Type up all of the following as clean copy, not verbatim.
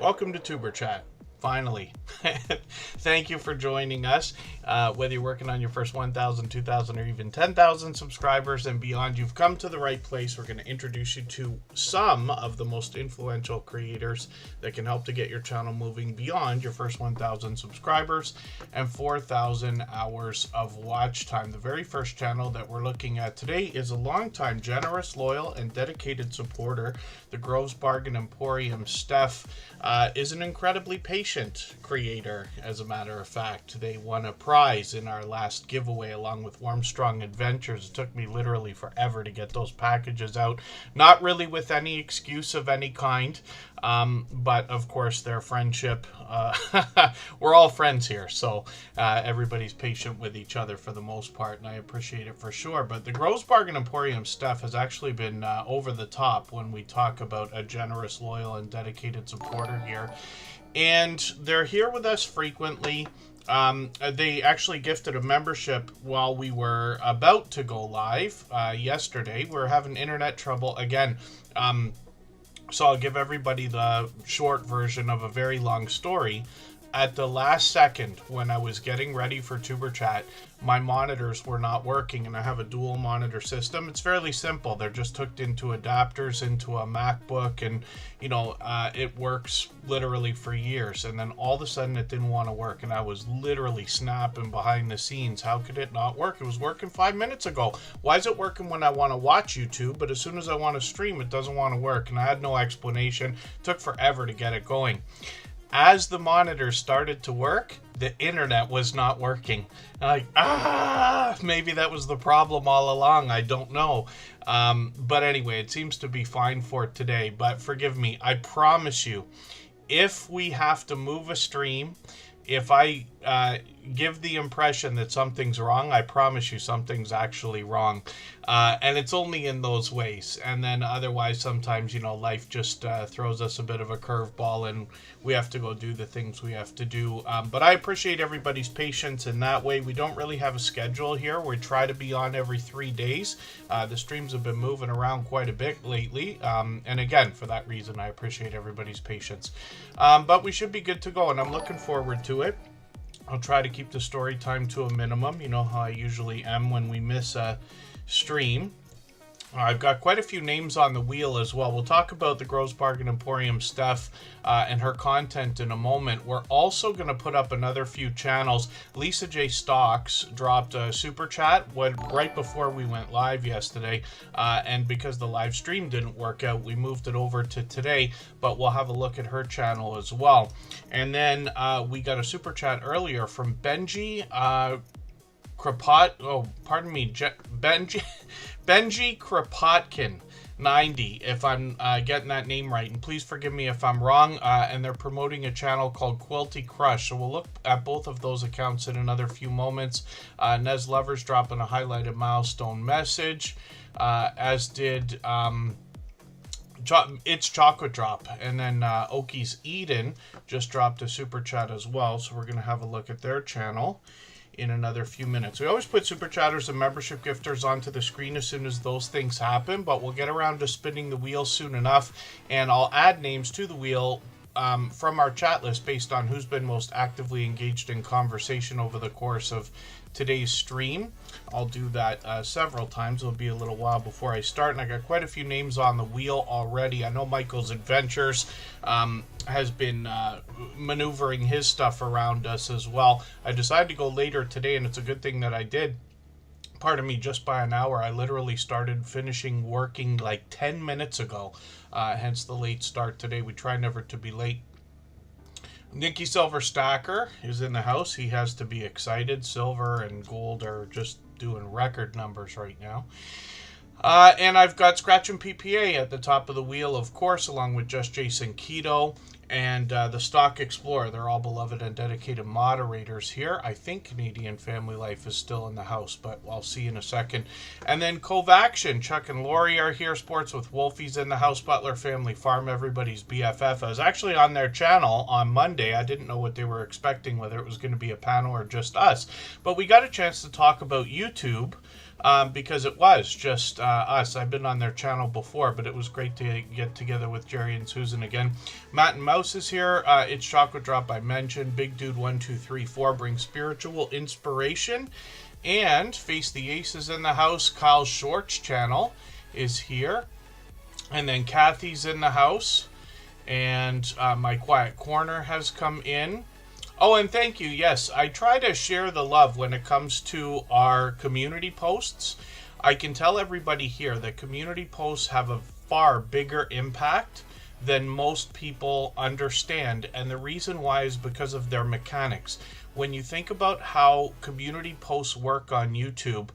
Welcome to Superchat. Finally. Thank you for joining us. Whether you're working on your first 1,000, 2,000, or even 10,000 subscribers and beyond, you've come to the right place. We're going to introduce you to some of the most influential creators that can help to get your channel moving beyond your first 1,000 subscribers and 4,000 hours of watch time. The very first channel that we're looking at today is a longtime, generous, loyal, and dedicated supporter. The Groves Bargain Emporium. Steph is an incredibly patient creator, as a matter of fact. They won a prize in our last giveaway along with Warmstrong Adventures. It took me literally forever to get those packages out, not really with any excuse of any kind, but of course their friendship, we're all friends here, so everybody's patient with each other for the most part, and I appreciate it for sure. But the Groves Bargain Emporium Steph has actually been over the top when we talk about a generous, loyal, and dedicated supporter here. And they're here with us frequently. They actually gifted a membership while we were about to go live yesterday. We're having internet trouble again. So I'll give everybody the short version of a very long story. At the last second, when I was getting ready for Superchat, my monitors were not working, and I have a dual monitor system. It's fairly simple. They're just hooked into adapters into a MacBook, and it works literally for years. And then all of a sudden it didn't want to work, and I was literally snapping behind the scenes. How could it not work? It was working 5 minutes ago. Why is it working when I want to watch YouTube, but as soon as I want to stream, it doesn't want to work? And I had no explanation. It took forever to get it going. As the monitor started to work, the internet was not working. Like, maybe that was the problem all along. I don't know. But anyway, it seems to be fine for today. But forgive me, I promise you, if we have to move a stream, if I give the impression that something's wrong, I promise you something's actually wrong. And it's only in those ways. And then otherwise, sometimes, life just throws us a bit of a curveball and we have to go do the things we have to do. But I appreciate everybody's patience in that way. We don't really have a schedule here. We try to be on every 3 days. The streams have been moving around quite a bit lately. And again, for that reason, I appreciate everybody's patience. But we should be good to go, and I'm looking forward to it. I'll try to keep the story time to a minimum. You know how I usually am when we miss a stream. I've got quite a few names on the wheel as well. We'll talk about the Groves Bargain Emporium Steph and her content in a moment. We're also going to put up another few channels. Lisa J. Stocks dropped a super chat right before we went live yesterday. And because the live stream didn't work out, we moved it over to today. But we'll have a look at her channel as well. And then we got a super chat earlier from Benji Benji Kropotkin 90, if I'm getting that name right, and please forgive me if I'm wrong. And they're promoting a channel called Quilty Crush, so we'll look at both of those accounts in another few moments. Nez Lovers dropping a highlighted milestone message, as did It's Chocolate Drop, and then Oki's Eden just dropped a super chat as well, so we're going to have a look at their channel in another few minutes. We always put super chatters and membership gifters onto the screen as soon as those things happen, but we'll get around to spinning the wheel soon enough, and I'll add names to the wheel from our chat list based on who's been most actively engaged in conversation over the course of today's stream. I'll do that several times. It'll be a little while before I start, and I got quite a few names on the wheel already. I know Michael's Adventures has been maneuvering his stuff around us as well. I decided to go later today, and it's a good thing that I did. Pardon me, just by an hour. I literally started finishing working like 10 minutes ago, hence the late start today. We try never to be late. Nicky Silver Stacker is in the house. He has to be excited. Silver and gold are just doing record numbers right now. And I've got Scratch and PPA at the top of the wheel, of course, along with Just Jason Keto and the Stock Explorer. They're all beloved and dedicated moderators here. I think Canadian Family Life is still in the house, but I'll see in a second. And then Cove Action, Chuck and Lori are here. Sports with Wolfie's in the house. Butler Family Farm, everybody's BFF. I was actually on their channel on Monday. I didn't know what they were expecting, whether it was going to be a panel or just us. But we got a chance to talk about YouTube. because it was just us. I've been on their channel before, but it was great to get together with Jerry and Susan again. Matt and Mouse is here. It's Chocolate Drop I mentioned. Big Dude 1234 brings spiritual inspiration. And Face the Ace is in the house. Kyle Short's channel is here. And then Kathy's in the house. And My Quiet Corner has come in. Oh, and thank you. Yes, I try to share the love when it comes to our community posts. I can tell everybody here that community posts have a far bigger impact than most people understand. And the reason why is because of their mechanics. When you think about how community posts work on YouTube,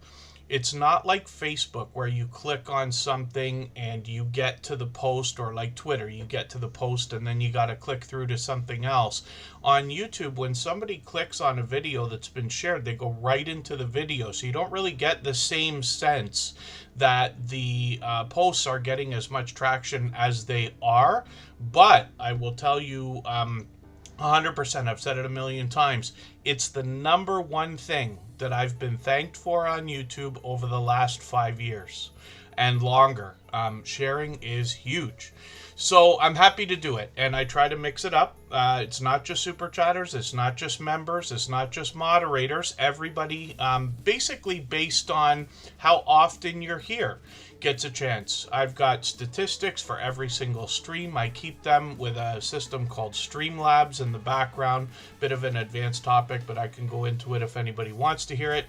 it's not like Facebook where you click on something and you get to the post, or like Twitter, you get to the post and then you got to click through to something else. On YouTube, when somebody clicks on a video that's been shared, they go right into the video. So you don't really get the same sense that the posts are getting as much traction as they are. But I will tell you 100%, I've said it a million times, it's the number one thing that I've been thanked for on YouTube over the last 5 years and longer. Sharing is huge. So I'm happy to do it, and I try to mix it up. It's not just Super Chatters, it's not just members, it's not just moderators. Everybody, basically based on how often you're here, gets a chance. I've got statistics for every single stream. I keep them with a system called Streamlabs in the background. Bit of an advanced topic, but I can go into it if anybody wants to hear it.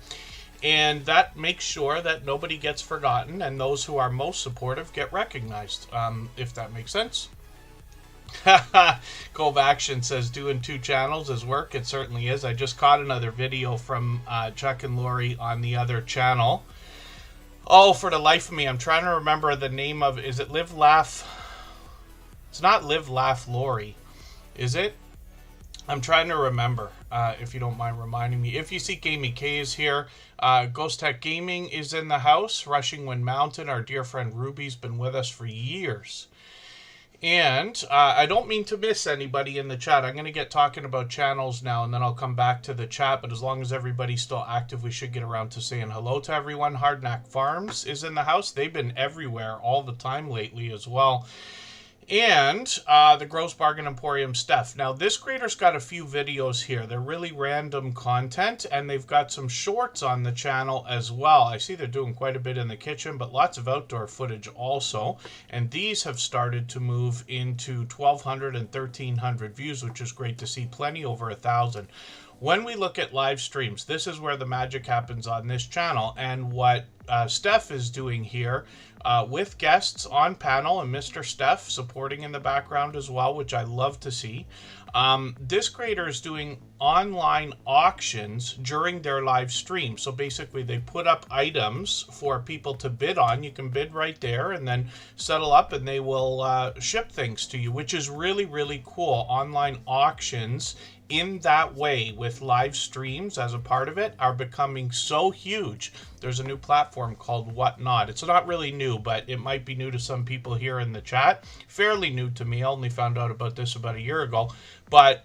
And that makes sure that nobody gets forgotten, and those who are most supportive get recognized, if that makes sense. Cove Action says, doing 2 channels is work. It certainly is. I just caught another video from Chuck and Lori on the other channel. Oh, for the life of me, I'm trying to remember the name of, is it Live Laugh? It's not Live Laugh Lori, is it? I'm trying to remember, if you don't mind reminding me. If you see Gamey K is here. Ghost Tech Gaming is in the house. Rushing Wind Mountain, our dear friend Ruby's been with us for years. And I don't mean to miss anybody in the chat. I'm going to get talking about channels now, and then I'll come back to the chat. But as long as everybody's still active, we should get around to saying hello to everyone. Hardknack Farms is in the house. They've been everywhere all the time lately as well. And the Gross Bargain Emporium Steph. Now, this creator's got a few videos here. They're really random content, and they've got some shorts on the channel as well. I see they're doing quite a bit in the kitchen, but lots of outdoor footage also. And these have started to move into 1,200 and 1,300 views, which is great to see. Plenty over 1,000. When we look at live streams, this is where the magic happens on this channel. And what Steph is doing here with guests on panel, and Mr. Steph supporting in the background as well, which I love to see. This creator is doing online auctions during their live stream. So basically they put up items for people to bid on. You can bid right there and then settle up, and they will ship things to you, which is really, really cool. Online auctions in that way with live streams as a part of it are becoming so huge. There's a new platform called Whatnot. It's not really new, but it might be new to some people here in the chat. Fairly new to me. I only found out about this about a year ago. But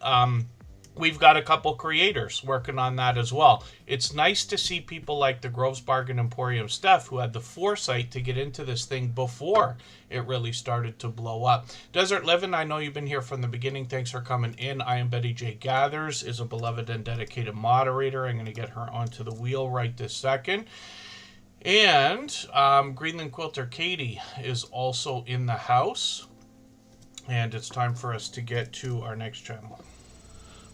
we've got a couple creators working on that as well. It's nice to see people like the Groves Bargain Emporium Steph, who had the foresight to get into this thing before it really started to blow up. Desert Living, I know you've been here from the beginning. Thanks for coming in. I am Betty J. Gathers, is a beloved and dedicated moderator. I'm going to get her onto the wheel right this second. And Greenland Quilter Katie is also in the house. And it's time for us to get to our next channel.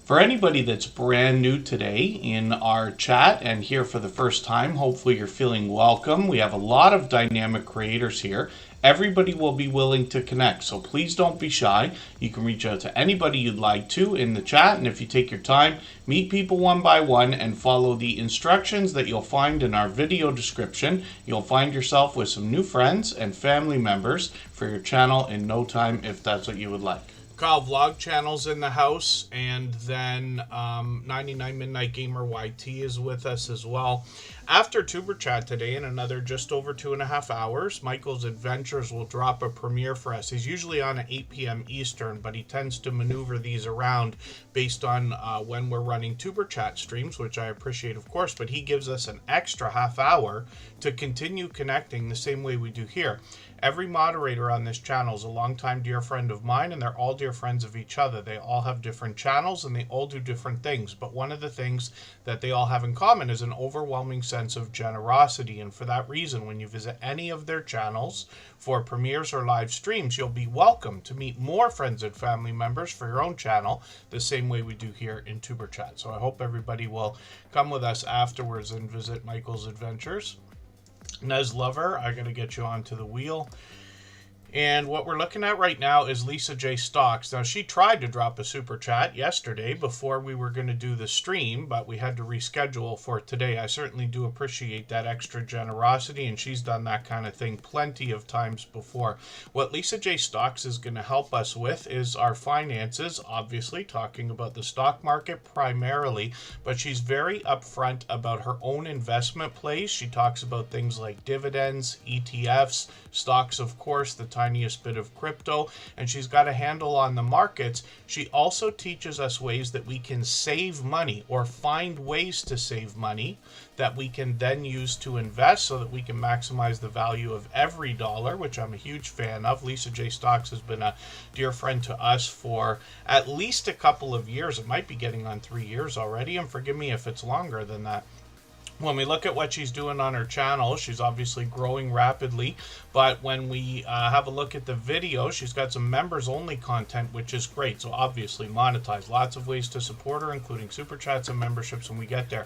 For anybody that's brand new today in our chat and here for the first time, hopefully you're feeling welcome. We have a lot of dynamic creators here. Everybody will be willing to connect, so please don't be shy. You can reach out to anybody you'd like to in the chat, and if you take your time, meet people one by one and follow the instructions that you'll find in our video description. You'll find yourself with some new friends and family members for your channel in no time, if that's what you would like. Kyle Vlog Channel's in the house, and then 99 Midnight Gamer YT is with us as well. After Tuber Chat today, in another just over 2.5 hours, Michael's Adventures will drop a premiere for us. He's usually on at 8 p.m. Eastern, but he tends to maneuver these around based on when we're running Tuber Chat streams, which I appreciate, of course, but he gives us an extra half hour to continue connecting the same way we do here. Every moderator on this channel is a longtime dear friend of mine, and they're all dear friends of each other. They all have different channels, and they all do different things. But one of the things that they all have in common is an overwhelming sense of generosity. And for that reason, when you visit any of their channels for premieres or live streams, you'll be welcome to meet more friends and family members for your own channel, the same way we do here in Tuber Chat. So I hope everybody will come with us afterwards and visit Michael's Adventures. Nez Lover, I got to get you onto the wheel. And what we're looking at right now is Lisa J. Stocks. Now, she tried to drop a super chat yesterday before we were going to do the stream, but we had to reschedule for today. I certainly do appreciate that extra generosity, and she's done that kind of thing plenty of times before. What Lisa J. Stocks is going to help us with is our finances, obviously, talking about the stock market primarily, but she's very upfront about her own investment plays. She talks about things like dividends, ETFs, stocks, of course, the tiniest bit of crypto, and she's got a handle on the markets. She also teaches us ways that we can save money or find ways to save money that we can then use to invest so that we can maximize the value of every dollar, which I'm a huge fan of. Lisa J. Stocks has been a dear friend to us for at least a couple of years. It might be getting on 3 years already, and forgive me if it's longer than that. When we look at what she's doing on her channel, she's obviously growing rapidly, but when we have a look at the video, she's got some members-only content, which is great. So obviously monetize. Lots of ways to support her, including super chats and memberships when we get there.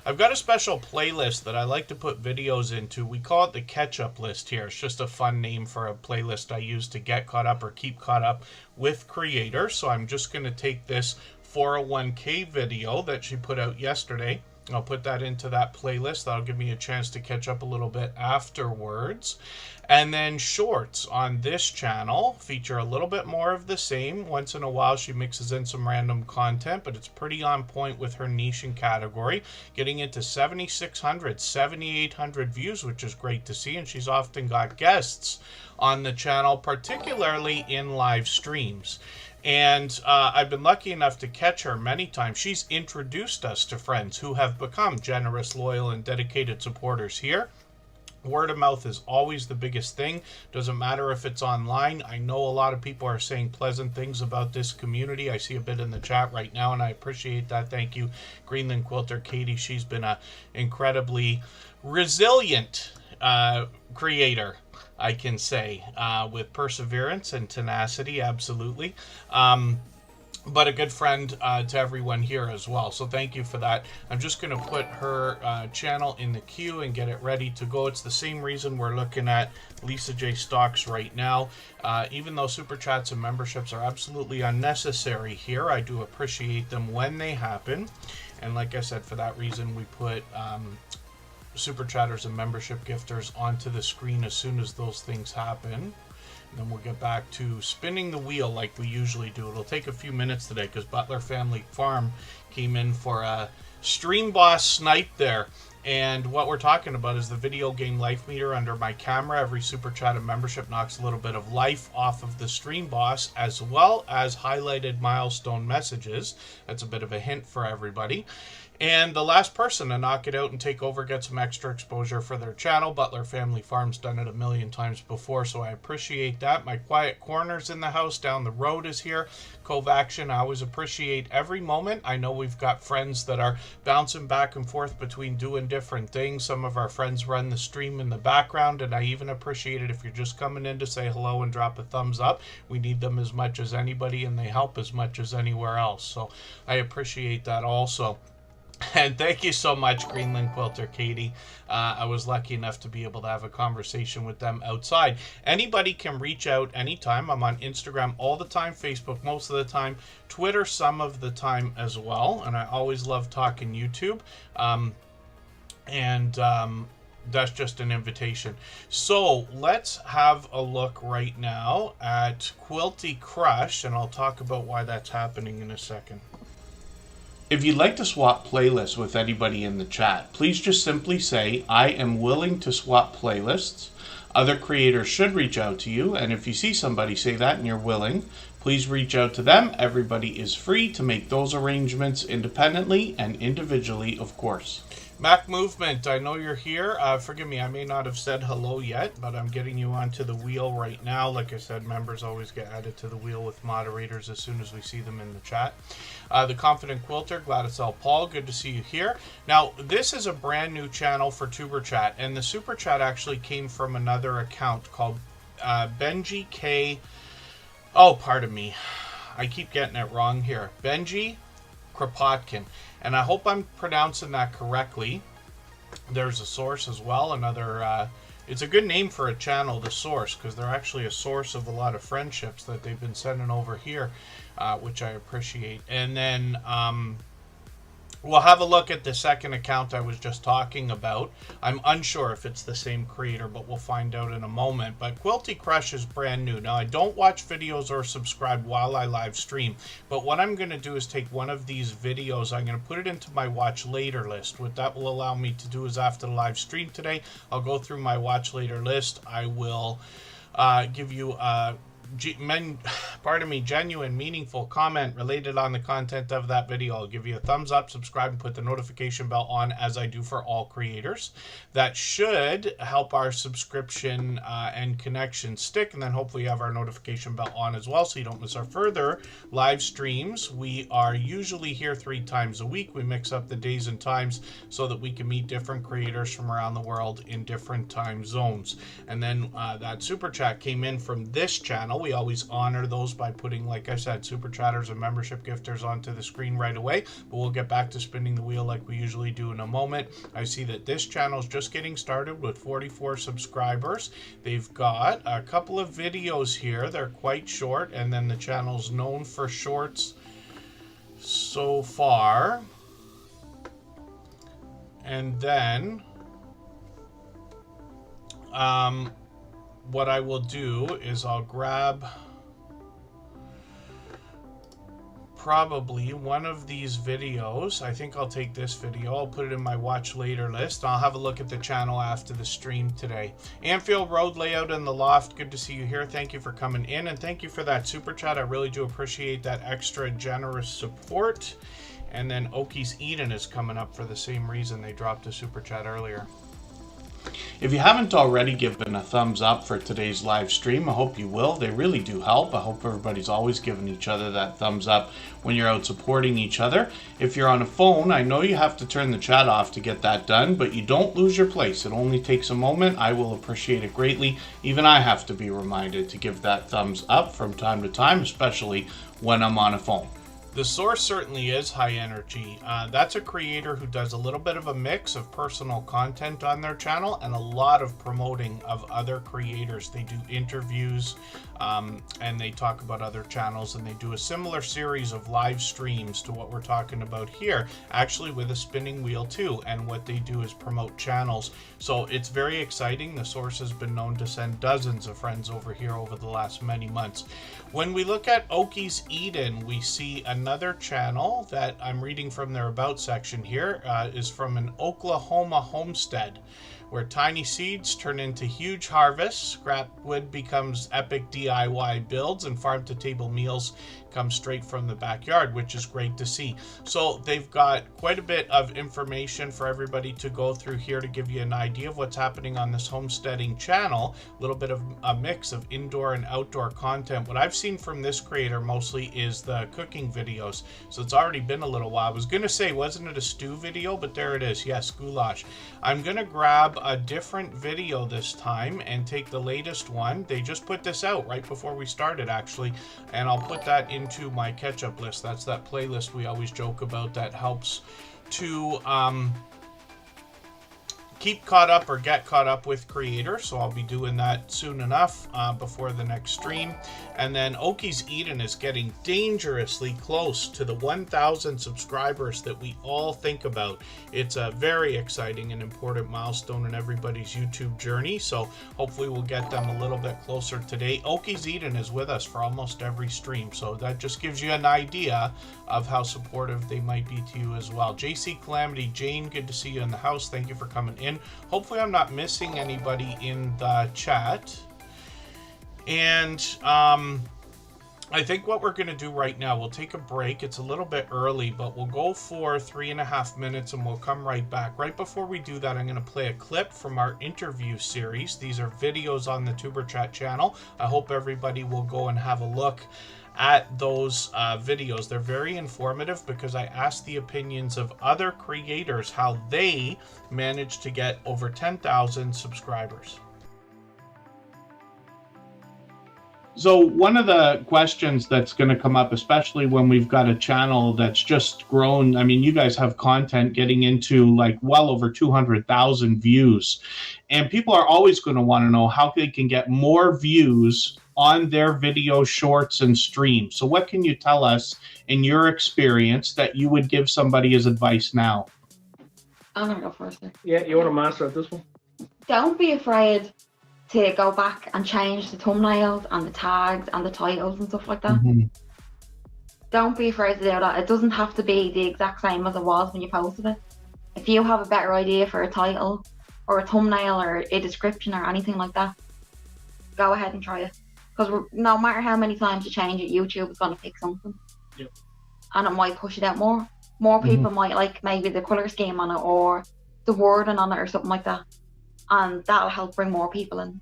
I've got a special playlist that I like to put videos into. We call it the catch-up list here. It's just a fun name for a playlist I use to get caught up or keep caught up with creators. So I'm just going to take this 401k video that she put out yesterday. I'll put that into that playlist. That'll give me a chance to catch up a little bit afterwards. And then shorts on this channel feature a little bit more of the same. Once in a while, she mixes in some random content, but it's pretty on point with her niche and category, getting into 7,600, 7,800 views, which is great to see. And she's often got guests on the channel, particularly in live streams. And I've been lucky enough to catch her many times. She's introduced us to friends who have become generous, loyal, and dedicated supporters here. Word of mouth is always the biggest thing. Doesn't matter if it's online. I know a lot of people are saying pleasant things about this community. I see a bit in the chat right now, and I appreciate that. Thank you, Greenland Quilter Katie. She's been an incredibly resilient creator, I can say, with perseverance and tenacity, absolutely. But a good friend to everyone here as well. So thank you for that. I'm just going to put her channel in the queue and get it ready to go. It's the same reason we're looking at Lisa J. Stocks right now. Even though super chats and memberships are absolutely unnecessary here, I do appreciate them when they happen. And like I said, for that reason, we put super chatters and membership gifters onto the screen as soon as those things happen. And then we'll get back to spinning the wheel like we usually do. It'll take a few minutes today because Butler Family Farm came in for a stream boss snipe there. And what we're talking about is the video game life meter under my camera. Every super chat and membership knocks a little bit of life off of the stream boss, as well as highlighted milestone messages. That's a bit of a hint for everybody. And the last person to knock it out and take over gets some extra exposure for their channel. Butler Family Farm's done it a million times before, so I appreciate that. My quiet corner's in the house. Down the road is here. Cove Action, I always appreciate every moment. I know we've got friends that are bouncing back and forth between doing different things. Some of our friends run the stream in the background, and I even appreciate it if you're just coming in to say hello and drop a thumbs up. We need them as much as anybody, and they help as much as anywhere else. So I appreciate that also. And thank you so much, Greenland Quilter Katie. I was lucky enough to be able to have a conversation with them outside. Anybody can reach out anytime. I'm on Instagram all the time, Facebook most of the time, Twitter some of the time as well. And I always love talking YouTube. That's just an invitation. So let's have a look right now at Quilty Crush, and I'll talk about why that's happening in a second. If you'd like to swap playlists with anybody in the chat, please just simply say, I am willing to swap playlists. Other creators should reach out to you, and if you see somebody say that and you're willing, please reach out to them. Everybody is free to make those arrangements independently and individually, of course. Mac Movement, I know you're here. Forgive me, I may not have said hello yet, but I'm getting you onto the wheel right now. Like I said, members always get added to the wheel with moderators as soon as we see them in the chat. The Confident Quilter, Gladys L. Paul, good to see you here. Now, this is a brand new channel for Superchat, and the Superchat actually came from another account called Benji K. Oh, pardon me. I keep getting it wrong here. Benji Kropotkin. And I hope I'm pronouncing that correctly. There's a source as well. It's a good name for a channel, The Source, because they're actually a source of a lot of friendships that they've been sending over here, which I appreciate. And then we'll have a look at the second account I was just talking about. I'm unsure if it's the same creator, but we'll find out in a moment. But Quilty Crush is brand new. Now, I don't watch videos or subscribe while I live stream, but what I'm going to do is take one of these videos, I'm going to put it into my watch later list. What that will allow me to do is after the live stream today, I'll go through my watch later list. I will give you genuine, meaningful comment related on the content of that video. I'll give you a thumbs up, subscribe, and put the notification bell on, as I do for all creators. That should help our subscription and connection stick, and then hopefully you have our notification bell on as well so you don't miss our further live streams. We are usually here 3 times a week. We mix up the days and times so that we can meet different creators from around the world in different time zones. And then that super chat came in from this channel. We always honor those by putting, like I said, super chatters and membership gifters onto the screen right away, but we'll get back to spinning the wheel like we usually do in a moment. I see that this channel is just getting started with 44 subscribers. They've got a couple of videos here. They're quite short, and then the channel's known for shorts so far. And then what I will do is I'll grab probably one of these videos. I think I'll take this video. I'll put it in my watch later list. I'll have a look at the channel after the stream today. Anfield Road Layout in the Loft. Good to see you here. Thank you for coming in, and thank you for that super chat. I really do appreciate that extra generous support. And then Oki's Eden is coming up for the same reason. They dropped a super chat earlier. If you haven't already given a thumbs up for today's live stream, I hope you will. They really do help. I hope everybody's always giving each other that thumbs up when you're out supporting each other. If you're on a phone, I know you have to turn the chat off to get that done, but you don't lose your place. It only takes a moment. I will appreciate it greatly. Even I have to be reminded to give that thumbs up from time to time, especially when I'm on a phone. The Source certainly is high energy. That's a creator who does a little bit of a mix of personal content on their channel and a lot of promoting of other creators. They do interviews and they talk about other channels, and they do a similar series of live streams to what we're talking about here, actually with a spinning wheel too. And what they do is promote channels. So it's very exciting. The Source has been known to send dozens of friends over here over the last many months. When we look at Oki's Eden, we see another channel that I'm reading from their About section here, is from an Oklahoma homestead, where tiny seeds turn into huge harvests, scrap wood becomes epic DIY builds, and farm-to-table meals come straight from the backyard, which is great to see. So they've got quite a bit of information for everybody to go through here to give you an idea of what's happening on this homesteading channel. A little bit of a mix of indoor and outdoor content. What I've seen from this creator mostly is the cooking videos. So it's already been a little while. I was going to say, wasn't it a stew video? But there it is. Yes, goulash. I'm going to grab a different video this time and take the latest one. They just put this out right before we started, actually, and I'll put that into my catch-up list. That's that playlist we always joke about that helps to keep caught up or get caught up with creators. So I'll be doing that soon enough before the next stream. And then Oki's Eden is getting dangerously close to the 1,000 subscribers that we all think about. It's a very exciting and important milestone in everybody's YouTube journey. So hopefully we'll get them a little bit closer today. Oki's Eden is with us for almost every stream. So that just gives you an idea of how supportive they might be to you as well. JC Calamity, Jane, good to see you in the house. Thank you for coming in. Hopefully I'm not missing anybody in the chat. And I think what we're going to do right now, we'll take a break. It's a little bit early, but we'll go for 3.5 minutes and we'll come right back. Right before we do that, I'm going to play a clip from our interview series. These are videos on the Superchat channel. I hope everybody will go and have a look at those videos. They're very informative because I asked the opinions of other creators how they managed to get over 10,000 subscribers. So one of the questions that's going to come up, especially when we've got a channel that's just grown, I mean, you guys have content getting into like well over 200,000 views, and people are always going to want to know how they can get more views on their video shorts and streams. So what can you tell us in your experience that you would give somebody as advice now? I'm going to go first. Yeah, you're a master at this one. Don't be afraid to go back and change the thumbnails and the tags and the titles and stuff like that. Mm-hmm. Don't be afraid to do that. It doesn't have to be the exact same as it was when you posted it. If you have a better idea for a title or a thumbnail or a description or anything like that, go ahead and try it. Because no matter how many times you change it, YouTube is going to pick something. Yep. And it might push it out more. More people might like maybe the colour scheme on it or the wording on it or something like that. And that'll help bring more people in.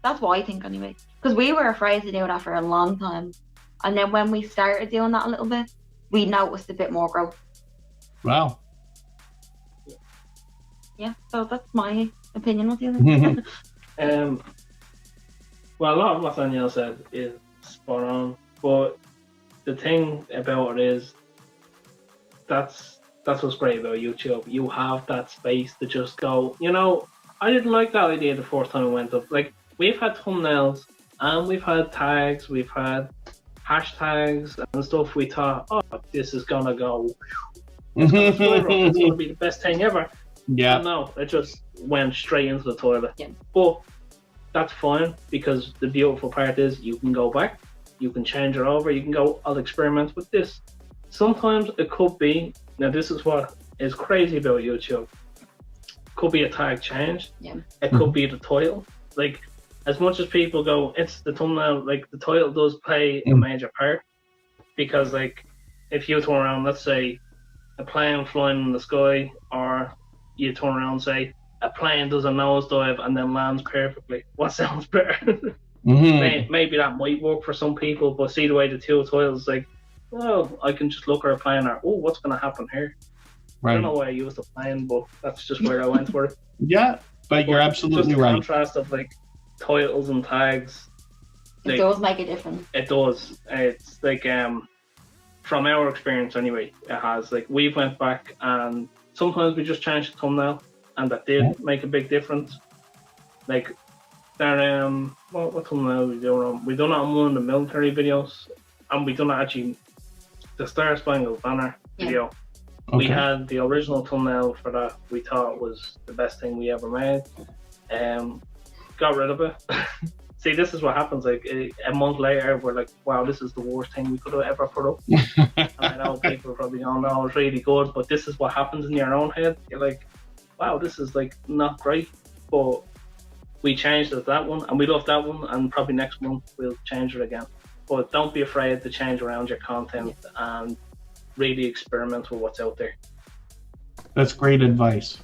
That's what I think anyway. Because we were afraid to do that for a long time. And then when we started doing that a little bit, we noticed a bit more growth. Wow. Yeah, so that's my opinion. What do you think? Well, a lot of what Danielle said is spot on. But the thing about it is that's what's great about YouTube. You have that space to just go, you know, I didn't like that idea the first time it went up. Like, we've had thumbnails and we've had tags, we've had hashtags and stuff. We thought, oh, this is gonna go, it's gonna be the best thing ever. Yeah. And no, it just went straight into the toilet. Yeah. But that's fine, because the beautiful part is you can go back, you can change it over, you can go, I'll experiment with this. Sometimes it could be, now this is what is crazy about YouTube. Could be a tag change. Yeah. It could be the title. Like, as much as people go, it's the thumbnail, like the title does play a major part. Because like, if you turn around, let's say a plane flying in the sky, or you turn around and say a plane does a nosedive and then lands perfectly, what sounds better? Maybe that might work for some people, but see the way the two titles, like, oh, I can just look at a plane, or oh, what's going to happen here? Right. I don't know why I used the plane, but that's just where I went for it. Yeah, but you're absolutely just the right. contrast of like titles and tags. It does make a difference. It does. It's like from our experience anyway, it has. Like, we went back and sometimes we just changed the thumbnail, and that did make a big difference. Like, there, what thumbnail we do on? We done it on one of the military videos, and we done it actually the Star Spangled Banner video. Okay. We had the original thumbnail for that. We thought was the best thing we ever made. Got rid of it. See, this is what happens. Like, a month later, we're like, wow, this is the worst thing we could have ever put up. And I know people probably don't know it's really good, but this is what happens in your own head. You're like, wow, this is like not great. But we changed it to that one, and we love that one, and probably next month we'll change it again. But don't be afraid to change around your content and really experiment with what's out there. That's great advice.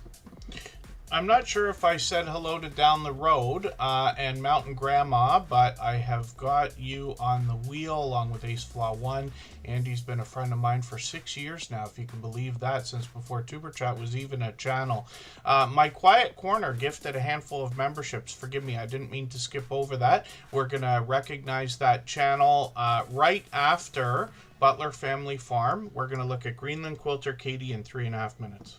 I'm not sure if I said hello to Down the Road and Mountain Grandma, but I have got you on the wheel along with Ace Flaw 1. Andy's been a friend of mine for 6 years now, if you can believe that, since before Superchat was even a channel. My Quiet Corner gifted a handful of memberships. Forgive me, I didn't mean to skip over that. We're going to recognize that channel right after Butler Family Farm. We're going to look at Greenland Quilter Katie in 3.5 minutes.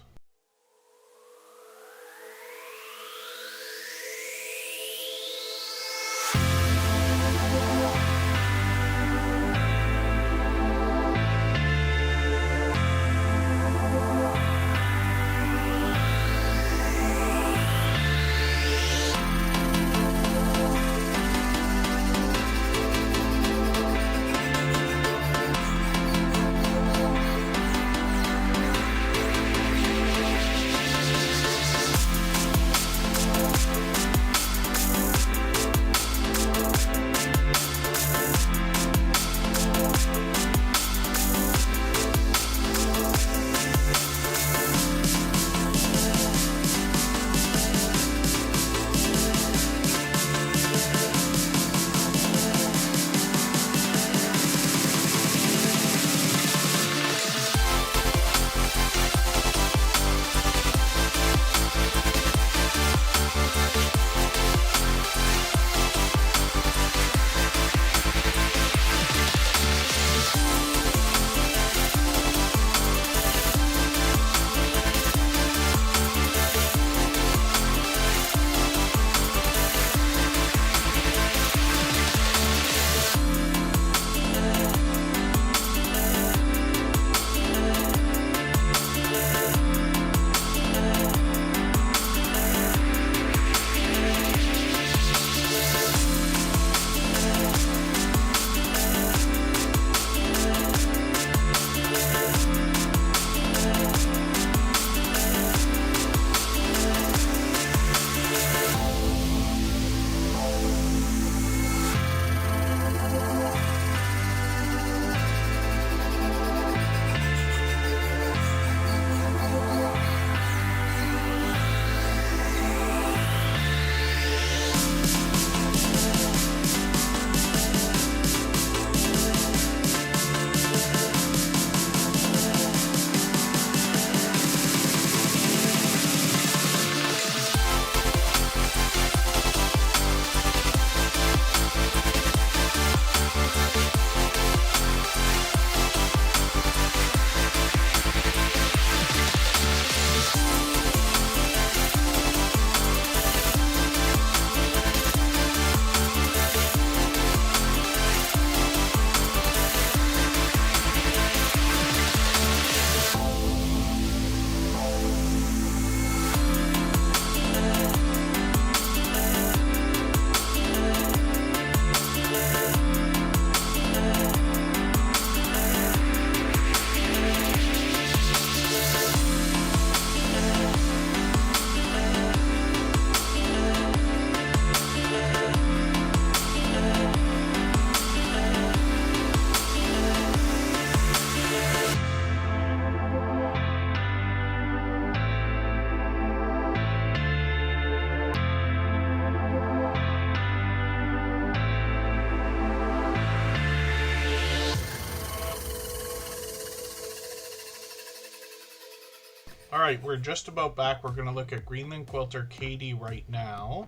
All right, we're just about back. We're going to look at Greenland Quilter Katie right now.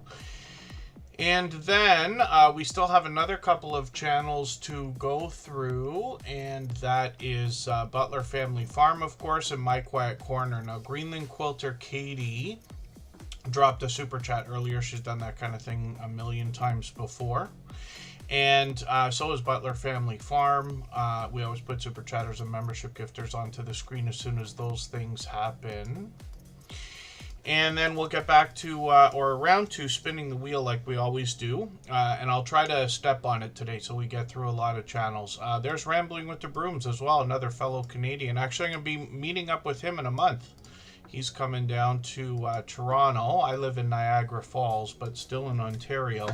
And then we still have another couple of channels to go through, and that is Butler Family Farm, of course, and My Quiet Corner. Now, Greenland Quilter Katie dropped a super chat earlier. She's done that kind of thing a million times before. And so is Butler Family Farm. We always put super chatters and membership gifters onto the screen as soon as those things happen. And then we'll get back to, or around to, spinning the wheel like we always do. And I'll try to step on it today so we get through a lot of channels. There's Rambling with the Brooms as well, another fellow Canadian. Actually, I'm going to be meeting up with him in a month. He's coming down to Toronto. I live in Niagara Falls, but still in Ontario.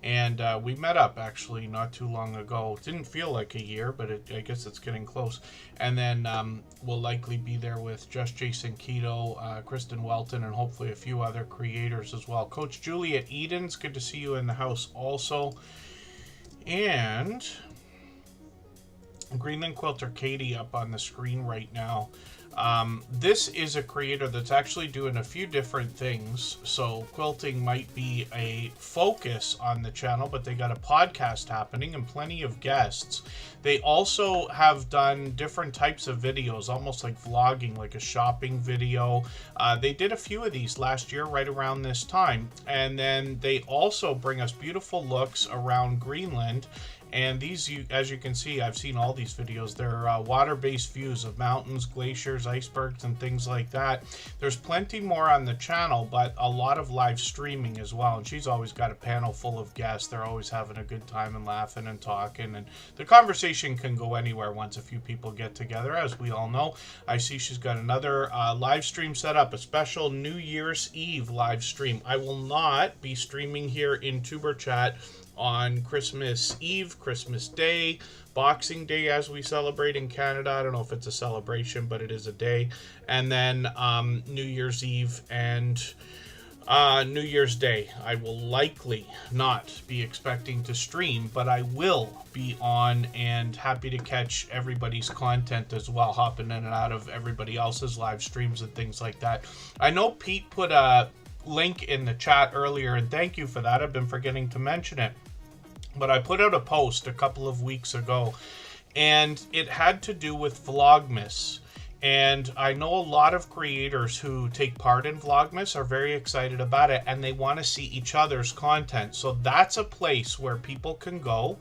And we met up, actually, not too long ago. Didn't feel like a year, but I guess it's getting close. And then we'll likely be there with Just Jason Keto, Kristen Welton, and hopefully a few other creators as well. Coach Julie at Eden's, good to see you in the house also. And Greenland Quilter Katie up on the screen right now. This is a creator that's actually doing a few different things. So quilting might be a focus on the channel, but they got a podcast happening and plenty of guests. They also have done different types of videos, almost like vlogging, like a shopping video. They did a few of these last year right around this time. And then they also bring us beautiful looks around Greenland. And these, as you can see, I've seen all these videos. They're water-based views of mountains, glaciers, icebergs, and things like that. There's plenty more on the channel, but a lot of live streaming as well. And she's always got a panel full of guests. They're always having a good time and laughing and talking. And the conversation can go anywhere once a few people get together, as we all know. I see she's got another live stream set up, a special New Year's Eve live stream. I will not be streaming here in Tuber Chat on Christmas Eve, Christmas Day, Boxing Day as we celebrate in Canada. I don't know if it's a celebration, but it is a day. And then New Year's Eve and New Year's Day. I will likely not be expecting to stream, but I will be on and happy to catch everybody's content as well, hopping in and out of everybody else's live streams and things like that. I know Pete put a link in the chat earlier, and thank you for that. I've been forgetting to mention it. But I put out a post a couple of weeks ago, and it had to do with Vlogmas. And I know a lot of creators who take part in Vlogmas are very excited about it, and they want to see each other's content. So that's a place where people can go.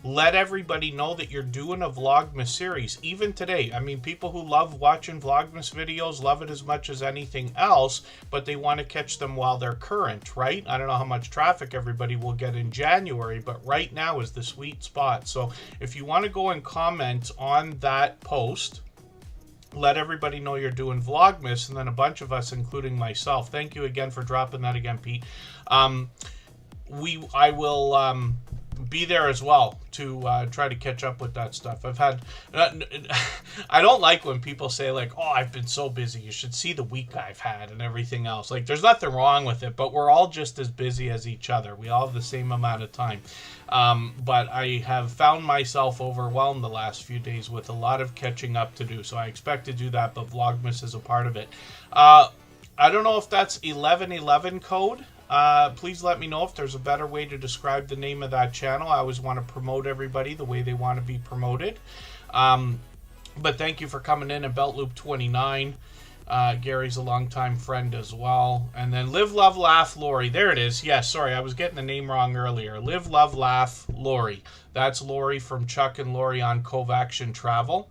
Let everybody know that you're doing a Vlogmas series. Even today, I mean, people who love watching Vlogmas videos love it as much as anything else, but they want to catch them while they're current, right? I don't know how much traffic everybody will get in January, but right now is the sweet spot. So if you want to go and comment on that post, let everybody know you're doing Vlogmas, and then a bunch of us, including myself. Thank you again for dropping that again, Pete. I will be there as well to try to catch up with that stuff. I've had, I don't like when people say like, oh, I've been so busy, you should see the week I've had and everything else. Like, there's nothing wrong with it, but we're all just as busy as each other. We all have the same amount of time. But I have found myself overwhelmed the last few days with a lot of catching up to do. So I expect to do that, but Vlogmas is a part of it. I don't know if that's 1111 code. Please let me know if there's a better way to describe the name of that channel. I always want to promote everybody the way they want to be promoted. But thank you for coming in at Belt Loop 29. Gary's a longtime friend as well. And then Live, Love, Laugh, Lori. There it is. Yes, sorry, I was getting the name wrong earlier. Live, Love, Laugh, Lori. That's Lori from Chuck and Lori on Cove Action Travel.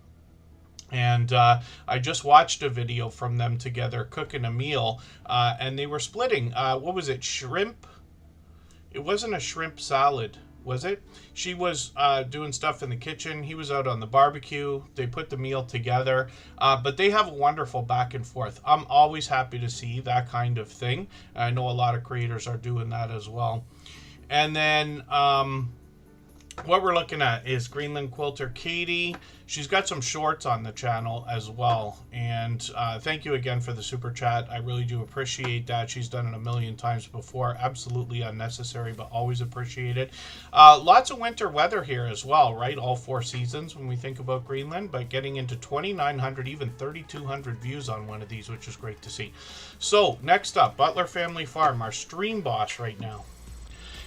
And I just watched a video from them together cooking a meal, and they were splitting, what was it, shrimp? It wasn't a shrimp salad, was it? She was doing stuff in the kitchen. He was out on the barbecue. They put the meal together, but they have a wonderful back and forth. I'm always happy to see that kind of thing. I know a lot of creators are doing that as well. And then what we're looking at is Greenland Quilter Katie. She's got some shorts on the channel as well. And thank you again for the super chat. I really do appreciate that. She's done it a million times before. Absolutely unnecessary, but always appreciate it. Lots of winter weather here as well, right? All 4 seasons when we think about Greenland, but getting into 2,900, even 3,200 views on one of these, which is great to see. So next up, Butler Family Farm, our stream boss right now.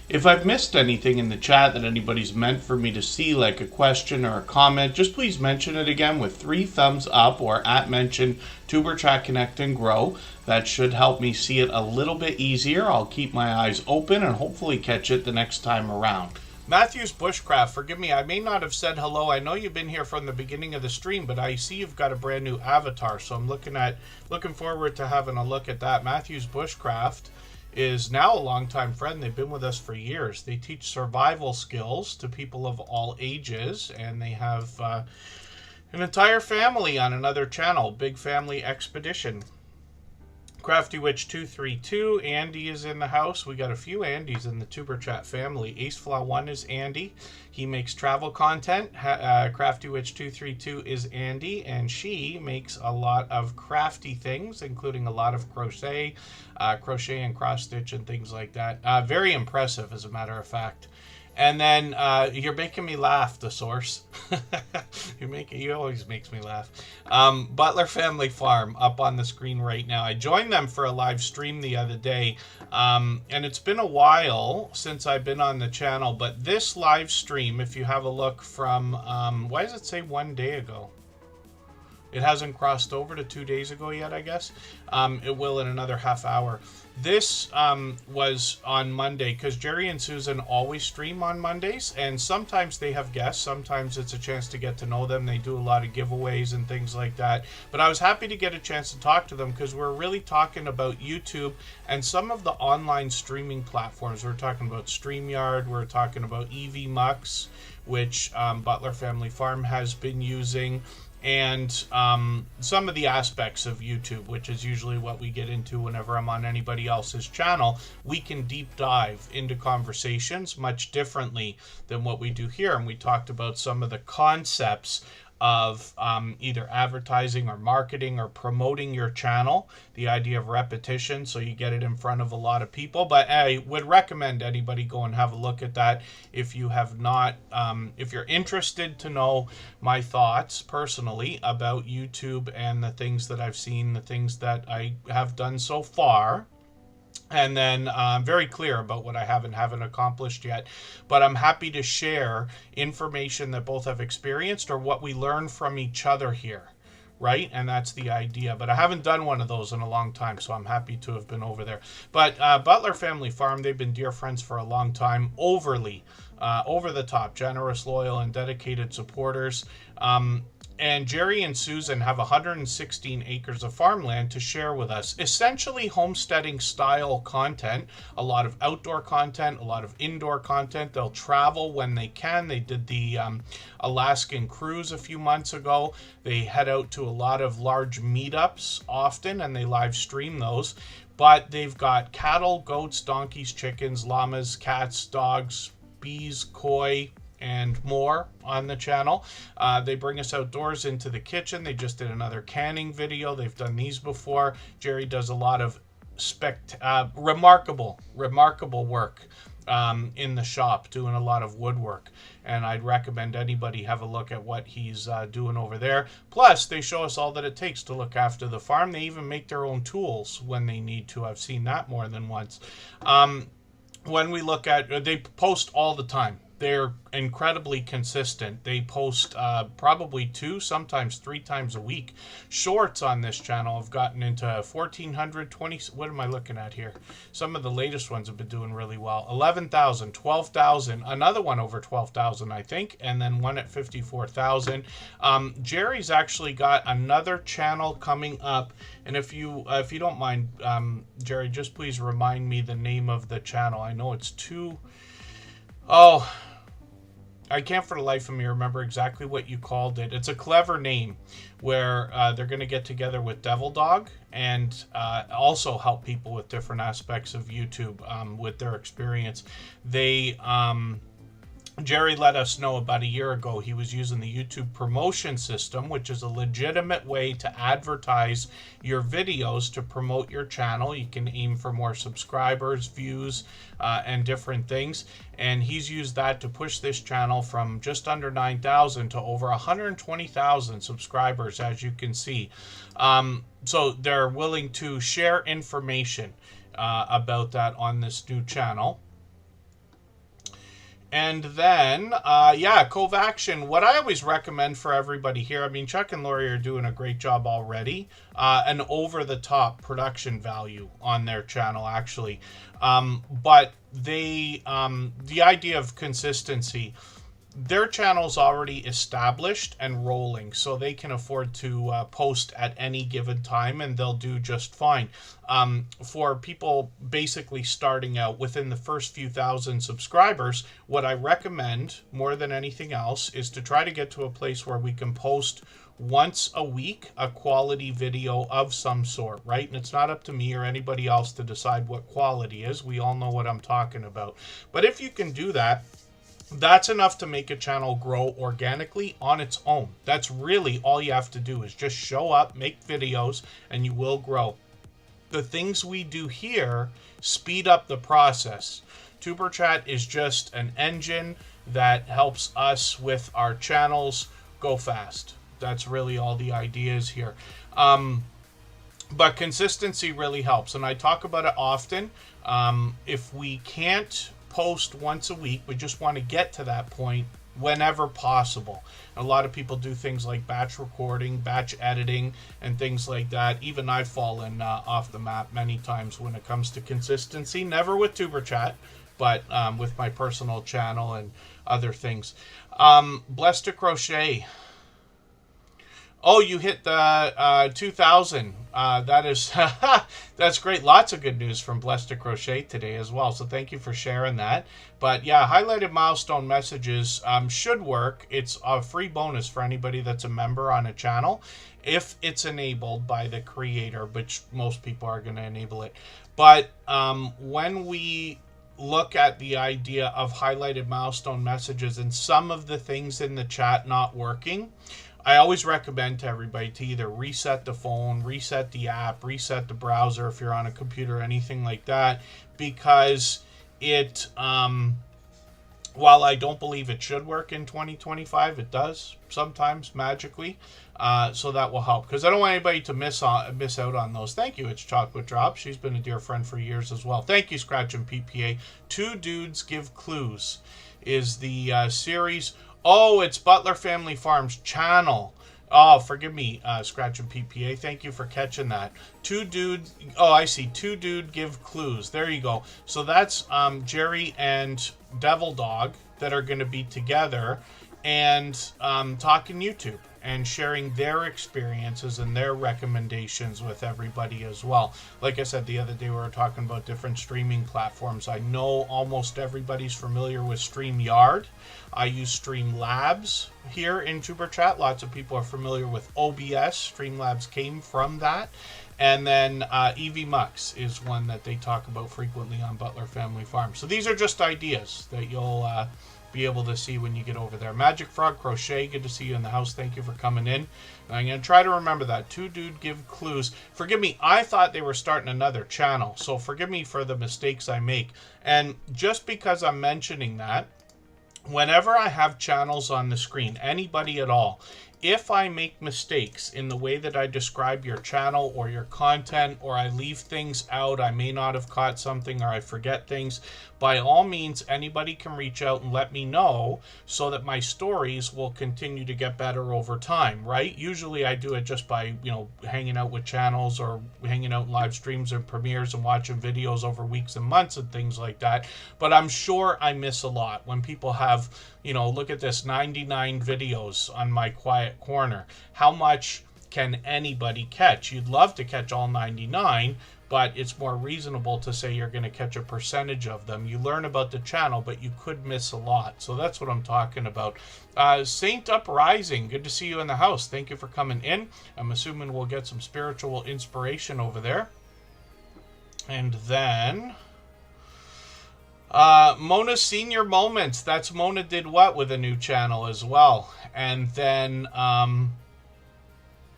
If I've missed anything in the chat that anybody's meant for me to see, like a question or a comment, just please mention it again with 3 thumbs up or @mention Tuberchat Connect and Grow. That should help me see it a little bit easier. I'll keep my eyes open and hopefully catch it the next time around. Matthew's Bushcraft, forgive me, I may not have said hello. I know you've been here from the beginning of the stream, but I see you've got a brand new avatar, so I'm looking forward to having a look at that. Matthew's Bushcraft is now a longtime friend. They've been with us for years. They teach survival skills to people of all ages, and they have an entire family on another channel, Big Family Expedition. Crafty Witch 232, Andy is in the house. We got a few Andys in the Tuber Chat family. Aceflaw1 is Andy. He makes travel content. Crafty Witch 232 is Andy, and she makes a lot of crafty things, including a lot of crochet and cross stitch and things like that. Very impressive, as a matter of fact. And then you're making me laugh, the source. You always makes me laugh. Butler Family Farm up on the screen right now. I joined them for a live stream the other day, and it's been a while since I've been on the channel. But this live stream, if you have a look from, why does it say 1 day ago? It hasn't crossed over to 2 days ago yet, I guess. It will in another half hour. This was on Monday, because Jerry and Susan always stream on Mondays, and sometimes they have guests. Sometimes it's a chance to get to know them. They do a lot of giveaways and things like that. But I was happy to get a chance to talk to them, because we're really talking about YouTube and some of the online streaming platforms. We're talking about StreamYard. We're talking about EV Mux, which Butler Family Farm has been using, and some of the aspects of YouTube, which is usually what we get into whenever I'm on anybody else's channel. We can deep dive into conversations much differently than what we do here. And we talked about some of the concepts of either advertising or marketing or promoting your channel, the idea of repetition, so you get it in front of a lot of people. But I would recommend anybody go and have a look at that if you have not, if you're interested to know my thoughts personally about YouTube and the things that I've seen, the things that I have done so far. And then I'm very clear about what I haven't accomplished yet. But I'm happy to share information that both have experienced or what we learn from each other here, right? And that's the idea. But I haven't done one of those in a long time, so I'm happy to have been over there. But Butler Family Farm, they've been dear friends for a long time. Overly, over the top, generous, loyal, and dedicated supporters. And Jerry and Susan have 116 acres of farmland to share with us. Essentially homesteading style content, a lot of outdoor content, a lot of indoor content. They'll travel when they can. They did the Alaskan cruise a few months ago. They head out to a lot of large meetups often, and they live stream those. But they've got cattle, goats, donkeys, chickens, llamas, cats, dogs, bees, koi, and more on the channel. They bring us outdoors into the kitchen. They just did another canning video. They've done these before. Jerry does a lot of remarkable work in the shop, doing a lot of woodwork. And I'd recommend anybody have a look at what he's doing over there. Plus, they show us all that it takes to look after the farm. They even make their own tools when they need to. I've seen that more than once. When we look at, they post all the time. They're incredibly consistent. They post probably 2, sometimes 3 times a week. Shorts on this channel have gotten into 1,400, 20, what am I looking at here? Some of the latest ones have been doing really well. 11,000, 12,000, another one over 12,000, I think, and then one at 54,000. Jerry's actually got another channel coming up, and if you don't mind, Jerry, just please remind me the name of the channel. I know it's I can't for the life of me remember exactly what you called it. It's a clever name where they're going to get together with Devil Dog and also help people with different aspects of YouTube with their experience. They Jerry let us know about a year ago he was using the YouTube promotion system, which is a legitimate way to advertise your videos to promote your channel. You can aim for more subscribers, views, and different things. And he's used that to push this channel from just under 9,000 to over 120,000 subscribers, as you can see. So they're willing to share information about that on this new channel. And then, Cove Action, what I always recommend for everybody here, I mean, Chuck and Lori are doing a great job already, an over-the-top production value on their channel, actually. But they, the idea of consistency, their channel's already established and rolling, so they can afford to post at any given time, and they'll do just fine. For people basically starting out within the first few thousand subscribers, what I recommend more than anything else is to try to get to a place where we can post once a week a quality video of some sort, right? And it's not up to me or anybody else to decide what quality is. We all know what I'm talking about. But if you can do that, that's enough to make a channel grow organically on its own. That's really all you have to do, is just show up, make videos, and you will grow. The things we do here speed up the process. Superchat is just an engine that helps us with our channels go fast. That's really all the idea is here. But consistency really helps, and I talk about it often. If we can't post once a week, we just want to get to that point whenever possible. A lot of people do things like batch recording, batch editing, and things like that. Even I've fallen off the map many times when it comes to consistency. Never with TuberChat, but with my personal channel and other things. Blessed to Crochet. Oh, you hit the 2,000. That is, that's great. Lots of good news from Blessed to Crochet today as well. So thank you for sharing that. But yeah, highlighted milestone messages should work. It's a free bonus for anybody that's a member on a channel, if it's enabled by the creator, which most people are going to enable it. But when we look at the idea of highlighted milestone messages and some of the things in the chat not working, I always recommend to everybody to either reset the phone, reset the app, reset the browser if you're on a computer or anything like that, because it, while I don't believe it should work in 2025, it does sometimes magically. So that will help, because I don't want anybody to miss out on those. Thank you, It's Chocolate Drop. She's been a dear friend for years as well. Thank you, Scratch and PPA. Two Dudes Give Clues is the series. Oh, it's Butler Family Farms channel. Oh, forgive me, Scratch and PPA. Thank you for catching that. Two Dude. Oh, I see. Two Dude Give Clues. There you go. So that's Jerry and Devil Dog that are going to be together and talking YouTube and sharing their experiences and their recommendations with everybody as well. Like I said the other day, we were talking about different streaming platforms. I know almost everybody's familiar with StreamYard. I use Streamlabs here in TuberChat. Lots of people are familiar with OBS. Streamlabs came from that. And then EVMux is one that they talk about frequently on Butler Family Farm. So these are just ideas that you'll be able to see when you get over there. Magic Frog Crochet, good to see you in the house. Thank you for coming in. And I'm going to try to remember that. Two Dude Give Clues. Forgive me, I thought they were starting another channel, so forgive me for the mistakes I make. And just because I'm mentioning that, whenever I have channels on the screen, anybody at all, if I make mistakes in the way that I describe your channel or your content, or I leave things out, I may not have caught something, or I forget things, by all means, anybody can reach out and let me know so that my stories will continue to get better over time, right? Usually I do it just by, hanging out with channels or hanging out in live streams and premieres and watching videos over weeks and months and things like that. But I'm sure I miss a lot when people have, look at this, 99 videos on my quiet corner. How much can anybody catch? You'd love to catch all 99, but it's more reasonable to say you're going to catch a percentage of them. You learn about the channel, but you could miss a lot. So that's what I'm talking about. Saint Uprising, good to see you in the house. Thank you for coming in. I'm assuming we'll get some spiritual inspiration over there. And then Mona Senior Moments. That's Mona Did What with a new channel as well. And then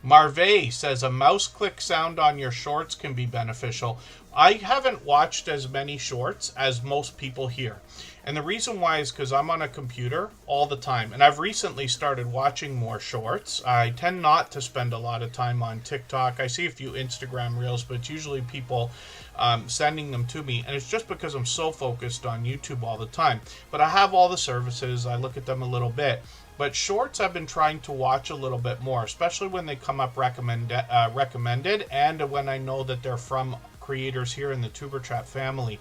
Marve says a mouse click sound on your shorts can be beneficial. I haven't watched as many shorts as most people here. And the reason why is because I'm on a computer all the time. And I've recently started watching more shorts. I tend not to spend a lot of time on TikTok. I see a few Instagram reels, but it's usually people sending them to me. And it's just because I'm so focused on YouTube all the time. But I have all the services. I look at them a little bit. But shorts I've been trying to watch a little bit more, especially when they come up recommended and when I know that they're from creators here in the Tuber Chat family.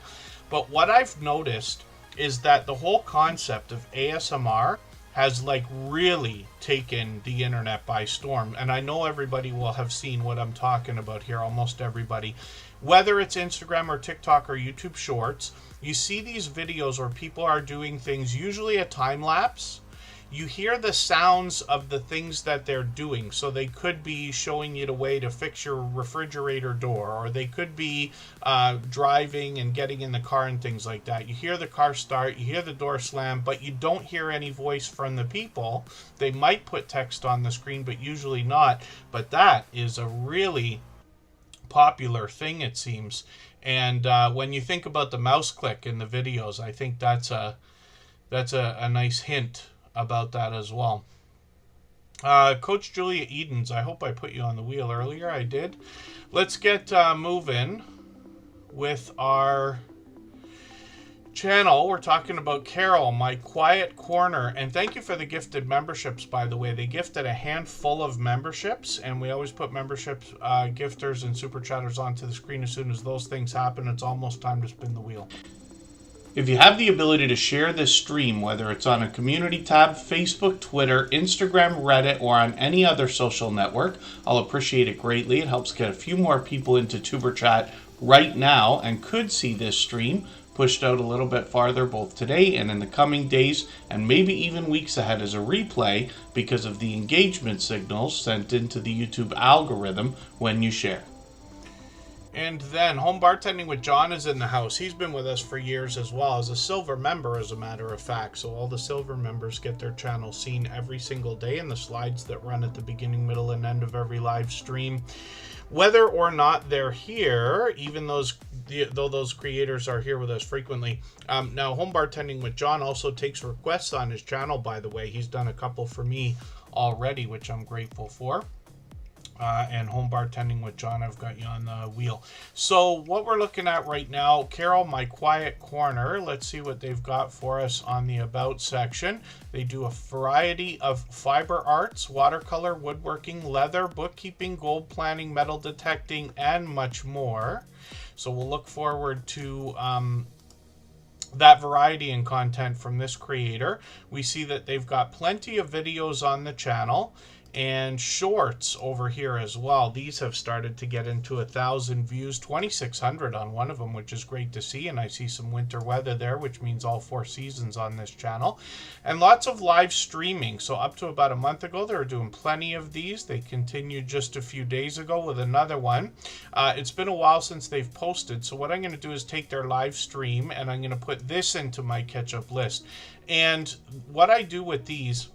But what I've noticed is that the whole concept of ASMR has like really taken the internet by storm. And I know everybody will have seen what I'm talking about here, almost everybody. Whether it's Instagram or TikTok or YouTube Shorts, you see these videos where people are doing things, usually a time lapse. You hear the sounds of the things that they're doing. So they could be showing you the way to fix your refrigerator door, or they could be driving and getting in the car and things like that. You hear the car start, you hear the door slam, but you don't hear any voice from the people. They might put text on the screen, but usually not. But that is a really popular thing, it seems. And when you think about the mouse click in the videos, I think that's a nice hint about that as well. Coach Julia Edens, I hope I put you on the wheel earlier. I did. Let's get moving with our channel. We're talking about Carol, My Quiet Corner. And thank you for the gifted memberships, by the way. They gifted a handful of memberships, and we always put memberships, gifters, and super chatters onto the screen as soon as those things happen. It's almost time to spin the wheel. If you have the ability to share this stream, whether it's on a community tab, Facebook, Twitter, Instagram, Reddit, or on any other social network, I'll appreciate it greatly. It helps get a few more people into Tuber Chat right now and could see this stream pushed out a little bit farther both today and in the coming days and maybe even weeks ahead as a replay because of the engagement signals sent into the YouTube algorithm when you share. And then Home Bartending with John is in the house. He's been with us for years as well as a silver member, as a matter of fact. So all the silver members get their channel seen every single day in the slides that run at the beginning, middle, and end of every live stream. Whether or not they're here, even though those creators are here with us frequently. Now, Home Bartending with John also takes requests on his channel, by the way. He's done a couple for me already, which I'm grateful for. And Home Bartending with John, I've got you on the wheel. So what we're looking at right now, Carol, My Quiet Corner. Let's see what they've got for us on the About section. They do a variety of fiber arts, watercolor, woodworking, leather, bookkeeping, gold planning, metal detecting, and much more. So we'll look forward to that variety in content from this creator. We see that they've got plenty of videos on the channel and shorts over here as well. These have started to get into 1,000 views, 2,600 on one of them, which is great to see. And I see some winter weather there, which means all 4 seasons on this channel. And lots of live streaming. So up to about a month ago, they were doing plenty of these. They continued just a few days ago with another one. It's been a while since they've posted. So what I'm going to do is take their live stream and I'm going to put this into my catch-up list. And what I do with these,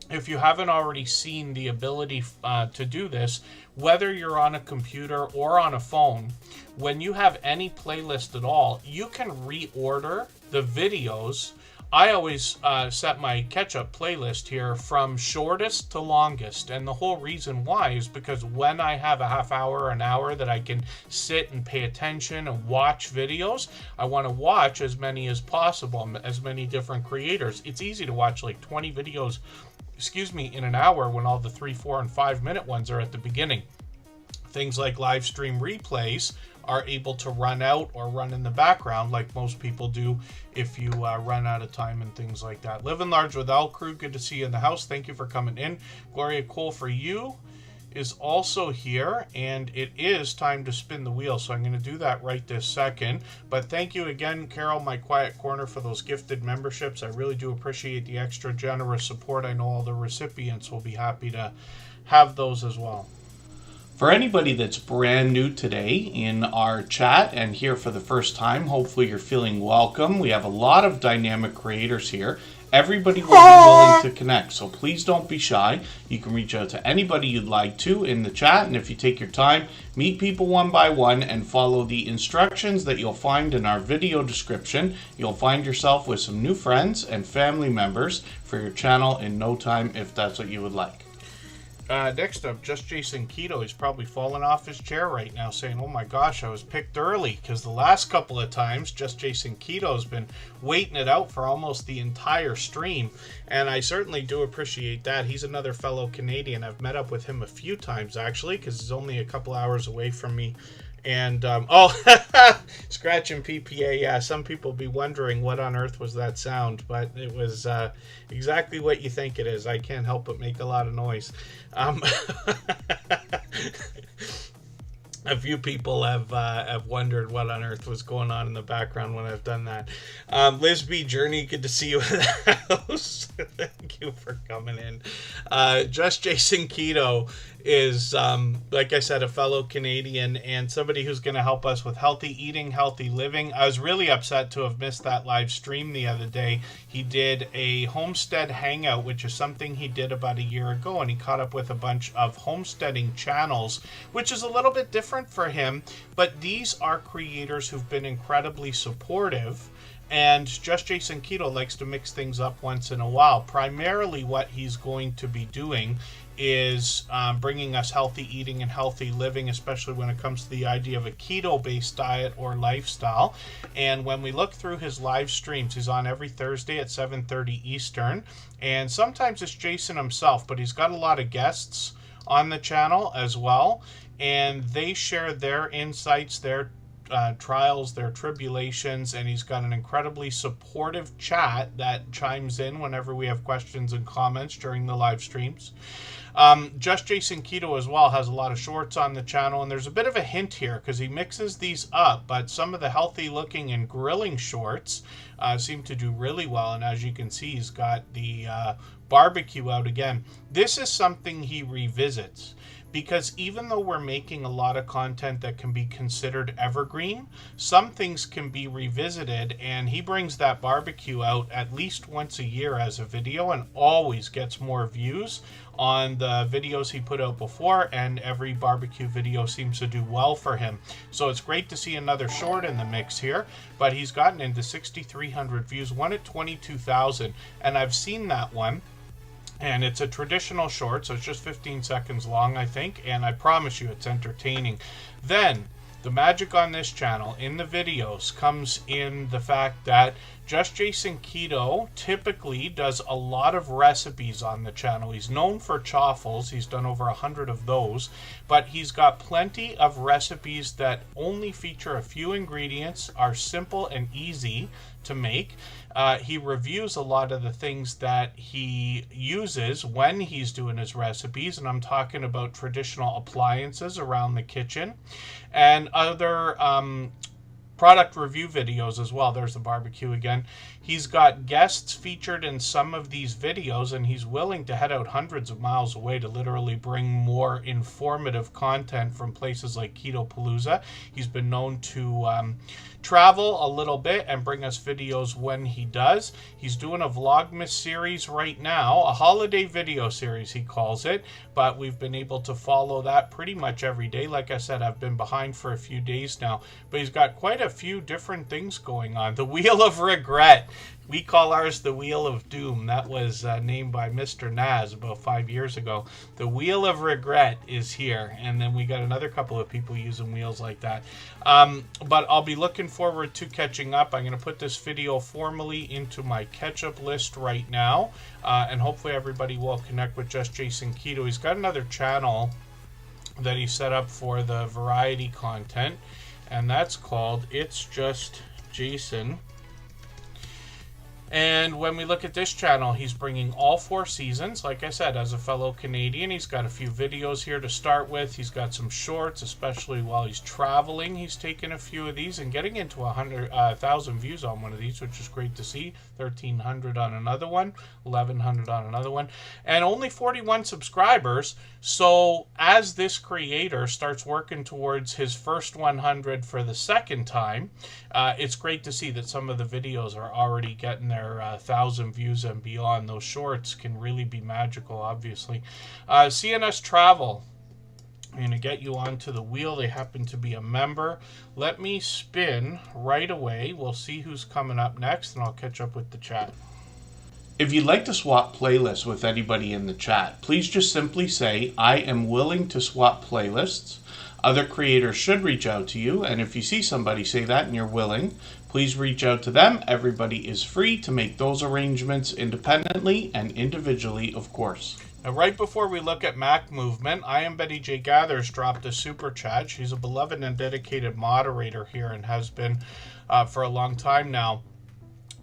if you haven't already seen the ability to do this, whether you're on a computer or on a phone, when you have any playlist at all, you can reorder the videos. I always set my catch-up playlist here from shortest to longest. And the whole reason why is because when I have a half hour or an hour that I can sit and pay attention and watch videos, I want to watch as many as possible, as many different creators. It's easy to watch like 20 videos in an hour when all the 3, 4, and 5 minute ones are at the beginning. Things like live stream replays are able to run out or run in the background like most people do if you run out of time and things like that. Living Large with Al Crew, good to see you in the house. Thank you for coming in. Gloria Cole for you is also here, and it is time to spin the wheel, so I'm going to do that right this second. But thank you again, Carol, My Quiet Corner, for those gifted memberships. I really do appreciate the extra generous support. I know all the recipients will be happy to have those as well. For anybody that's brand new today in our chat and here for the first time, hopefully you're feeling welcome. We have a lot of dynamic creators here. Everybody will be willing to connect, so please don't be shy. You can reach out to anybody you'd like to in the chat, and if you take your time, meet people one by one and follow the instructions that you'll find in our video description. You'll find yourself with some new friends and family members for your channel in no time if that's what you would like. Next up, Just Jason Keto. He's probably falling off his chair right now saying, oh my gosh, I was picked early, because the last couple of times Just Jason Keto's been waiting it out for almost the entire stream, and I certainly do appreciate that. He's another fellow Canadian. I've met up with him a few times actually, because he's only a couple hours away from me. And, scratching PPA, yeah, some people be wondering what on earth was that sound, but it was exactly what you think it is. I can't help but make a lot of noise. A few people have wondered what on earth was going on in the background when I've done that. Liz B. Journey, good to see you in the house. Thank you for coming in. Just Jason Keto is, like I said, a fellow Canadian and somebody who's going to help us with healthy eating, healthy living. I was really upset to have missed that live stream the other day. He did a homestead hangout, which is something he did about a year ago, and he caught up with a bunch of homesteading channels, which is a little bit different for him, but these are creators who've been incredibly supportive. And Just Jason Keto likes to mix things up once in a while. Primarily what he's going to be doing is bringing us healthy eating and healthy living, especially when it comes to the idea of a keto-based diet or lifestyle. And when we look through his live streams, he's on every Thursday at 7:30 Eastern. And sometimes it's Jason himself, but he's got a lot of guests on the channel as well. And they share their insights, their trials, their tribulations, and he's got an incredibly supportive chat that chimes in whenever we have questions and comments during the live streams. Just Jason Keto as well has a lot of shorts on the channel, and there's a bit of a hint here because he mixes these up, but some of the healthy looking and grilling shorts seem to do really well, and as you can see, he's got the barbecue out again. This is something he revisits, because even though we're making a lot of content that can be considered evergreen, some things can be revisited, and he brings that barbecue out at least once a year as a video and always gets more views on the videos he put out before, and every barbecue video seems to do well for him. So it's great to see another short in the mix here, but he's gotten into 6,300 views, one at 22,000, and I've seen that one. And it's a traditional short, so it's just 15 seconds long, I think, and I promise you it's entertaining. Then, the magic on this channel in the videos comes in the fact that Just Jason Keto typically does a lot of recipes on the channel. He's known for chaffles. He's done over 100 of those, but he's got plenty of recipes that only feature a few ingredients, are simple and easy to make. He reviews a lot of the things that he uses when he's doing his recipes, and I'm talking about traditional appliances around the kitchen and other product review videos as well. There's the barbecue again. He's got guests featured in some of these videos, and he's willing to head out hundreds of miles away to literally bring more informative content from places like Keto Palooza. He's been known to travel a little bit and bring us videos when he does. He's doing a Vlogmas series right now, a holiday video series he calls it, but we've been able to follow that pretty much every day. Like I said, I've been behind for a few days now, but he's got quite a few different things going on. The Wheel of Regret. We call ours the Wheel of Doom. That was named by Mr. Naz about 5 years ago. The Wheel of Regret is here, and then we got another couple of people using wheels like that. But I'll be looking forward to catching up. I'm going to put this video formally into my catch-up list right now, and hopefully everybody will connect with Just Jason Keto. He's got another channel that he set up for the variety content, and that's called It's Just Jason. And when we look at this channel, he's bringing all 4 seasons. Like I said, as a fellow Canadian, he's got a few videos here to start with. He's got some shorts, especially while he's traveling. He's taken a few of these and getting into 100,000 views on one of these, which is great to see. 1,300 on another one, 1,100 on another one, and only 41 subscribers. So as this creator starts working towards his first 100 for the second time, it's great to see that some of the videos are already getting their 1,000 views and beyond. Those shorts can really be magical, obviously. CNS Travel, I'm going to get you onto the wheel. They happen to be a member. Let me spin right away. We'll see who's coming up next, and I'll catch up with the chat. If you'd like to swap playlists with anybody in the chat, please just simply say, I am willing to swap playlists. Other creators should reach out to you, and if you see somebody say that and you're willing, please reach out to them. Everybody is free to make those arrangements independently and individually, of course. Now, right before we look at Mac Movement, I Am Betty J Gathers dropped a super chat. She's a beloved and dedicated moderator here and has been for a long time now.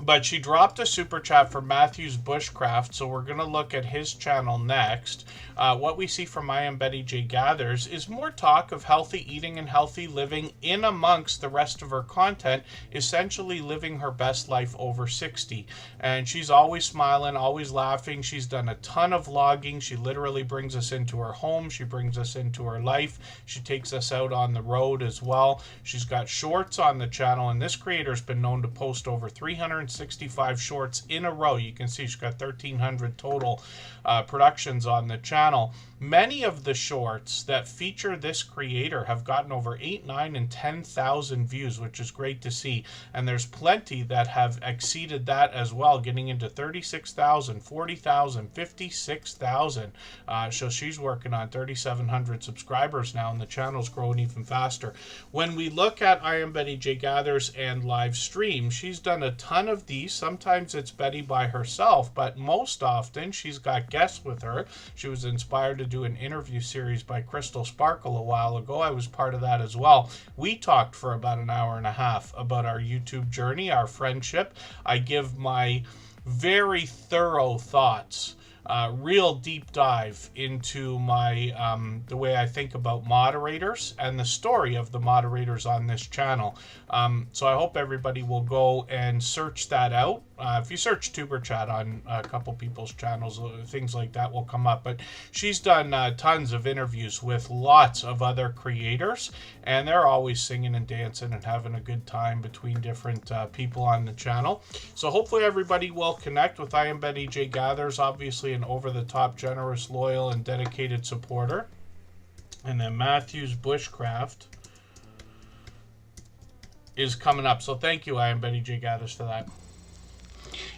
But she dropped a super chat for Matthew's Bushcraft, so we're going to look at his channel next. What we see from I Am Betty J Gathers is more talk of healthy eating and healthy living in amongst the rest of her content, essentially living her best life over 60. And she's always smiling, always laughing. She's done a ton of vlogging. She literally brings us into her home. She brings us into her life. She takes us out on the road as well. She's got shorts on the channel, and this creator's been known to post over 365 shorts in a row. You can see she's got 1,300 total productions on the channel. Many of the shorts that feature this creator have gotten over 8, 9, and 10,000 views, which is great to see. And there's plenty that have exceeded that as well, getting into 36,000, 40,000, 56,000. So she's working on 3,700 subscribers now, and the channel's growing even faster. When we look at I Am Betty J Gathers and live stream, she's done a ton of these. Sometimes it's Betty by herself, but most often she's got guests with her. She was inspired to do an interview series by Crystal Sparkle a while ago. I was part of that as well. We talked for about an hour and a half about our YouTube journey, our friendship. I give my very thorough thoughts, real deep dive into my the way I think about moderators and the story of the moderators on this channel. So I hope everybody will go and search that out. If you search Superchat on a couple people's channels, things like that will come up. But she's done tons of interviews with lots of other creators, and they're always singing and dancing and having a good time between different people on the channel. So hopefully everybody will connect with I Am Betty J Gathers, obviously an over-the-top, generous, loyal, and dedicated supporter. And then Matthew's Bushcraft is coming up. So thank you, I Am Betty J Gathers, for that.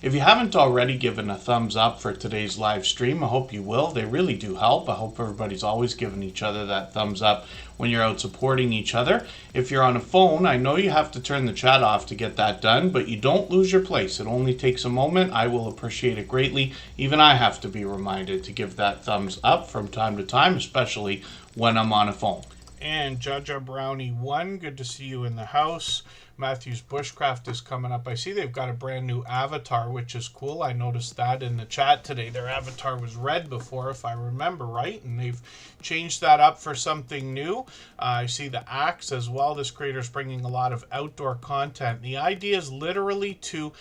If you haven't already given a thumbs up for today's live stream, I hope you will. They really do help. I hope everybody's always giving each other that thumbs up when you're out supporting each other. If you're on a phone, I know you have to turn the chat off to get that done, but you don't lose your place. It only takes a moment. I will appreciate it greatly. Even I have to be reminded to give that thumbs up from time to time, especially when I'm on a phone. And Jaja Brownie 1, good to see you in the house. Matthew's Bushcraft is coming up. I see they've got a brand new avatar, which is cool. I noticed that in the chat today. Their avatar was red before, if I remember right, and they've changed that up for something new. I see the axe as well. This creator's bringing a lot of outdoor content. The idea is literally to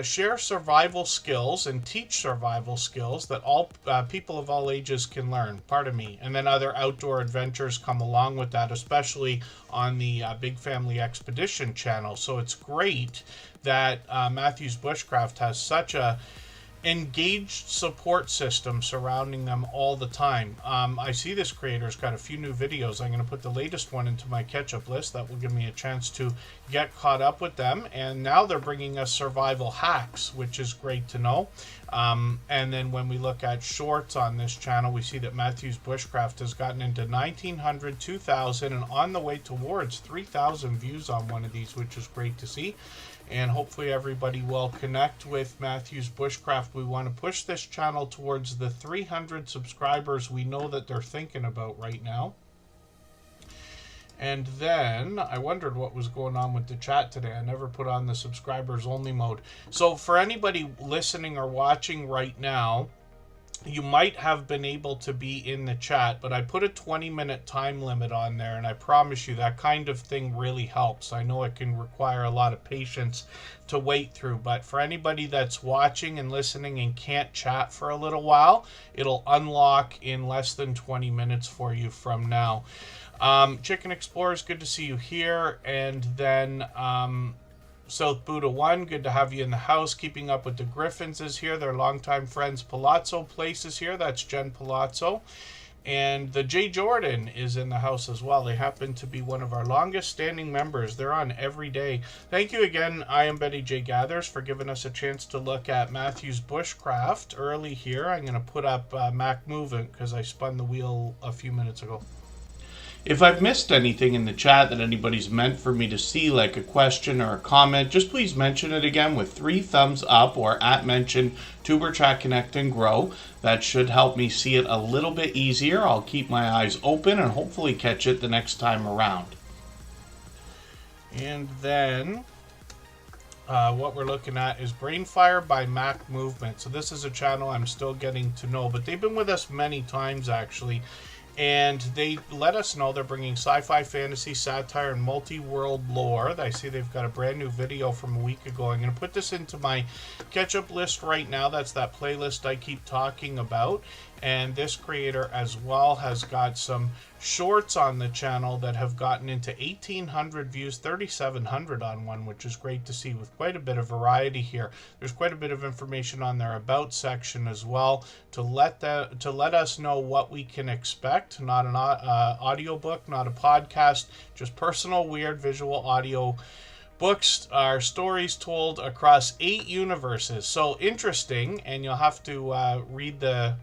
share survival skills and teach survival skills that all people of all ages can learn. Pardon me. And then other outdoor adventures come along with that, especially on the Big Family Expedition channel. So it's great that Matthew's Bushcraft has such a engaged support system surrounding them all the time. I see this creator's got a few new videos. I'm going to put the latest one into my catch-up list. That will give me a chance to get caught up with them. And now they're bringing us survival hacks, which is great to know. And then when we look at shorts on this channel, we see that Matthew's Bushcraft has gotten into 1,900, 2,000, and on the way towards 3,000 views on one of these, which is great to see. And hopefully everybody will connect with Matthew's Bushcraft. We want to push this channel towards the 300 subscribers we know that they're thinking about right now. And then I wondered what was going on with the chat today. I never put on the subscribers only mode. So for anybody listening or watching right now, you might have been able to be in the chat, but I put a 20-minute time limit on there, and I promise you that kind of thing really helps. I know it can require a lot of patience to wait through, but for anybody that's watching and listening and can't chat for a little while, it'll unlock in less than 20 minutes for you from now. Chicken Explorers, good to see you here. And then South Buddha 1, good to have you in the house. Keeping Up with the Griffins is here. Their longtime friends Palazzo Place is here. That's Jen Palazzo. And the J. Jordan is in the house as well. They happen to be one of our longest standing members. They're on every day. Thank you again, I am Betty J. Gathers, for giving us a chance to look at Matthew's bushcraft early here. I'm going to put up Mac Movement because I spun the wheel a few minutes ago. If I've missed anything in the chat that anybody's meant for me to see, like a question or a comment, just please mention it again with 3 thumbs up or at mention Tuber Chat Connect and Grow. That should help me see it a little bit easier. I'll keep my eyes open and hopefully catch it the next time around. And then what we're looking at is Brainfire by Mac Movement. So this is a channel I'm still getting to know, but they've been with us many times actually. And they let us know they're bringing sci-fi, fantasy, satire, and multi-world lore. I see they've got a brand new video from a week ago. I'm going to put this into my catch-up list right now. That's that playlist I keep talking about. And this creator as well has got some shorts on the channel that have gotten into 1,800 views, 3,700 on one, which is great to see, with quite a bit of variety here. There's quite a bit of information on their About section as well to let us know what we can expect. Not an audiobook, not a podcast, just personal, weird, visual audio books are stories told across 8 universes. So interesting, and you'll have to read the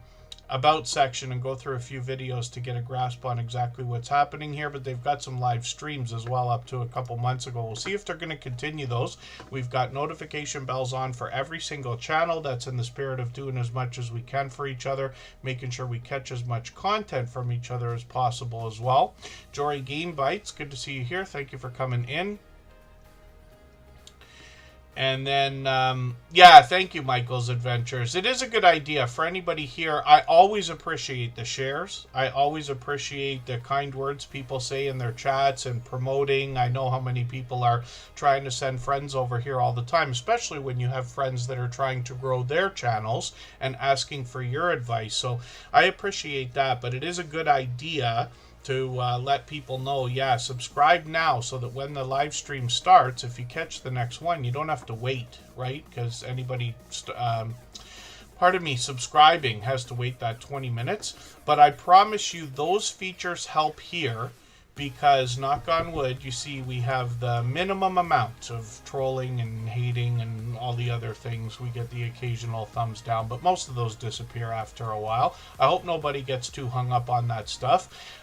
About section and go through a few videos to get a grasp on exactly what's happening here, but they've got some live streams as well up to a couple months ago. We'll see if they're going to continue those. We've got notification bells on for every single channel. That's in the spirit of doing as much as we can for each other, making sure we catch as much content from each other as possible as well. Jory Game Bites, good to see you here. Thank you for coming in. And then, yeah, thank you, Michael's Adventures. It is a good idea for anybody here. I always appreciate the shares. I always appreciate the kind words people say in their chats and promoting. I know how many people are trying to send friends over here all the time, especially when you have friends that are trying to grow their channels and asking for your advice. So I appreciate that, but it is a good idea to let people know, yeah, subscribe now so that when the live stream starts, if you catch the next one, you don't have to wait, right? Because anybody, subscribing has to wait that 20 minutes. But I promise you those features help here because, knock on wood, you see we have the minimum amount of trolling and hating and all the other things. We get the occasional thumbs down, but most of those disappear after a while. I hope nobody gets too hung up on that stuff.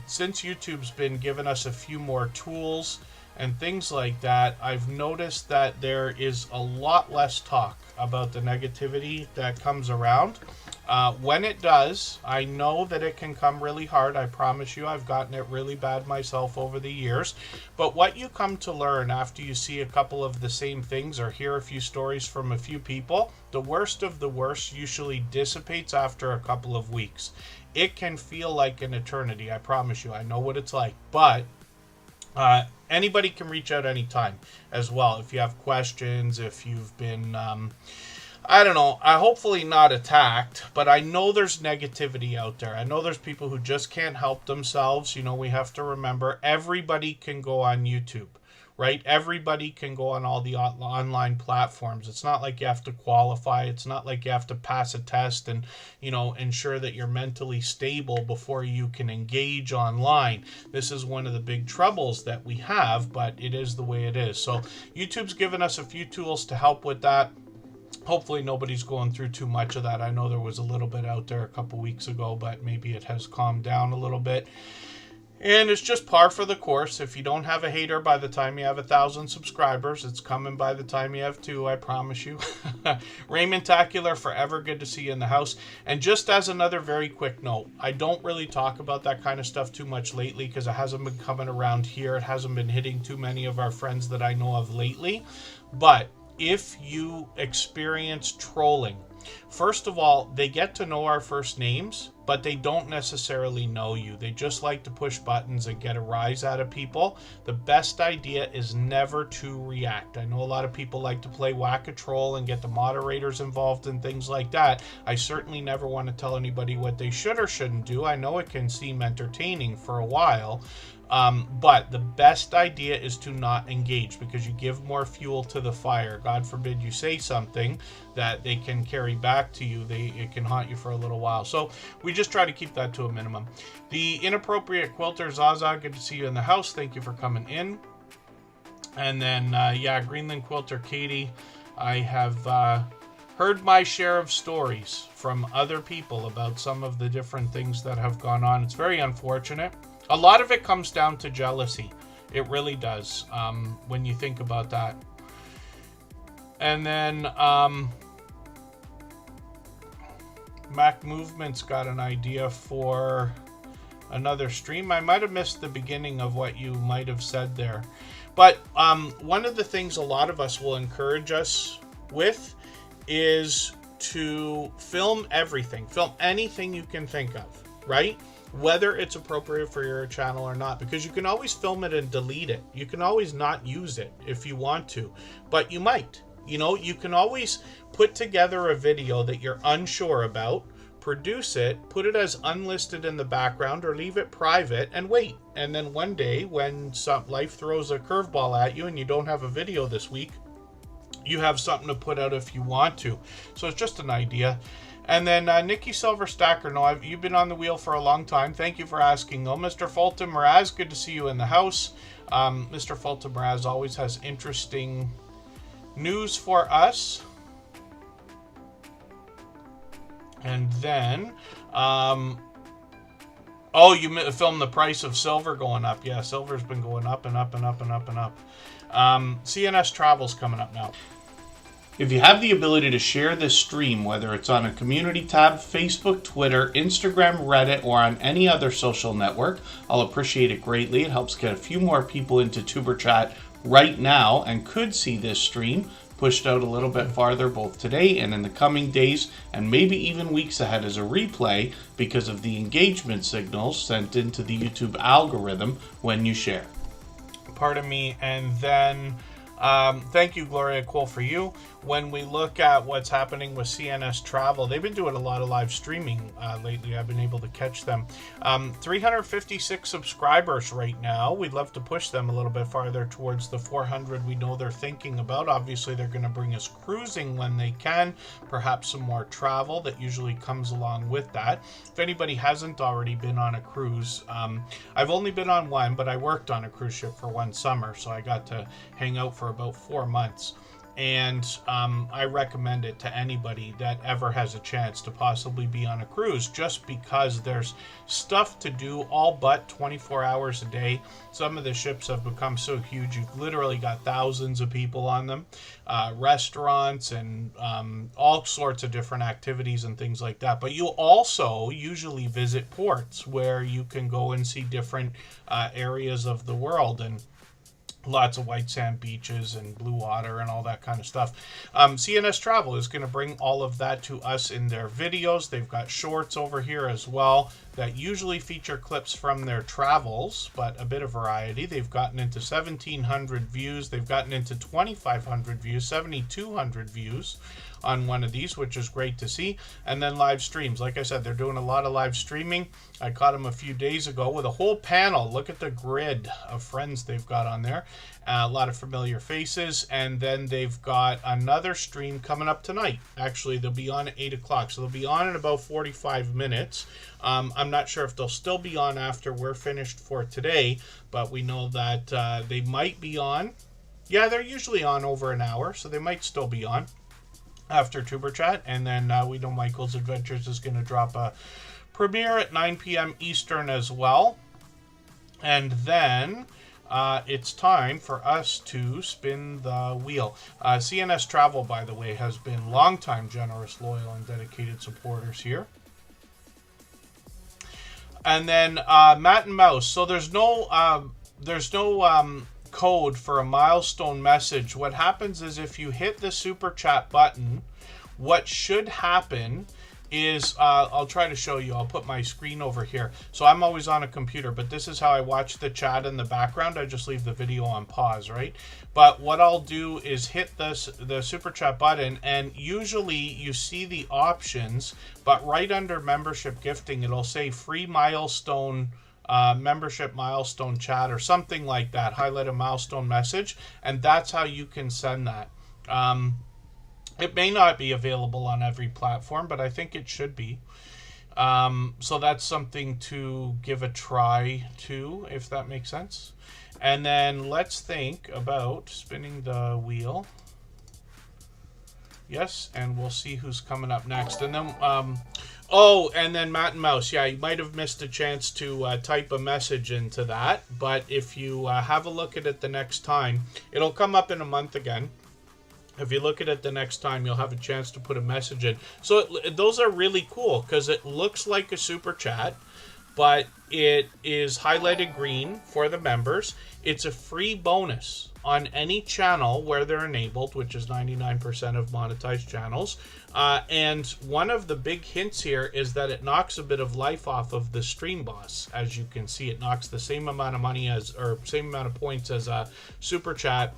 Since YouTube's been giving us a few more tools and things like that, I've noticed that there is a lot less talk about the negativity that comes around. When it does, I know that it can come really hard. I promise you, I've gotten it really bad myself over the years. But what you come to learn after you see a couple of the same things or hear a few stories from a few people, the worst of the worst usually dissipates after a couple of weeks. It can feel like an eternity, I promise you. I know what it's like. But anybody can reach out anytime as well. If you have questions, if you've been, I don't know, hopefully not attacked, but I know there's negativity out there. I know there's people who just can't help themselves. You know, we have to remember everybody can go on YouTube, right? Everybody can go on all the online platforms. It's not like you have to qualify. It's not like you have to pass a test and, you know, ensure that you're mentally stable before you can engage online. This is one of the big troubles that we have, but it is the way it is. So YouTube's given us a few tools to help with that. Hopefully nobody's going through too much of that. I know there was a little bit out there a couple weeks ago, but maybe it has calmed down a little bit. And it's just par for the course. If you don't have a hater by the time you have 1,000 subscribers, it's coming by the time you have 2, I promise you. Raymond Tacular, forever good to see you in the house. And just as another very quick note, I don't really talk about that kind of stuff too much lately because it hasn't been coming around here. It hasn't been hitting too many of our friends that I know of lately. But if you experience trolling, first of all, they get to know our first names, but they don't necessarily know you. They just like to push buttons and get a rise out of people. The best idea is never to react. I know a lot of people like to play whack-a-troll and get the moderators involved and things like that. I certainly never want to tell anybody what they should or shouldn't do. I know it can seem entertaining for a while, but the best idea is to not engage because you give more fuel to the fire. God forbid you say something that they can carry back to you. It can haunt you for a little while. So we just try to keep that to a minimum. The inappropriate quilter Zaza, good to see you in the house. Thank you for coming in. And then, Greenland Quilter Katie, I have heard my share of stories from other people about some of the different things that have gone on. It's very unfortunate. A lot of it comes down to jealousy. It really does, when you think about that. And then Mac Movement's got an idea for another stream. I might have missed the beginning of what you might have said there. But one of the things a lot of us will encourage us with is to film everything. Film anything you can think of, right? Whether it's appropriate for your channel or not, because you can always film it and delete it. You can always not use it if you want to, but you might. You know, you can always put together a video that you're unsure about, produce it, put it as unlisted in the background or leave it private and wait. And then one day when life throws a curveball at you and you don't have a video this week, you have something to put out if you want to. So it's just an idea. And then Nikki Silver Stacker, you've been on the wheel for a long time. Thank you for asking, though. Mr. Fulton Mraz, good to see you in the house. Mr. Fulton Mraz always has interesting news for us. And then, you filmed the price of silver going up. Yeah, silver's been going up and up and up and up and up. CNS Travel's coming up now. If you have the ability to share this stream, whether it's on a community tab, Facebook, Twitter, Instagram, Reddit, or on any other social network, I'll appreciate it greatly. It helps get a few more people into Tuber Chat right now and could see this stream pushed out a little bit farther both today and in the coming days and maybe even weeks ahead as a replay because of the engagement signals sent into the YouTube algorithm when you share. Pardon me. And then thank you, Gloria Cole, for you. When we look at what's happening with CNS Travel, they've been doing a lot of live streaming lately. I've been able to catch them. 356 subscribers right now. We'd love to push them a little bit farther towards the 400 we know they're thinking about. Obviously, they're going to bring us cruising when they can. Perhaps some more travel that usually comes along with that. If anybody hasn't already been on a cruise, I've only been on one, but I worked on a cruise ship for one summer, so I got to hang out for about 4 months. And I recommend it to anybody that ever has a chance to possibly be on a cruise, just because there's stuff to do all but 24 hours a day. Some of the ships have become so huge, you've literally got thousands of people on them, restaurants and all sorts of different activities and things like that. But you also usually visit ports where you can go and see different areas of the world, and lots of white sand beaches and blue water and all that kind of stuff. CNS Travel is going to bring all of that to us in their videos. They've got shorts over here as well that usually feature clips from their travels, but a bit of variety. They've gotten into 1,700 views. They've gotten into 2,500 views, 7,200 views on one of these, which is great to see. And then live streams. Like I said, they're doing a lot of live streaming. I caught them a few days ago with a whole panel. Look at the grid of friends they've got on there. A lot of familiar faces. And then they've got another stream coming up tonight. Actually, they'll be on at 8 o'clock. So they'll be on in about 45 minutes. I'm not sure if they'll still be on after we're finished for today, but we know that they might be on. Yeah, they're usually on over an hour, so they might still be on after Tuber Chat. And then we know Michael's Adventures is going to drop a premiere at 9 p.m. Eastern as well. And then it's time for us to spin the wheel. CNS Travel, by the way, has been longtime generous, loyal, and dedicated supporters here. And then Matt and Mouse. So there's no code for a milestone message. What happens is if you hit the super chat button, what should happen is I'll try to show you. I'll put my screen over here. So I'm always on a computer, but this is how I watch the chat in the background. I just leave the video on pause, right? But what I'll do is hit the super chat button, and usually you see the options, but right under membership gifting, it'll say free milestone membership milestone chat or something like that. Highlight a milestone message, and that's how you can send that. It may not be available on every platform, but I think it should be. So that's something to give a try to, if that makes sense. And then let's think about spinning the wheel. Yes, and we'll see who's coming up next. And then, oh, and then Matt and Mouse. Yeah, you might have missed a chance to type a message into that. But if you have a look at it the next time, it'll come up in a month again. If you look at it the next time, you'll have a chance to put a message in. So those are really cool because it looks like a super chat, but it is highlighted green for the members. It's a free bonus on any channel where they're enabled, which is 99% of monetized channels. And one of the big hints here is that it knocks a bit of life off of the stream boss. As you can see, it knocks the same amount of money as, or same amount of points as a super chat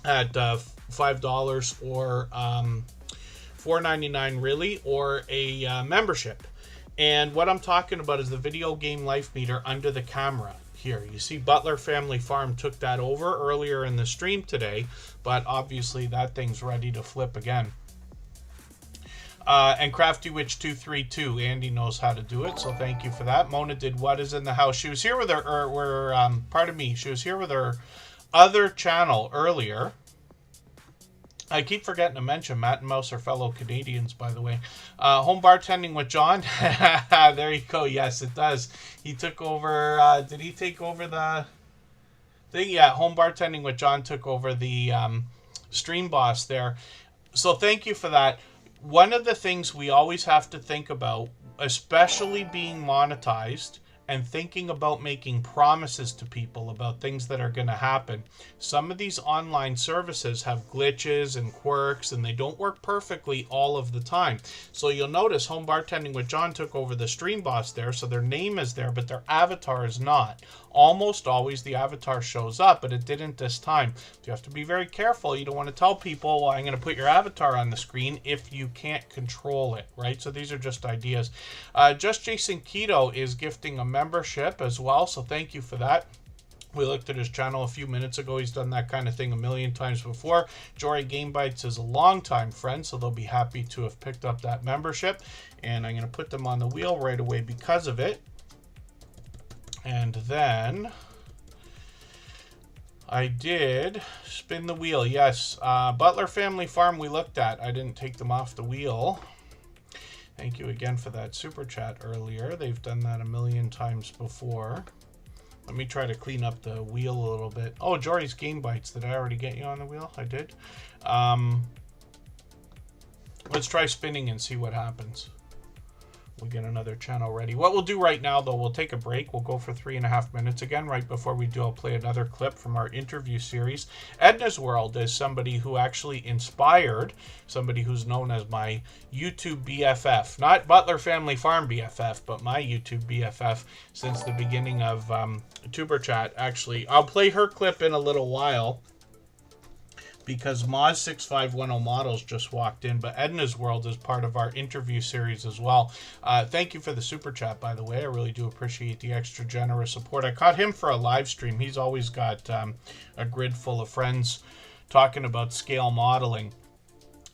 at $5 or $4.99 really, or a membership. And what I'm talking about is the video game life meter under the camera here. You see Butler Family Farm took that over earlier in the stream today, but obviously that thing's ready to flip again. And Crafty Witch 232, Andy knows how to do it, so thank you for that. Mona did What Is in the House. She was here with her, pardon me, she was here with her other channel earlier. I keep forgetting to mention Matt and Mouse are fellow Canadians, by the way. Home bartending with John. There you go. Yes, it does. He took over. Did he take over the thing? Yeah, home bartending with John took over the stream boss there. So thank you for that. One of the things we always have to think about, especially being monetized, and thinking about making promises to people about things that are going to happen. Some of these online services have glitches and quirks, and they don't work perfectly all of the time. So you'll notice Home Bartending with John took over the stream boss there, so their name is there, but their avatar is not. Almost always the avatar shows up, but it didn't this time. So you have to be very careful. You don't want to tell people, well, I'm going to put your avatar on the screen if you can't control it, right? So these are just ideas. Just Jason Keto is gifting a membership as well, so thank you for that. We looked at his channel a few minutes ago. He's done that kind of thing a million times before. Jory Game Bites is a longtime friend, so they'll be happy to have picked up that membership. And I'm going to put them on the wheel right away because of it. And then I did spin the wheel. Yes, Butler Family Farm we looked at. I didn't take them off the wheel. Thank you again for that super chat earlier. They've done that a million times before. Let me try to clean up the wheel a little bit. Oh, Jory's Game Bites. Did I already get you on the wheel? I did. Let's try spinning and see what happens. We get another channel ready. What we'll do right now, though, we'll take a break. We'll go for 3.5 minutes again. Right before we do, I'll play another clip from our interview series. Edna's World is somebody who actually inspired somebody who's known as my YouTube BFF. Not Butler Family Farm BFF, but my YouTube BFF since the beginning of Superchat. Actually, I'll play her clip in a little while, because Moz6510 Models just walked in, but Edna's World is part of our interview series as well. Thank you for the super chat, by the way. I really do appreciate the extra generous support. I caught him for a live stream. He's always got a grid full of friends talking about scale modeling.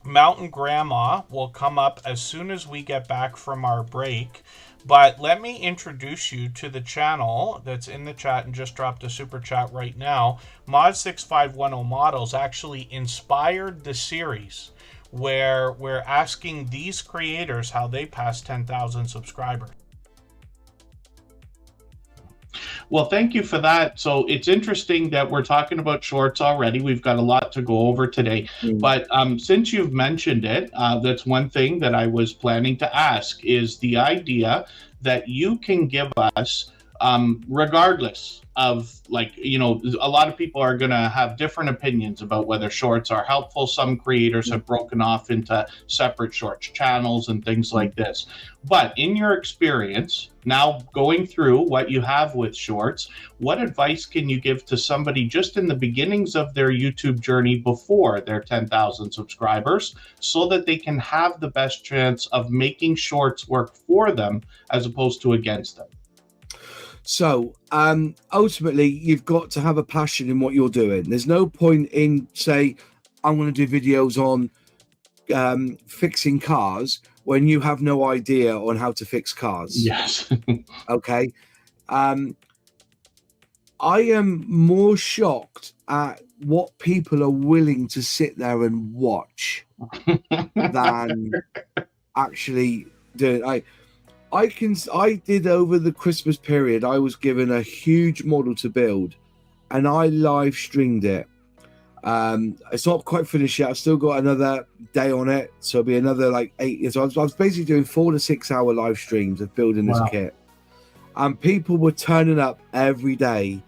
Mountain Grandma will come up as soon as we get back from our break. But let me introduce you to the channel that's in the chat and just dropped a super chat right now. Mod6510 Models actually inspired the series where we're asking these creators how they passed 10,000 subscribers. Well, thank you for that. So it's interesting that we're talking about shorts already. We've got a lot to go over today. But since you've mentioned it, that's one thing that I was planning to ask is the idea that you can give us, regardless of, like, you know, a lot of people are going to have different opinions about whether shorts are helpful. Some creators have broken off into separate shorts channels and things like this. But in your experience, now going through what you have with shorts, what advice can you give to somebody just in the beginnings of their YouTube journey before their 10,000 subscribers so that they can have the best chance of making shorts work for them as opposed to against them? So ultimately, you've got to have a passion in what you're doing. There's no point in, say, I'm going to do videos on fixing cars when you have no idea on how to fix cars. Yes. Okay. I am more shocked at what people are willing to sit there and watch than actually do it. I did over the Christmas period, I was given a huge model to build and I live streamed it. It's not quite finished yet. I've still got another day on it. So it'll be another like 8 years. So I was basically doing 4 to 6 hour live streams of building this kit. And people were turning up every day,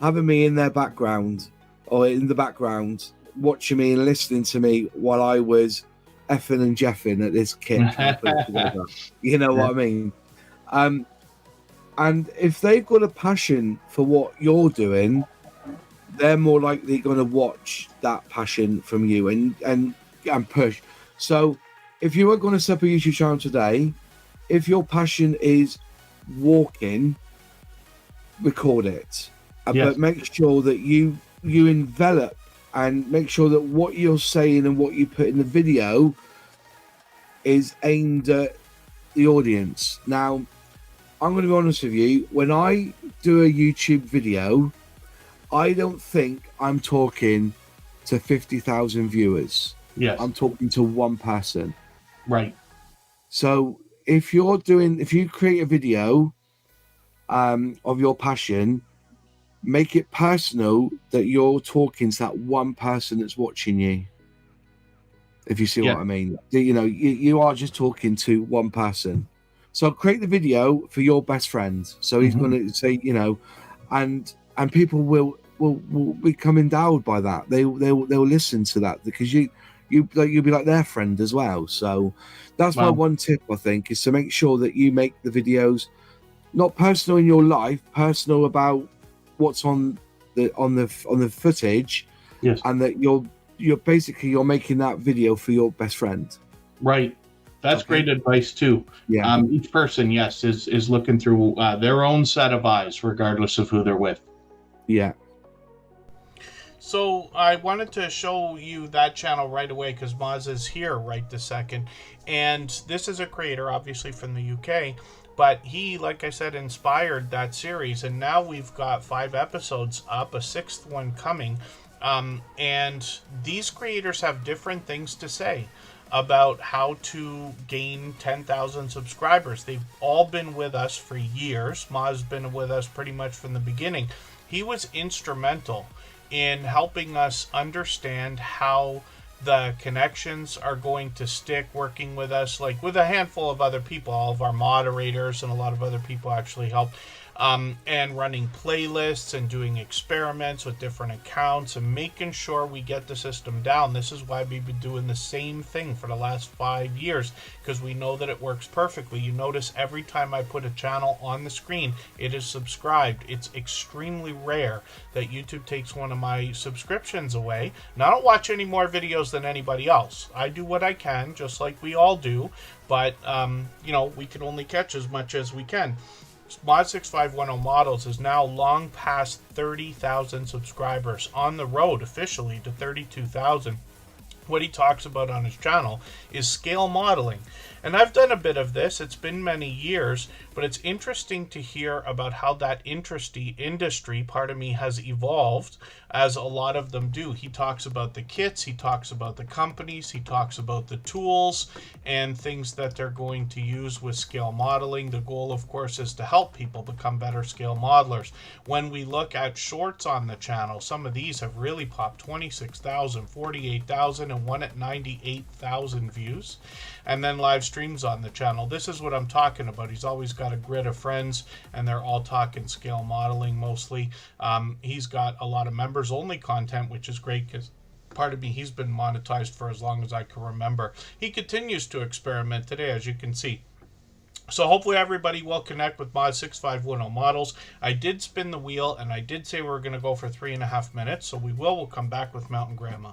having me in their background or in the background, watching me and listening to me while I was effing and jeffing at this kit. You know what I mean? And if they've got a passion for what you're doing, they're more likely going to watch that passion from you and push. So if you are going to set up a YouTube channel today, if your passion is walking, record it. But make sure that you envelop and make sure that what you're saying and what you put in the video is aimed at the audience. Now, I'm going to be honest with you. When I do a YouTube video, I don't think I'm talking to 50,000 viewers. Yes. I'm talking to one person. Right. So if you create a video of your passion, make it personal that you're talking to that one person that's watching you. If you see what I mean, you know, you are just talking to one person. So create the video for your best friend. So he's going to say, you know, and people will become endowed by that. They'll listen to that because you'll be like their friend as well. So that's my one tip, I think, is to make sure that you make the videos not personal in your life, personal about what's on the footage, and that you're basically making that video for your best friend. Right. That's great advice too. Yeah. Each person, is looking through their own set of eyes, regardless of who they're with. Yeah. So I wanted to show you that channel right away because Moz is here right this second. And this is a creator, obviously from the UK, but he, like I said, inspired that series. And now we've got 5 episodes up, a 6th one coming. And these creators have different things to say about how to gain 10,000 subscribers. They've all been with us for years. Ma's been with us pretty much from the beginning. He was instrumental in helping us understand how the connections are going to stick, working with us, like with a handful of other people. All of our moderators and a lot of other people actually helped. And running playlists and doing experiments with different accounts and making sure we get the system down. This is why we've been doing the same thing for the last 5 years, because we know that it works perfectly. You notice every time I put a channel on the screen, it is subscribed. It's extremely rare that YouTube takes one of my subscriptions away. Now, I don't watch any more videos than anybody else. I do what I can, just like we all do, but, you know, we can only catch as much as we can. Mod 6510 Models is now long past 30,000 subscribers, on the road officially to 32,000. what he talks about on his channel is scale modeling. And I've done a bit of this. It's been many years, but it's interesting to hear about how that industry, has evolved, as a lot of them do. He talks about the kits, he talks about the companies, he talks about the tools and things that they're going to use with scale modeling. The goal, of course, is to help people become better scale modelers. When we look at shorts on the channel, some of these have really popped 26,000, 48,000, and one at 98,000 views. And then live streams on the channel. This is what I'm talking about. He's always got a grid of friends, and they're all talking scale modeling mostly. He's got a lot of members only content, which is great because, pardon me, he's been monetized for as long as I can remember. He continues to experiment today, as you can see. So hopefully everybody will connect with Mod 6510 models. I did spin the wheel, and I did say we were going to go for 3.5 minutes, so we'll come back with Mountain Grandma.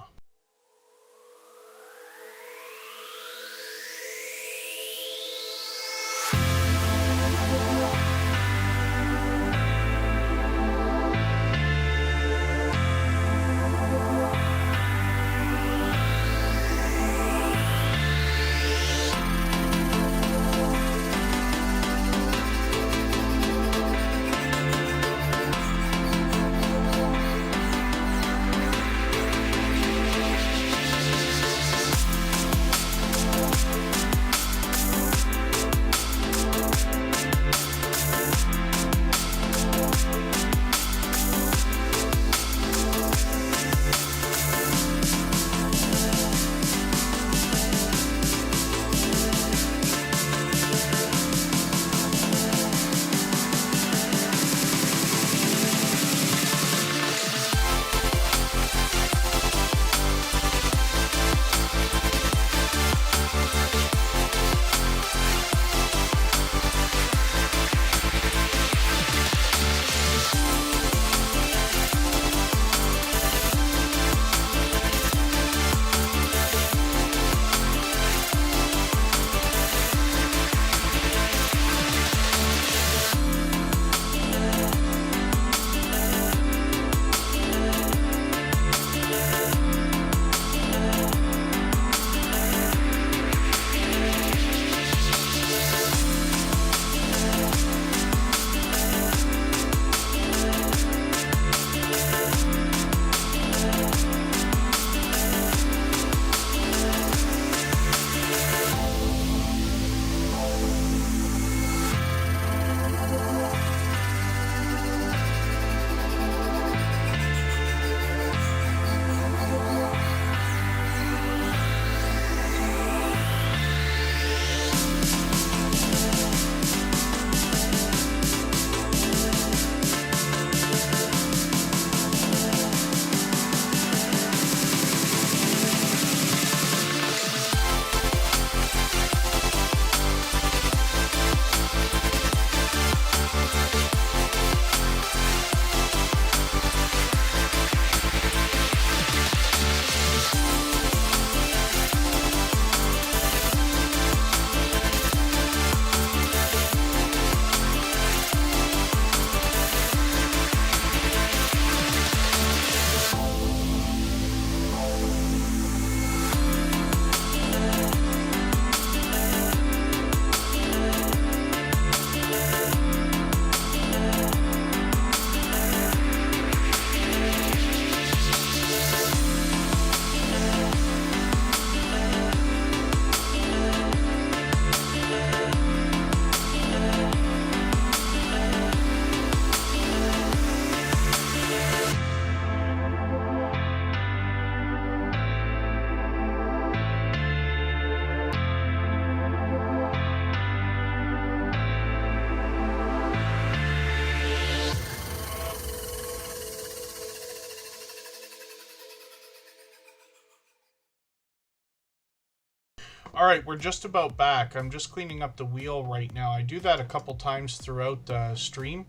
All right, we're just about back. I'm just cleaning up the wheel right now. I do that a couple times throughout the stream.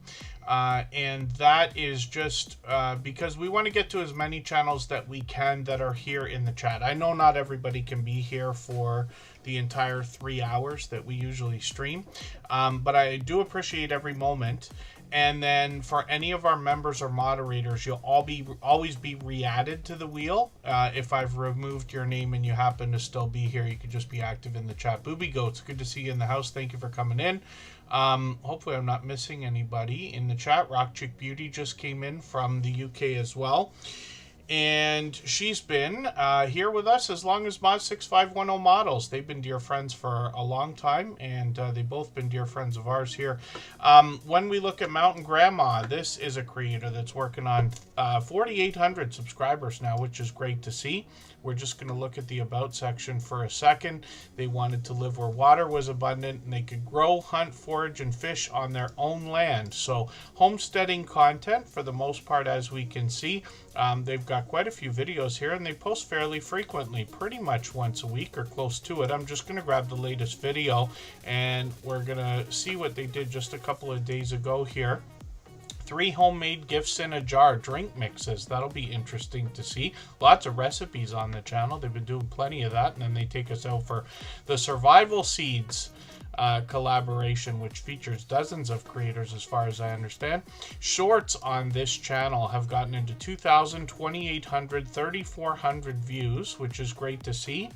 And that is just because we want to get to as many channels that we can that are here in the chat. I know not everybody can be here for the entire 3 hours that we usually stream, but I do appreciate every moment. And then for any of our members or moderators, you'll always be re-added to the wheel. If I've removed your name and you happen to still be here, you can just be active in the chat. Booby Goats, good to see you in the house. Thank you for coming in. Hopefully I'm not missing anybody in the chat. Rock Chick Beauty just came in from the UK as well. And she's been here with us as long as Mod 6510 models. They've been dear friends for a long time, and they've both been dear friends of ours here. When we look at Mountain Grandma, this is a creator that's working on 4,800 subscribers now, which is great to see. We're just going to look at the About section for a second. They wanted to live where water was abundant and they could grow, hunt, forage, and fish on their own land. So homesteading content for the most part, as we can see. They've got quite a few videos here and they post fairly frequently, pretty much once a week or close to it. I'm just going to grab the latest video and we're going to see what they did just a couple of days ago here. 3 homemade gifts in a jar, drink mixes. That'll be interesting to see. Lots of recipes on the channel. They've been doing plenty of that. And then they take us out for the Survival Seeds collaboration, which features dozens of creators as far as I understand. Shorts on this channel have gotten into 2,000, 2,800, 3,400 views, which is great to see.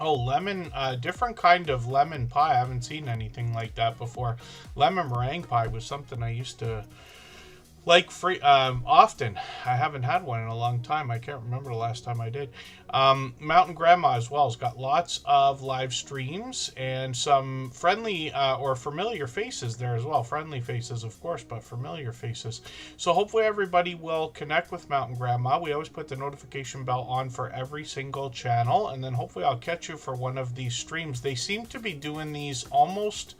Oh, lemon, different kind of lemon pie. I haven't seen anything like that before. Lemon meringue pie was something I used to like often. I haven't had one in a long time. I can't remember the last time I did. Mountain Grandma as well has got lots of live streams and some friendly or familiar faces there as well. Friendly faces, of course, but familiar faces. So hopefully everybody will connect with Mountain Grandma. We always put the notification bell on for every single channel, and then hopefully I'll catch you for one of these streams. They seem to be doing these almost...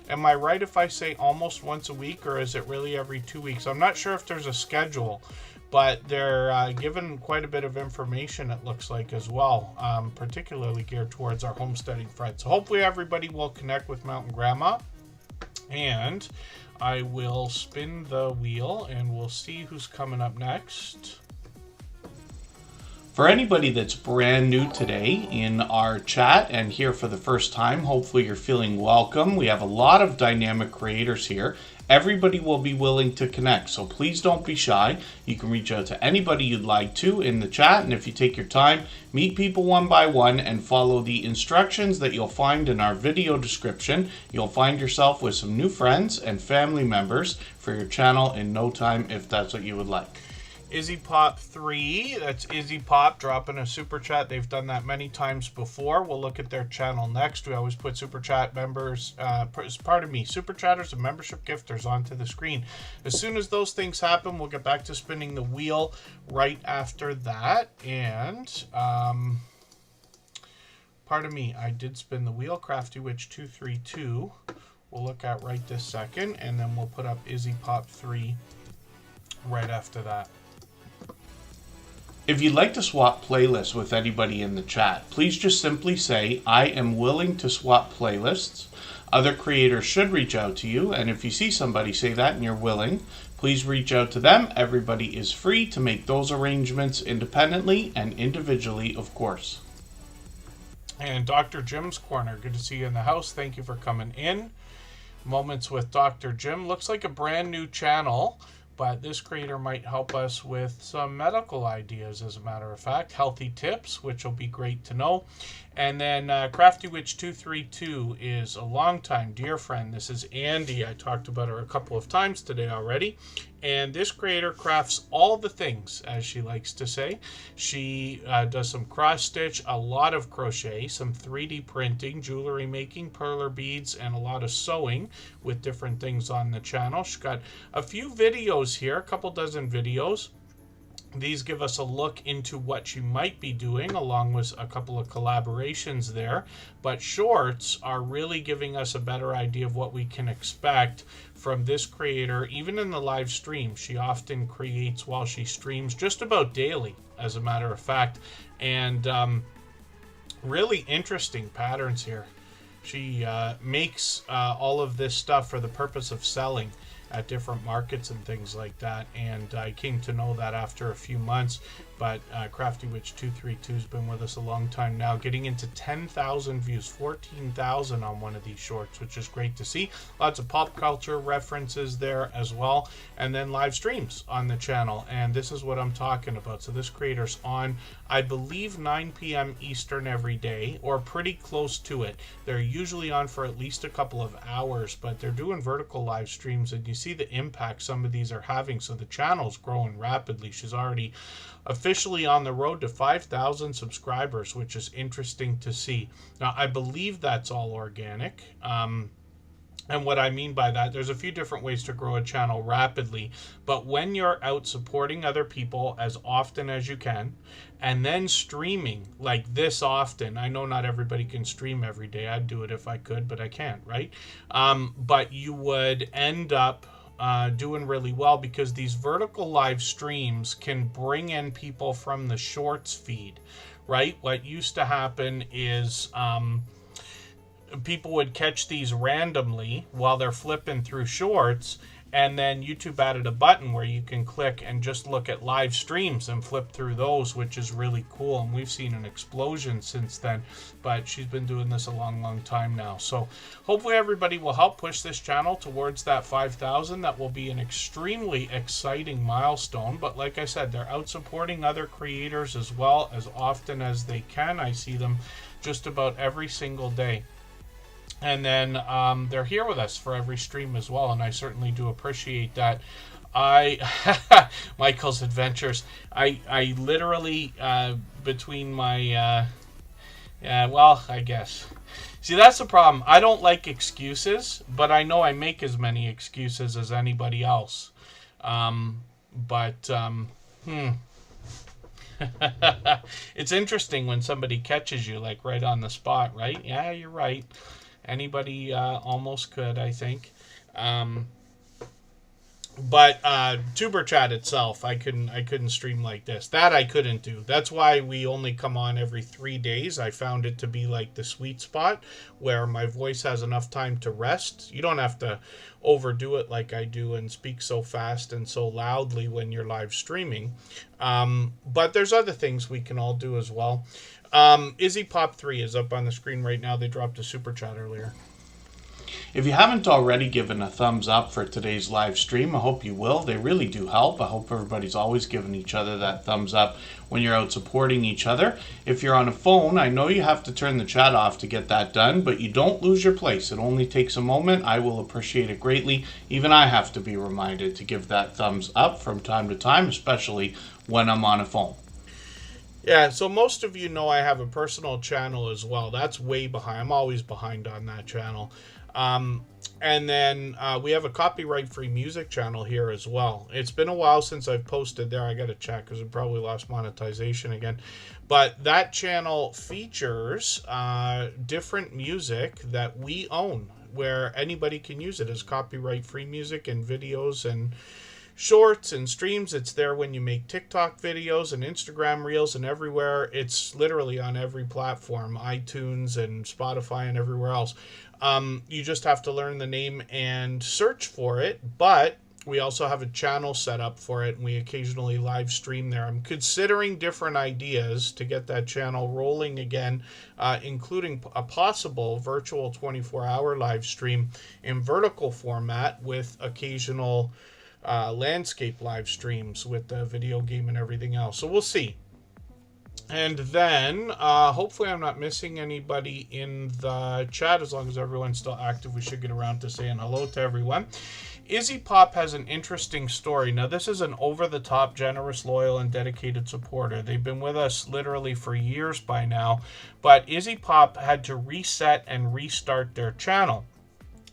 Am I right if I say almost once a week, or is it really every 2 weeks? I'm not sure if there's a schedule, but they're given quite a bit of information, it looks like, as well, particularly geared towards our homesteading friends. So hopefully everybody will connect with Mountain Grandma, and I will spin the wheel, and we'll see who's coming up next. For anybody that's brand new today in our chat and here for the first time, hopefully you're feeling welcome. We have a lot of dynamic creators here. Everybody will be willing to connect, so please don't be shy. You can reach out to anybody you'd like to in the chat, and if you take your time, meet people one by one and follow the instructions that you'll find in our video description. You'll find yourself with some new friends and family members for your channel in no time if that's what you would like. Izzy Pop 3, that's Izzy Pop dropping a super chat. They've done that many times before. We'll look at their channel next. We always put super chat members, super chatters and membership gifters onto the screen. As soon as those things happen, we'll get back to spinning the wheel right after that. And pardon me, I did spin the wheel. Crafty Witch 232 we'll look at right this second, and then we'll put up Izzy Pop 3 right after that. If you'd like to swap playlists with anybody in the chat, please just simply say, I am willing to swap playlists. Other creators should reach out to you, and if you see somebody say that and you're willing, please reach out to them. Everybody is free to make those arrangements independently and individually, of course. And Dr. Jim's Corner, good to see you in the house. Thank you for coming in. Moments with Dr. Jim. Looks like a brand new channel, but this creator might help us with some medical ideas, as a matter of fact. Healthy tips, which will be great to know. And then Crafty Witch 232 is a longtime dear friend. This is Andy. I talked about her a couple of times today already. And this creator crafts all the things, as she likes to say. She does some cross stitch, a lot of crochet, some 3D printing, jewelry making, perler beads, and a lot of sewing with different things on the channel. She's got a few videos here, a couple dozen videos. These give us a look into what she might be doing, along with a couple of collaborations there. But shorts are really giving us a better idea of what we can expect from this creator, even in the live stream. She often creates while she streams, just about daily, as a matter of fact. And really interesting patterns here. She makes all of this stuff for the purpose of selling at different markets and things like that, and I came to know that after a few months but Crafty Witch 232 has been with us a long time now, getting into 10,000 views, 14,000 on one of these shorts, which is great to see. Lots of pop culture references there as well, and then live streams on the channel, and this is what I'm talking about. So this creator's on, I believe, 9 p.m. Eastern every day, or pretty close to it. They're usually on for at least a couple of hours, but they're doing vertical live streams, and you see the impact some of these are having. So the channel's growing rapidly. She's already officially on the road to 5,000 subscribers, which is interesting to see. Now, I believe that's all organic. And what I mean by that, there's a few different ways to grow a channel rapidly, but when you're out supporting other people as often as you can, and then streaming like this often, I know not everybody can stream every day. I'd do it if I could, but I can't, right? But you would end up doing really well, because these vertical live streams can bring in people from the shorts feed, right? What used to happen is people would catch these randomly while they're flipping through shorts, and then YouTube added a button where you can click and just look at live streams and flip through those, which is really cool, and we've seen an explosion since then. But she's been doing this a long time now, so hopefully everybody will help push this channel towards that 5,000. That will be an extremely exciting milestone. But like I said, they're out supporting other creators as well as often as they can. I see them just about every single day. And then they're here with us for every stream as well, and I certainly do appreciate that. Michael's Adventures. I literally, between my, well, I guess. See, that's the problem. I don't like excuses, but I know I make as many excuses as anybody else. It's interesting when somebody catches you, like, right on the spot, right? Yeah, you're right. Anybody almost could, I think. But Tuber Chat itself, I couldn't stream like this. That I couldn't do. That's why we only come on every 3 days. I found it to be like the sweet spot where my voice has enough time to rest. You don't have to overdo it like I do and speak so fast and so loudly when you're live streaming. But there's other things we can all do as well. Izzy Pop 3 is up on the screen right now. They dropped a super chat earlier. If you haven't already given a thumbs up for today's live stream, I hope you will. They really do help. I hope everybody's always giving each other that thumbs up when you're out supporting each other. If you're on a phone, I know you have to turn the chat off to get that done, but you don't lose your place. It only takes a moment. I will appreciate it greatly. Even I have to be reminded to give that thumbs up from time to time, especially when I'm on a phone. Yeah, so most of you know I have a personal channel as well. That's way behind. I'm always behind on that channel. And then we have a copyright-free music channel here as well. It's been a while since I've posted there. I got to check because it probably lost monetization again. But that channel features different music that we own, where anybody can use it as copyright-free music and videos and shorts and streams. It's there when you make TikTok videos and Instagram reels and everywhere. It's literally on every platform, iTunes and Spotify and everywhere else. You just have to learn the name and search for it, but we also have a channel set up for it, and we occasionally live stream there. I'm considering different ideas to get that channel rolling again, including a possible virtual 24-hour live stream in vertical format with occasional landscape live streams with the video game and everything else. So we'll see. And then hopefully I'm not missing anybody in the chat. As long as everyone's still active, we should get around to saying hello to everyone. Izzy Pop has an interesting story. Now, this is an over-the-top, generous, loyal, and dedicated supporter. They've been with us literally for years by now, but Izzy Pop had to reset and restart their channel.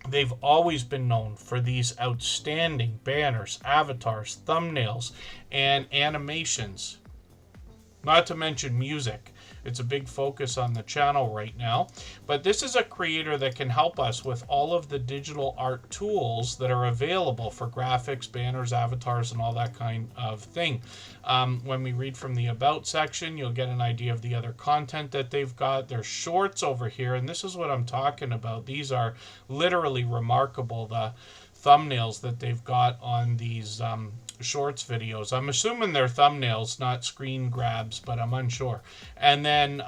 They've always been known for these outstanding banners, avatars, thumbnails, and animations. Not to mention music. It's a big focus on the channel right now. But this is a creator that can help us with all of the digital art tools that are available for graphics, banners, avatars, and all that kind of thing. When we read from the About section, you'll get an idea of the other content that they've got. There's shorts over here, and this is what I'm talking about. These are literally remarkable. The thumbnails that they've got on these shorts videos. I'm assuming they're thumbnails, not screen grabs, but I'm unsure. And then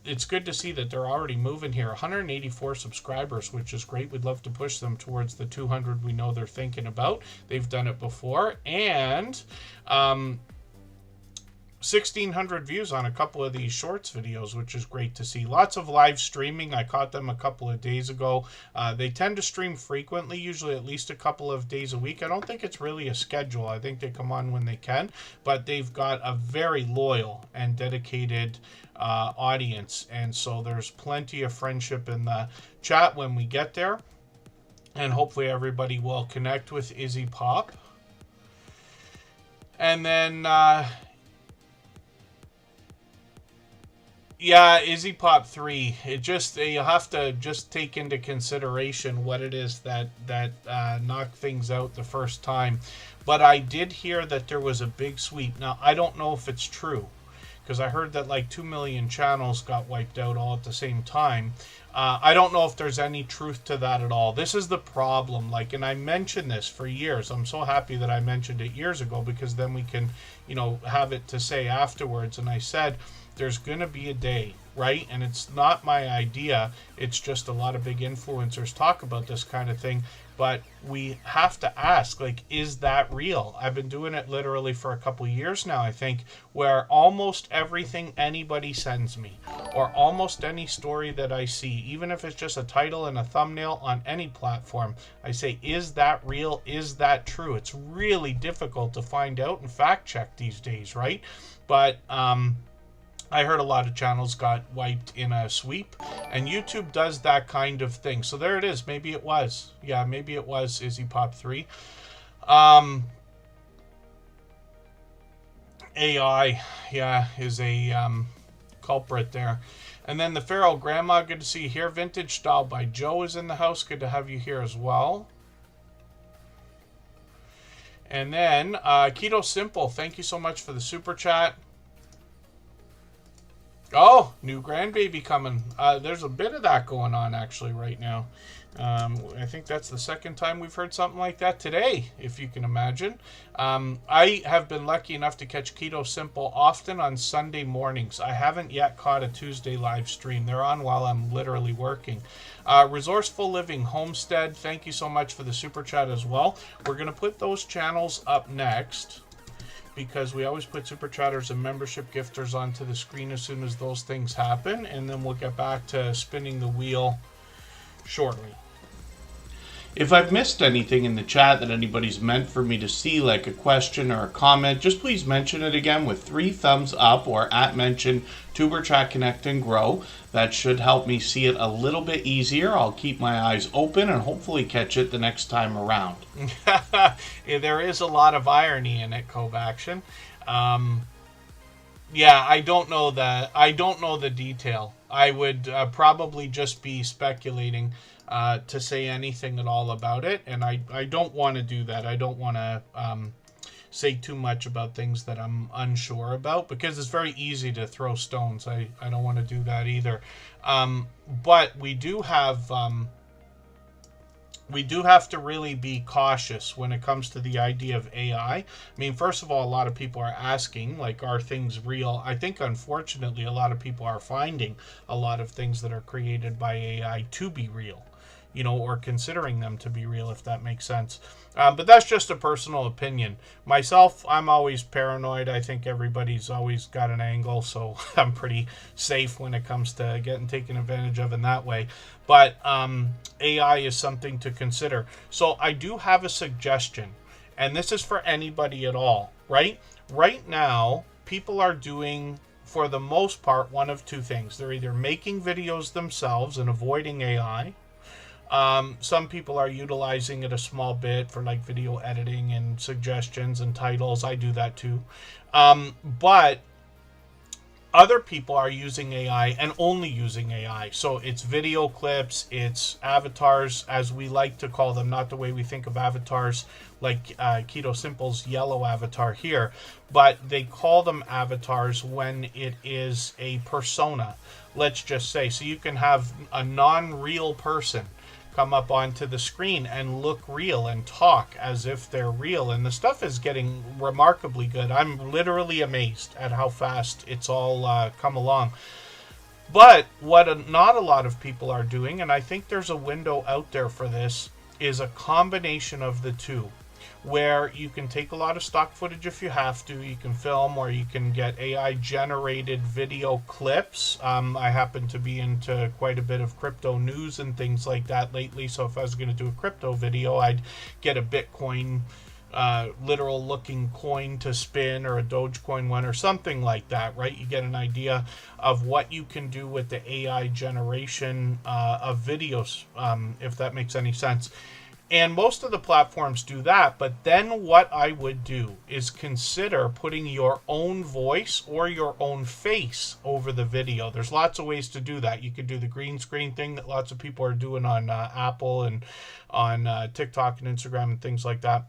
it's good to see that they're already moving here. 184 subscribers, which is great. We'd love to push them towards the 200 we know they're thinking about. They've done it before. And 1,600 views on a couple of these shorts videos, which is great to see. Lots of live streaming. I caught them a couple of days ago. They tend to stream frequently, usually at least a couple of days a week. I don't think it's really a schedule. I think they come on when they can, but they've got a very loyal and dedicated audience, and so there's plenty of friendship in the chat when we get there, and hopefully everybody will connect with Izzy Pop. And then yeah, Izzy Pop 3. It just, you have to just take into consideration what it is that knocked things out the first time. But I did hear that there was a big sweep. Now, I don't know if it's true, because I heard that like 2 million channels got wiped out all at the same time. I don't know if there's any truth to that at all. This is the problem. Like, and I mentioned this for years. I'm so happy that I mentioned it years ago, because then we can, you know, have it to say afterwards. And I said, there's going to be a day, right? And it's not my idea. It's just a lot of big influencers talk about this kind of thing. But we have to ask, like, is that real? I've been doing it literally for a couple years now, I think, where almost everything anybody sends me, or almost any story that I see, even if it's just a title and a thumbnail on any platform, I say, is that real? Is that true? It's really difficult to find out and fact check these days, right? But I heard a lot of channels got wiped in a sweep, and YouTube does that kind of thing. So there it is. Maybe it was. Yeah, maybe it was Izzy Pop 3. AI, yeah, is a culprit there. And then the Feral Grandma, good to see you here. Vintage Style by Joe is in the house. Good to have you here as well. And then Keto Simple, thank you so much for the super chat. Oh, new grandbaby coming. There's a bit of that going on actually right now. I think that's the second time we've heard something like that today, if you can imagine. I have been lucky enough to catch Keto Simple often on Sunday mornings. I haven't yet caught a Tuesday live stream. They're on while I'm literally working. Resourceful Living Homestead, thank you so much for the super chat as well. We're going to put those channels up next, because we always put super chatters and membership gifters onto the screen as soon as those things happen, and then we'll get back to spinning the wheel shortly. If I've missed anything in the chat that anybody's meant for me to see, like a question or a comment, just please mention it again with 3 thumbs up, or @mention Tuber Chat Connect and Grow. That should help me see it a little bit easier. I'll keep my eyes open and hopefully catch it the next time around. There is a lot of irony in it, Cove Action. Yeah, I don't know the detail. I would probably just be speculating to say anything at all about it, and I don't want to do that. I don't want to say too much about things that I'm unsure about, because it's very easy to throw stones. I don't want to do that either. But we do have to really be cautious when it comes to the idea of AI. I mean, first of all, a lot of people are asking, like, are things real? I think, unfortunately, a lot of people are finding a lot of things that are created by AI to be real, you know, or considering them to be real, if that makes sense. But that's just a personal opinion. Myself, I'm always paranoid. I think everybody's always got an angle, so I'm pretty safe when it comes to getting taken advantage of in that way. But AI is something to consider. So I do have a suggestion, and this is for anybody at all, right? Right now, people are doing, for the most part, one of two things. They're either making videos themselves and avoiding AI. Some people are utilizing it a small bit for like video editing and suggestions and titles. I do that too. But other people are using AI and only using AI. So it's video clips, it's avatars, as we like to call them, not the way we think of avatars like Keto Simple's yellow avatar here, but they call them avatars when it is a persona, let's just say. So you can have a non-real person come up onto the screen and look real and talk as if they're real. And the stuff is getting remarkably good. I'm literally amazed at how fast it's all come along. But what not a lot of people are doing, and I think there's a window out there for this, is a combination of the two, where you can take a lot of stock footage if you have to, you can film, or you can get AI generated video clips. I happen to be into quite a bit of crypto news and things like that lately, so if I was going to do a crypto video, I'd get a Bitcoin literal looking coin to spin, or a Dogecoin one, or something like that, right? You get an idea of what you can do with the AI generation of videos, if that makes any sense. And most of the platforms do that, but then what I would do is consider putting your own voice or your own face over the video. There's lots of ways to do that. You could do the green screen thing that lots of people are doing on Apple and on TikTok and Instagram and things like that.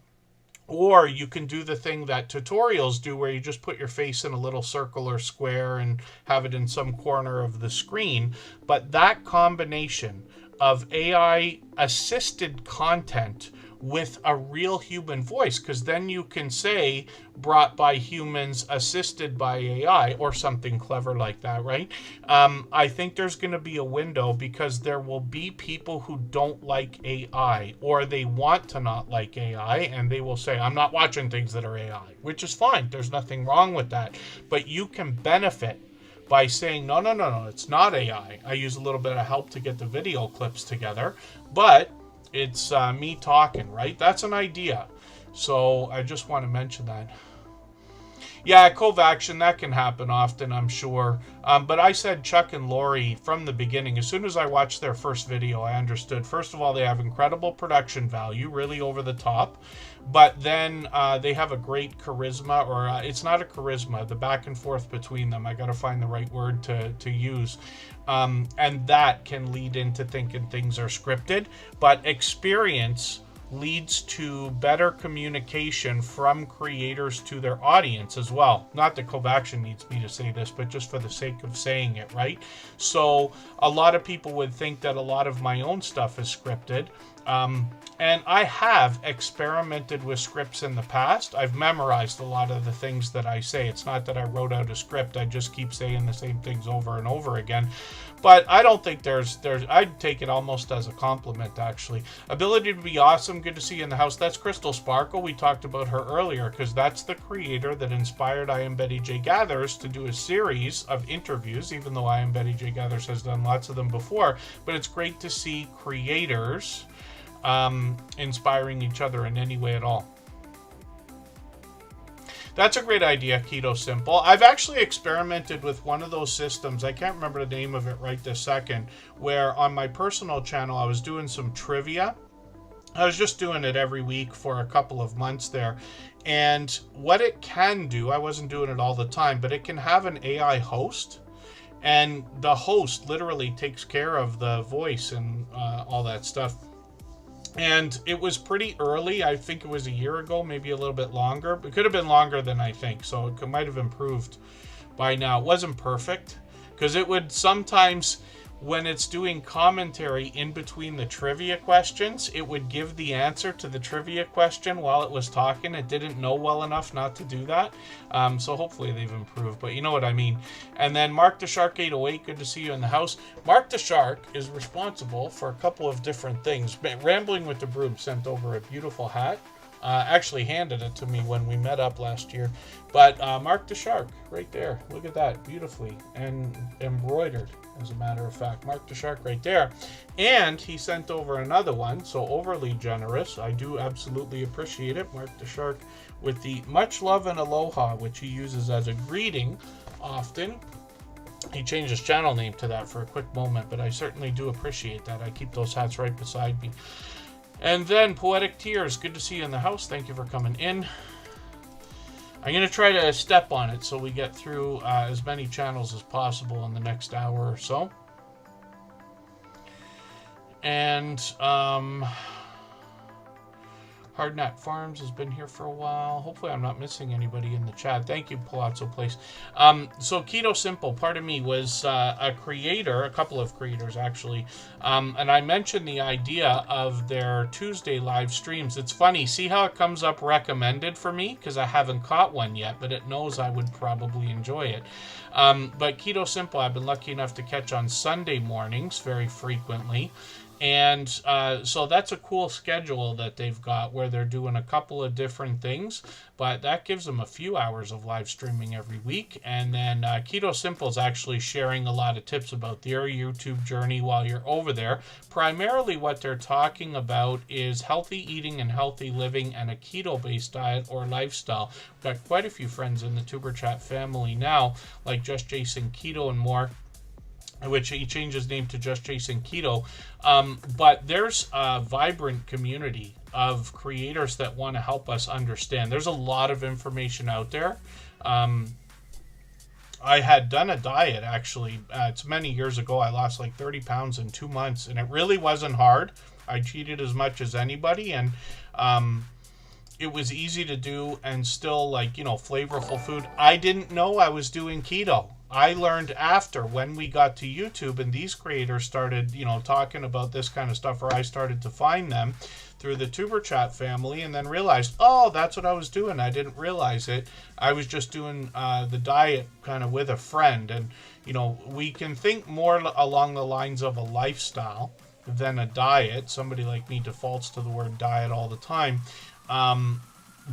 Or you can do the thing that tutorials do, where you just put your face in a little circle or square and have it in some corner of the screen. But that combination of AI assisted content with a real human voice, because then you can say brought by humans, assisted by AI, or something clever like that, right? I think there's going to be a window, because there will be people who don't like AI, or they want to not like AI, and they will say, I'm not watching things that are AI, which is fine. There's nothing wrong with that. But you can benefit by saying, no, it's not AI. I use a little bit of help to get the video clips together, but it's me talking, right? That's an idea. So I just want to mention that. Yeah, Covaction, that can happen often, I'm sure. But I said Chuck and Lori from the beginning. As soon as I watched their first video, I understood. First of all, they have incredible production value, really over the top. But then they have a great charisma, or it's not a charisma, the back and forth between them. I got to find the right word to use. And that can lead into thinking things are scripted. But experience leads to better communication from creators to their audience as well. Not that Covaction needs me to say this, but just for the sake of saying it, right? So a lot of people would think that a lot of my own stuff is scripted. And I have experimented with scripts in the past. I've memorized a lot of the things that I say. It's not that I wrote out a script. I just keep saying the same things over and over again. But I don't think there's I'd take it almost as a compliment, actually. Ability to be awesome. Good to see you in the house. That's Crystal Sparkle. We talked about her earlier, because that's the creator that inspired I Am Betty J Gathers to do a series of interviews, even though I Am Betty J Gathers has done lots of them before. But it's great to see creators inspiring each other in any way at all. That's a great idea, Keto Simple. I've actually experimented with one of those systems. I can't remember the name of it right this second, where on my personal channel I was doing some trivia. I was just doing it every week for a couple of months there. And what it can do, I wasn't doing it all the time, but it can have an AI host. And the host literally takes care of the voice and all that stuff. And it was pretty early. I think it was a year ago, maybe a little bit longer. It could have been longer than I think, so it might have improved by now. It wasn't perfect, because it would sometimes, when it's doing commentary in between the trivia questions, it would give the answer to the trivia question while it was talking. It didn't know well enough not to do that. So hopefully they've improved, but you know what I mean. And then Mark the Shark 808, good to see you in the house. Mark the Shark is responsible for a couple of different things. Rambling with the Broom sent over a beautiful hat. Actually handed it to me when we met up last year. But Mark the Shark, right there. Look at that, beautifully and embroidered, as a matter of fact. Mark the Shark right there. And he sent over another one, so overly generous. I do absolutely appreciate it. Mark the Shark with the much love and aloha, which he uses as a greeting often. He changed his channel name to that for a quick moment, but I certainly do appreciate that. I keep those hats right beside me. And then Poetic Tears, good to see you in the house. Thank you for coming in. I'm going to try to step on it so we get through as many channels as possible in the next hour or so. And Hardnut Farms has been here for a while. Hopefully I'm not missing anybody in the chat. Thank you, Palazzo Place. So Keto Simple, pardon me, was a creator, a couple of creators actually, and I mentioned the idea of their Tuesday live streams. It's funny, see how it comes up recommended for me? Because I haven't caught one yet, but it knows I would probably enjoy it. But Keto Simple, I've been lucky enough to catch on Sunday mornings very frequently. And so that's a cool schedule that they've got where they're doing a couple of different things, but that gives them a few hours of live streaming every week. And then Keto Simple is actually sharing a lot of tips about their YouTube journey while you're over there. Primarily what they're talking about is healthy eating and healthy living and a keto-based diet or lifestyle. We've got quite a few friends in the Tuber Chat family now, like Just Jason Keto and more, which he changed his name to Just Jason Keto. But there's a vibrant community of creators that want to help us understand. There's a lot of information out there. I had done a diet, actually. It's many years ago. I lost like 30 pounds in 2 months, and it really wasn't hard. I cheated as much as anybody, and it was easy to do and still, like, you know, flavorful food. I didn't know I was doing keto. I learned after, when we got to YouTube and these creators started, you know, talking about this kind of stuff, or I started to find them through the Tuber Chat family, and then realized, oh, that's what I was doing. I didn't realize it. I was just doing the diet kind of with a friend. And, you know, we can think more along the lines of a lifestyle than a diet. Somebody like me defaults to the word diet all the time.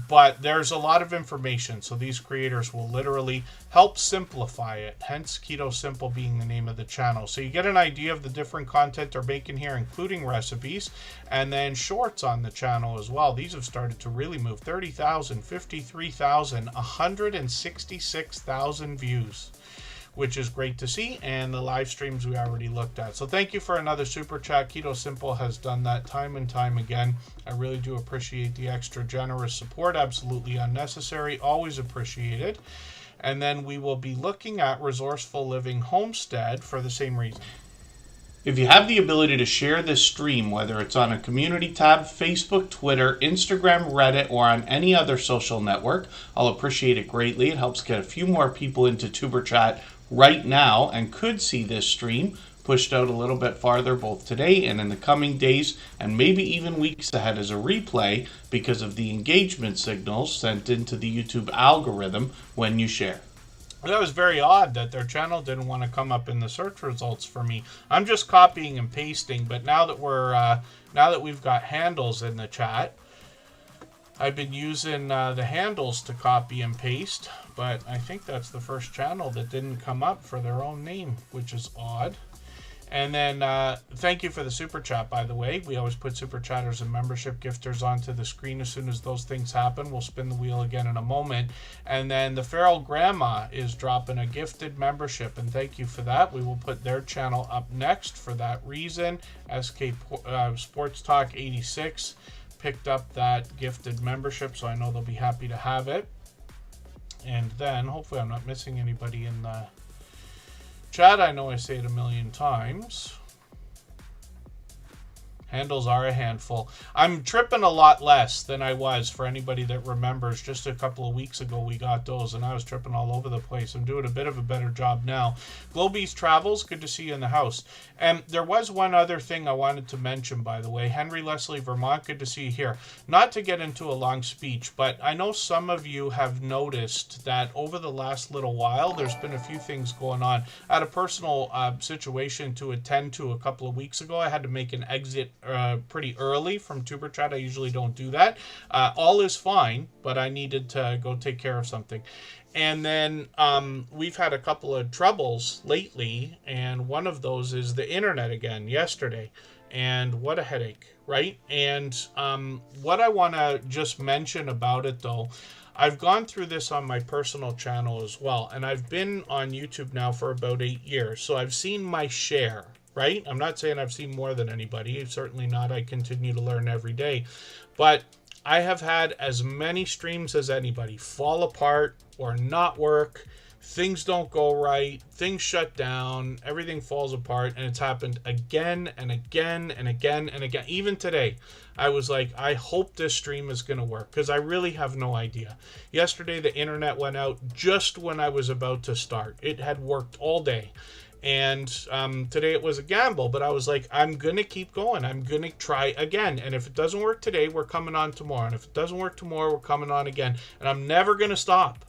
But there's a lot of information, so these creators will literally help simplify it, hence Keto Simple being the name of the channel. So you get an idea of the different content they're making here, including recipes, and then shorts on the channel as well. These have started to really move. 30,000, 53,000, 166,000 views, which is great to see, and the live streams we already looked at. So thank you for another super chat. Keto Simple has done that time and time again. I really do appreciate the extra generous support. Absolutely unnecessary, always appreciated. And then we will be looking at Resourceful Living Homestead for the same reason. If you have the ability to share this stream, whether it's on a community tab, Facebook, Twitter, Instagram, Reddit, or on any other social network, I'll appreciate it greatly. It helps get a few more people into Tuber Chat right now and could see this stream pushed out a little bit farther both today and in the coming days and maybe even weeks ahead as a replay because of the engagement signals sent into the YouTube algorithm when you share. That was very odd that their channel didn't want to come up in the search results for me. I'm just copying and pasting, but now that we've got handles in the chat, I've been using the handles to copy and paste, but I think that's the first channel that didn't come up for their own name, which is odd. And then thank you for the super chat, by the way. We always put super chatters and membership gifters onto the screen as soon as those things happen. We'll spin the wheel again in a moment. And then the Feral Grandma is dropping a gifted membership, and thank you for that. We will put their channel up next for that reason. SK Sports Talk 86 picked up that gifted membership, so I know they'll be happy to have it. And then hopefully I'm not missing anybody in the chat. I know I say it a million times. Handles are a handful. I'm tripping a lot less than I was, for anybody that remembers. Just a couple of weeks ago we got those and I was tripping all over the place. I'm doing a bit of a better job now. Globeast Travels, good to see you in the house. And there was one other thing I wanted to mention, by the way. Henry Leslie, Vermont, good to see you here. Not to get into a long speech, but I know some of you have noticed that over the last little while there's been a few things going on. I had a personal situation to attend to a couple of weeks ago. I had to make an exit pretty early from Tuber Chat. I usually don't do that. All is fine, but I needed to go take care of something. And then we've had a couple of troubles lately, and one of those is the internet again yesterday. And what a headache, right? And what I want to just mention about it, though, I've gone through this on my personal channel as well, and I've been on YouTube now for about 8 years, so I've seen my share. Right? I'm not saying I've seen more than anybody. Certainly not. I continue to learn every day. But I have had as many streams as anybody fall apart or not work things don't go right, things shut down, everything falls apart, and it's happened again and again and again and again. Even today, I was like, I hope this stream is going to work, because I really have no idea. Yesterday, the internet went out just when I was about to start. It had worked all day. And today it was a gamble, but I was like, I'm going to keep going. I'm going to try again. And if it doesn't work today, we're coming on tomorrow. And if it doesn't work tomorrow, we're coming on again. And I'm never going to stop.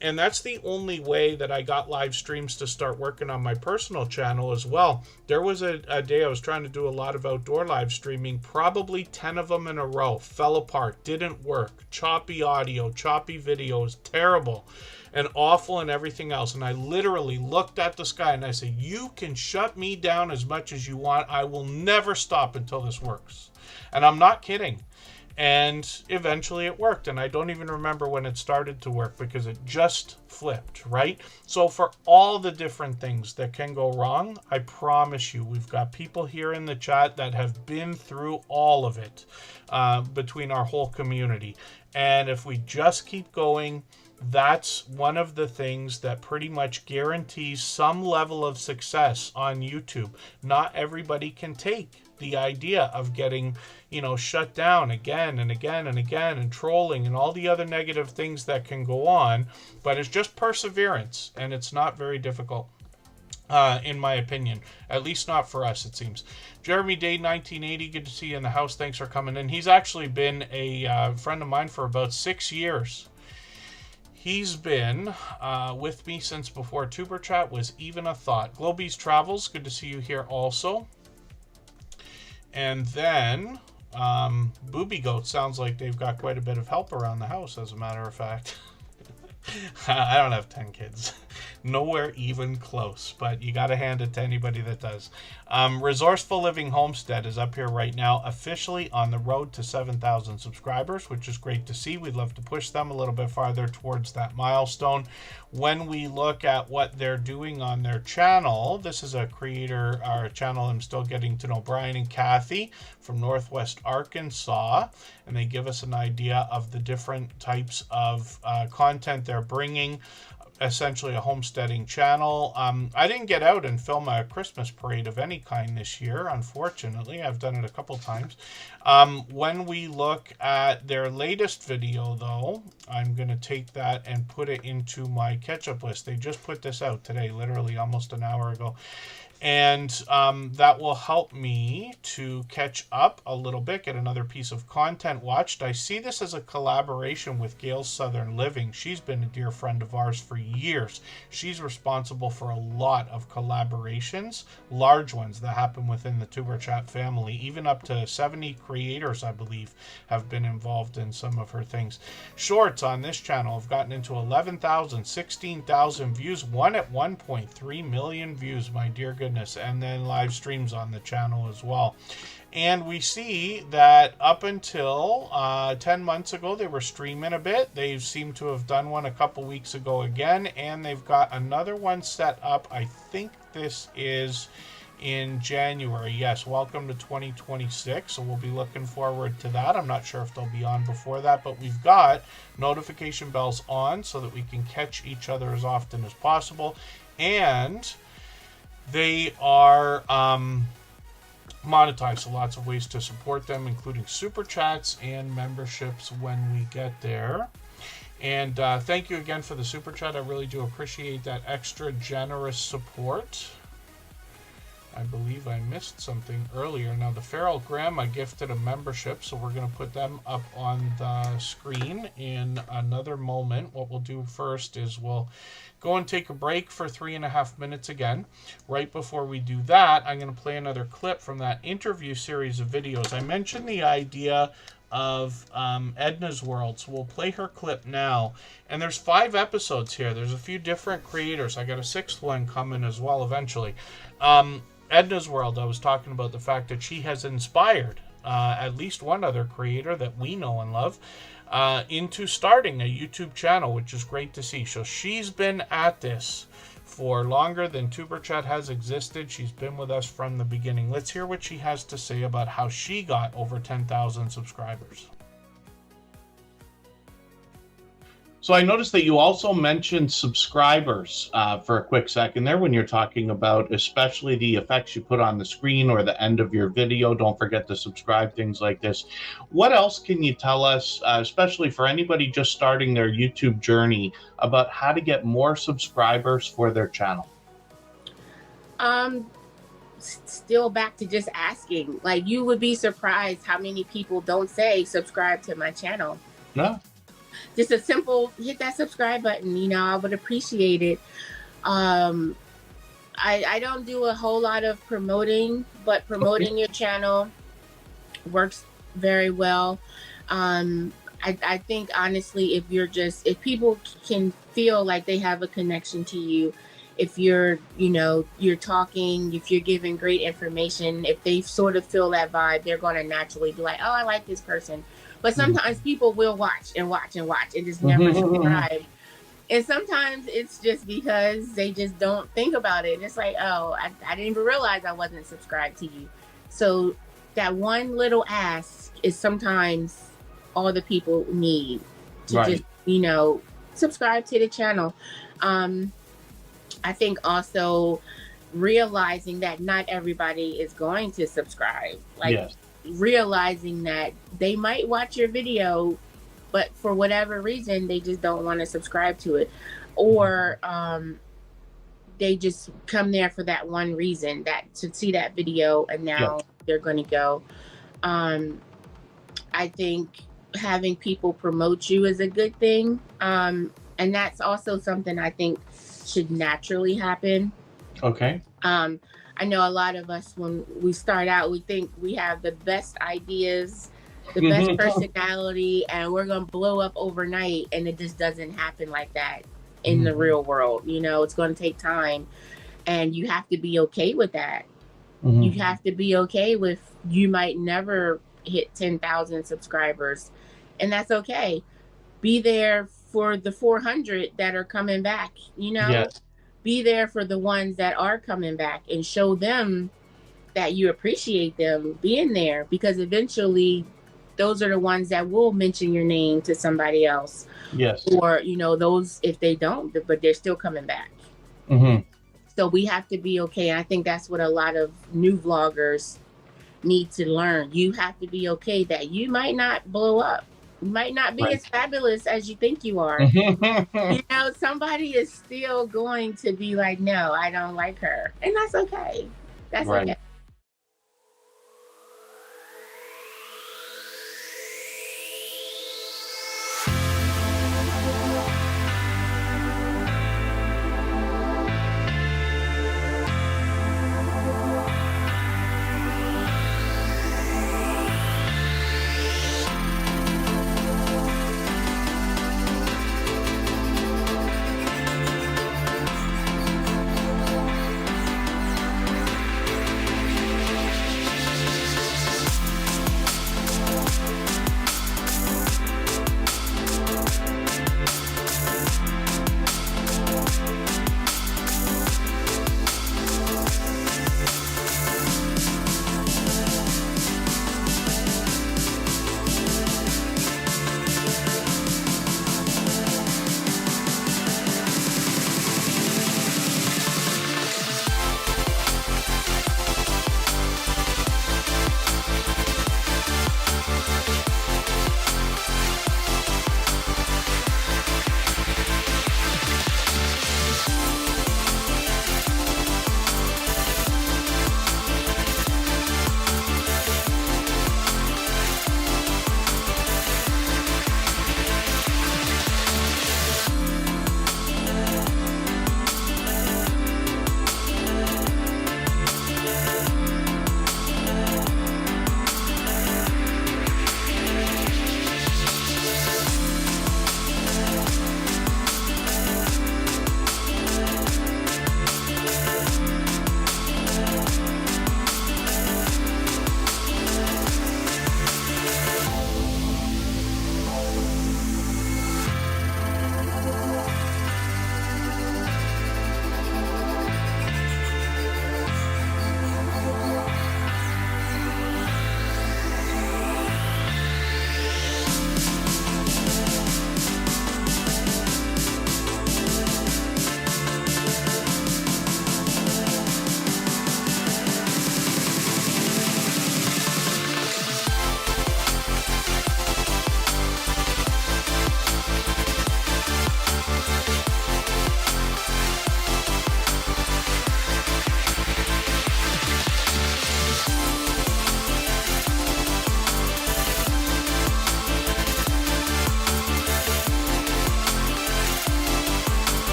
And that's the only way that I got live streams to start working on my personal channel as well. There was a day I was trying to do a lot of outdoor live streaming, probably 10 of them in a row, fell apart, didn't work, choppy audio, choppy videos, terrible and awful and everything else. And I literally looked at the sky and I said, you can shut me down as much as you want. I will never stop until this works. And I'm not kidding. And eventually it worked. And I don't even remember when it started to work, because it just flipped, right? So for all the different things that can go wrong, I promise you, we've got people here in the chat that have been through all of it, between our whole community. And if we just keep going, that's one of the things that pretty much guarantees some level of success on YouTube. Not everybody can take the idea of getting, shut down again and again and again, and trolling and all the other negative things that can go on, but it's just perseverance, and it's not very difficult. In my opinion, at least not for us, it seems. Jeremy Day 1980, good to see you in the house. Thanks for coming in. He's actually been a friend of mine for about 6 years. He's been with me since before Tuber Chat was even a thought. Globies Travels, good to see you here also. And then Booby Goat, sounds like they've got quite a bit of help around the house, as a matter of fact. I don't have 10 kids. Nowhere even close, but you got to hand it to anybody that does. Resourceful Living Homestead is up here right now, officially on the road to 7,000 subscribers, which is great to see. We'd love to push them a little bit farther towards that milestone. When we look at what they're doing on their channel, this is a creator, or a channel I'm still getting to know, Brian and Kathy from Northwest Arkansas, and they give us an idea of the different types of content they're bringing. Essentially a homesteading channel. I didn't get out and film a Christmas parade of any kind this year, unfortunately. I've done it a couple times. When we look at their latest video, though, I'm going to take that and put it into my catch-up list. They just put this out today, literally almost an hour ago. And that will help me to catch up a little bit, get another piece of content watched. I see this as a collaboration with Gail's Southern Living. She's been a dear friend of ours for years. She's responsible for a lot of collaborations, large ones that happen within the Tuber Chat family. Even up to 70 creators, I believe, have been involved in some of her things. Shorts on this channel have gotten into 11,000, 16,000 views, one at 1.3 million views, my dear goodness. And then live streams on the channel as well. And we see that up until 10 months ago, they were streaming a bit. They seem to have done one a couple weeks ago again, and they've got another one set up. I think this is in January. Yes, welcome to 2026. So we'll be looking forward to that. I'm not sure if they'll be on before that, but we've got notification bells on so that we can catch each other as often as possible. And they are monetized, so lots of ways to support them, including super chats and memberships when we get there. And thank you again for the super chat. I really do appreciate that extra generous support. I believe I missed something earlier. Now, the Feral Grandma gifted a membership, so we're going to put them up on the screen in another moment. What we'll do first is we'll go and take a break for 3.5 minutes again. Right before we do that, I'm going to play another clip from that interview series of videos. I mentioned the idea of Edna's World, so we'll play her clip now. And there's 5 episodes here. There's a few different creators. I got a 6th one coming as well eventually. Edna's World, I was talking about the fact that she has inspired at least one other creator that we know and love into starting a YouTube channel, which is great to see. So she's been at this for longer than Tuber Chat has existed. She's been with us from the beginning. Let's hear what she has to say about how she got over 10,000 subscribers. So I noticed that you also mentioned subscribers for a quick second there when you're talking about especially the effects you put on the screen or the end of your video. Don't forget to subscribe, things like this. What else can you tell us, especially for anybody just starting their YouTube journey, about how to get more subscribers for their channel? Still back to just asking. Like, you would be surprised how many people don't say subscribe to my channel. No. Just a simple hit that subscribe button, you know, I would appreciate it. I don't do a whole lot of promoting, but promoting your channel works very well. I think honestly, if people can feel like they have a connection to you, if you're talking, if you're giving great information, if they sort of feel that vibe, they're going to naturally be like, oh, I like this person. But sometimes people will watch and just never subscribe. And sometimes it's just because they just don't think about it. It's like, oh, I didn't even realize I wasn't subscribed to you. So that one little ask is sometimes all the people need to just, subscribe to the channel. I think also realizing that not everybody is going to subscribe. Realizing that they might watch your video, but for whatever reason, they just don't want to subscribe to it. Or they just come there for that one reason, that to see that video, and now they're going to go. I think having people promote you is a good thing. And that's also something I think should naturally happen. Okay. I know a lot of us, when we start out, we think we have the best ideas, the best personality, and we're going to blow up overnight. And it just doesn't happen like that in the real world. You know, it's going to take time, and you have to be okay with that. You have to be okay with, you might never hit 10,000 subscribers, and that's okay. Be there for the 400 that are coming back, Be there for the ones that are coming back, and show them that you appreciate them being there, because eventually those are the ones that will mention your name to somebody else. Yes. Or, those, if they don't, but they're still coming back. So we have to be okay. I think that's what a lot of new vloggers need to learn. You have to be okay that you might not blow up. You might not be as fabulous as you think you are. Somebody is still going to be like, no, I don't like her. And that's okay. That's okay.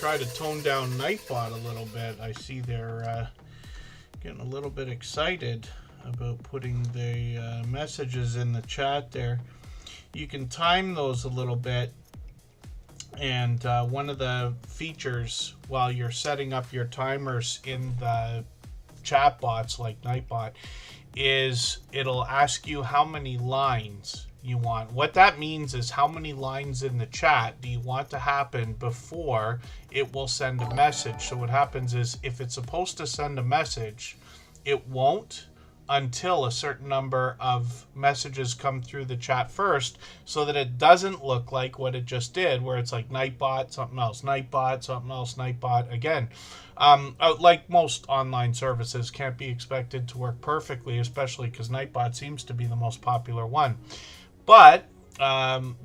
try to tone down Nightbot a little bit. I see they're getting a little bit excited about putting the messages in the chat there. You can time those a little bit, and one of the features while you're setting up your timers in the chatbots like Nightbot is it'll ask you how many lines you want. What that means is how many lines in the chat do you want to happen before it will send a message. So what happens is if it's supposed to send a message, it won't until a certain number of messages come through the chat first, so that it doesn't look like what it just did, where it's like Nightbot, something else, Nightbot, something else, Nightbot again. Like most online services, can't be expected to work perfectly, especially because Nightbot seems to be the most popular one. But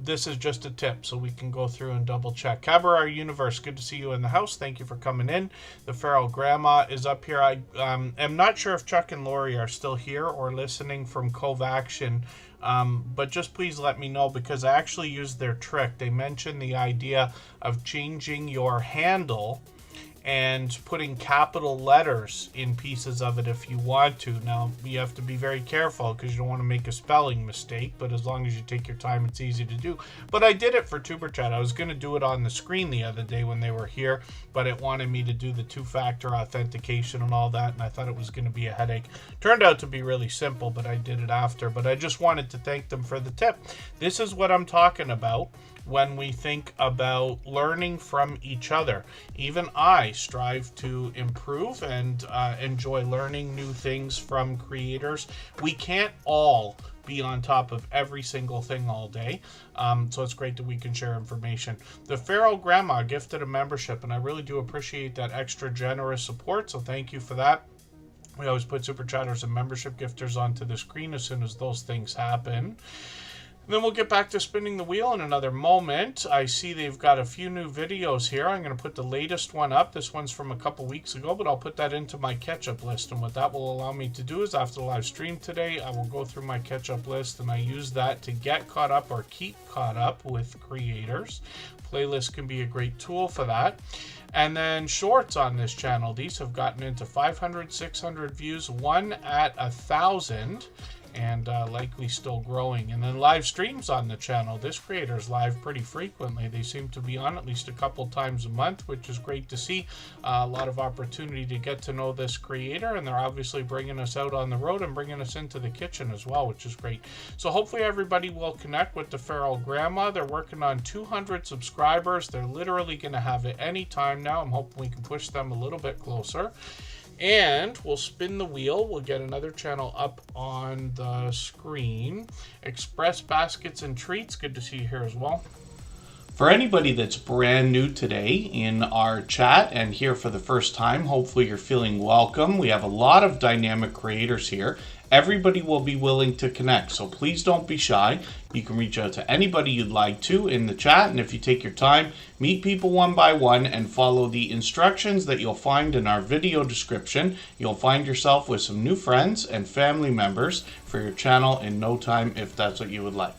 this is just a tip, so we can go through and double check. Cabaret Universe, good to see you in the house. Thank you for coming in. The Feral Grandma is up here. I am not sure if Chuck and Lori are still here or listening from Cove Action, but just please let me know, because I actually used their trick. They mentioned the idea of changing your handle and putting capital letters in pieces of it if you want to. Now, you have to be very careful because you don't want to make a spelling mistake, but as long as you take your time, it's easy to do. But I did it for Superchat. I was going to do it on the screen the other day when they were here, but it wanted me to do the two-factor authentication and all that, and I thought it was going to be a headache. Turned out to be really simple, but I did it after. But I just wanted to thank them for the tip. This is what I'm talking about when we think about learning from each other. Even I strive to improve and enjoy learning new things from creators. We can't all be on top of every single thing all day, so it's great that we can share information. The Feral Grandma gifted a membership, and I really do appreciate that extra generous support, so thank you for that. We always put Super Chatters and membership gifters onto the screen as soon as those things happen. Then we'll get back to spinning the wheel in another moment. I see they've got a few new videos here. I'm going to put the latest one up. This one's from a couple weeks ago, but I'll put that into my catch-up list. And what that will allow me to do is after the live stream today, I will go through my catch-up list, and I use that to get caught up or keep caught up with creators. Playlist can be a great tool for that. And then shorts on this channel. These have gotten into 500, 600 views, one at 1,000. And likely still growing. And then live streams on the channel. This creator's live pretty frequently. They seem to be on at least a couple times a month, which is great to see. A lot of opportunity to get to know this creator, and they're obviously bringing us out on the road and bringing us into the kitchen as well, which is great. So hopefully everybody will connect with the Feral Grandma. They're working on 200 subscribers. They're literally going to have it any time now. I'm hoping we can push them a little bit closer. And we'll spin the wheel. We'll get another channel up on the screen. Express Baskets and Treats. Good to see you here as well. For anybody that's brand new today in our chat and here for the first time, hopefully you're feeling welcome. We have a lot of dynamic creators here. Everybody will be willing to connect, so please don't be shy. You can reach out to anybody you'd like to in the chat, and if you take your time, meet people one by one and follow the instructions that you'll find in our video description. You'll find yourself with some new friends and family members for your channel in no time if that's what you would like.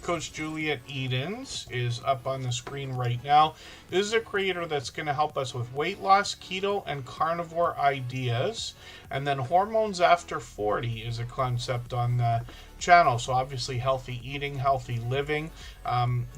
Coach Juliet Edens is up on the screen right now. This is a creator that's going to help us with weight loss, keto, and carnivore ideas. And then hormones after 40 is a concept on the channel. So obviously healthy eating, healthy living.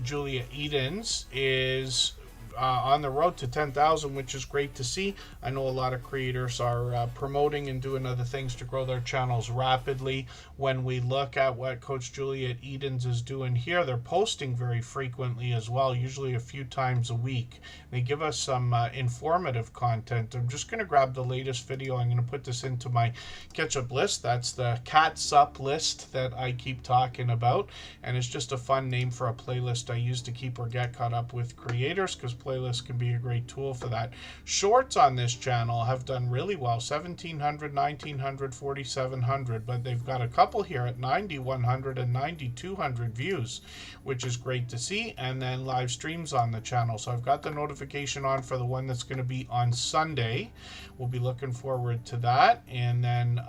Juliet Edens is on the road to 10,000, which is great to see. I know a lot of creators are promoting and doing other things to grow their channels rapidly. When we look at what Coach Juliet Edens is doing here, they're posting very frequently as well, usually a few times a week. They give us some informative content. I'm just going to grab the latest video. I'm going to put this into my catch-up list. That's the Cat Sup list that I keep talking about, and it's just a fun name for a playlist I use to keep or get caught up with creators, because playlists can be a great tool for that. Shorts on this channel have done really well, 1,700, 1,900, 4,700, but they've got a couple here at 9,100 and 9,200 views, which is great to see. And then live streams on the channel. So I've got the notification on for the one that's going to be on Sunday. We'll be looking forward to that. And then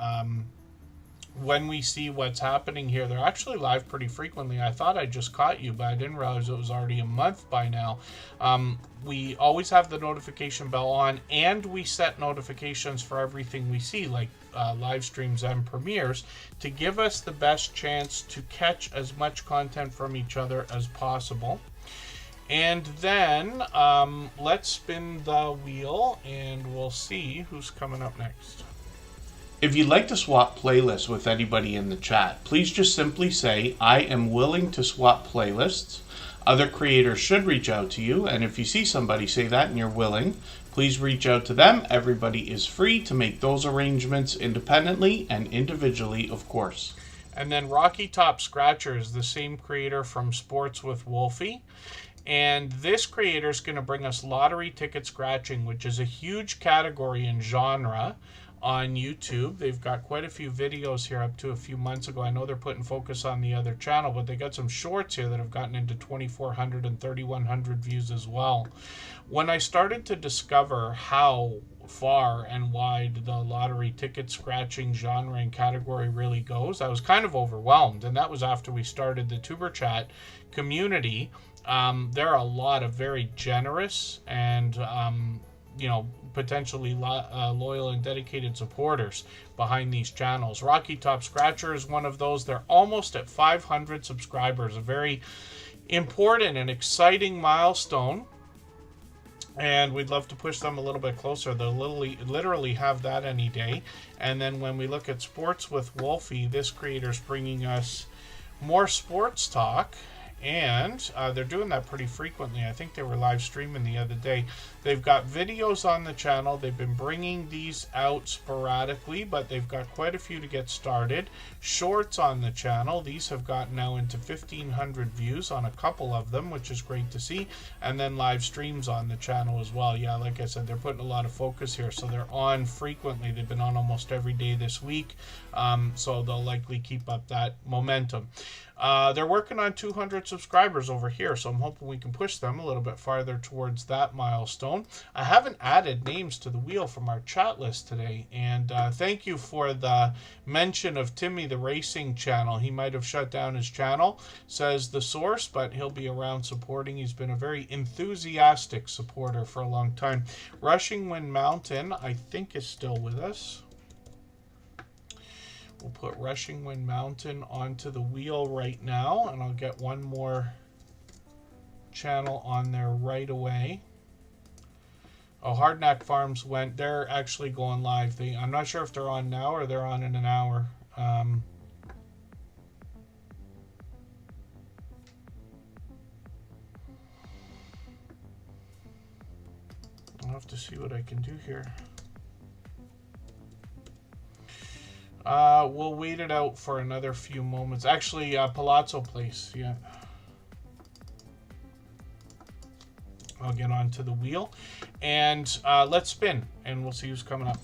when we see what's happening here. They're actually live pretty frequently. I thought I just caught you, but I didn't realize it was already a month by now. We always have the notification bell on, and we set notifications for everything we see, like live streams and premieres, to give us the best chance to catch as much content from each other as possible. And then let's spin the wheel and we'll see who's coming up next. If you'd like to swap playlists with anybody in the chat, please just simply say, I am willing to swap playlists. Other creators should reach out to you, and if you see somebody say that and you're willing, please reach out to them. Everybody is free to make those arrangements independently and individually, of course. And then Rocky Top Scratcher is the same creator from Sports with Wolfie. And this creator is going to bring us lottery ticket scratching, which is a huge category and genre on YouTube. They've got quite a few videos here up to a few months ago. I know they're putting focus on the other channel, but they got some shorts here that have gotten into 2,400 and 3,100 views as well. When I started to discover how far and wide the lottery ticket scratching genre and category really goes, I was kind of overwhelmed. And that was after we started the Tuber Chat community. There are a lot of very generous and potentially loyal and dedicated supporters behind these channels. Rocky Top Scratcher is one of those. They're almost at 500 subscribers, a very important and exciting milestone, and we'd love to push them a little bit closer. They'll literally have that any day. And then when we look at Sports with Wolfie, this creator's bringing us more sports talk, and they're doing that pretty frequently. I think they were live streaming the other day. They've got videos on the channel. They've been bringing these out sporadically, but they've got quite a few to get started. Shorts on the channel. These have gotten now into 1,500 views on a couple of them, which is great to see. And then live streams on the channel as well. Yeah, like I said, they're putting a lot of focus here, so they're on frequently. They've been on almost every day this week, so they'll likely keep up that momentum. They're working on 200 subscribers over here, so I'm hoping we can push them a little bit farther towards that milestone. I haven't added names to the wheel from our chat list today, and thank you for the mention of Timmy the Racing channel. He might have shut down his channel, says the source, but he'll be around supporting. He's been a very enthusiastic supporter for a long time. Rushing Wind Mountain, I think, is still with us. We'll put Rushing Wind Mountain onto the wheel right now, and I'll get one more channel on there right away. Oh, Hardknack Farms they're actually going live. I'm not sure if they're on now or they're on in an hour. I'll have to see what I can do here. We'll wait it out for another few moments. Actually, Palazzo Place, yeah. I'll get onto the wheel, and let's spin, and we'll see who's coming up.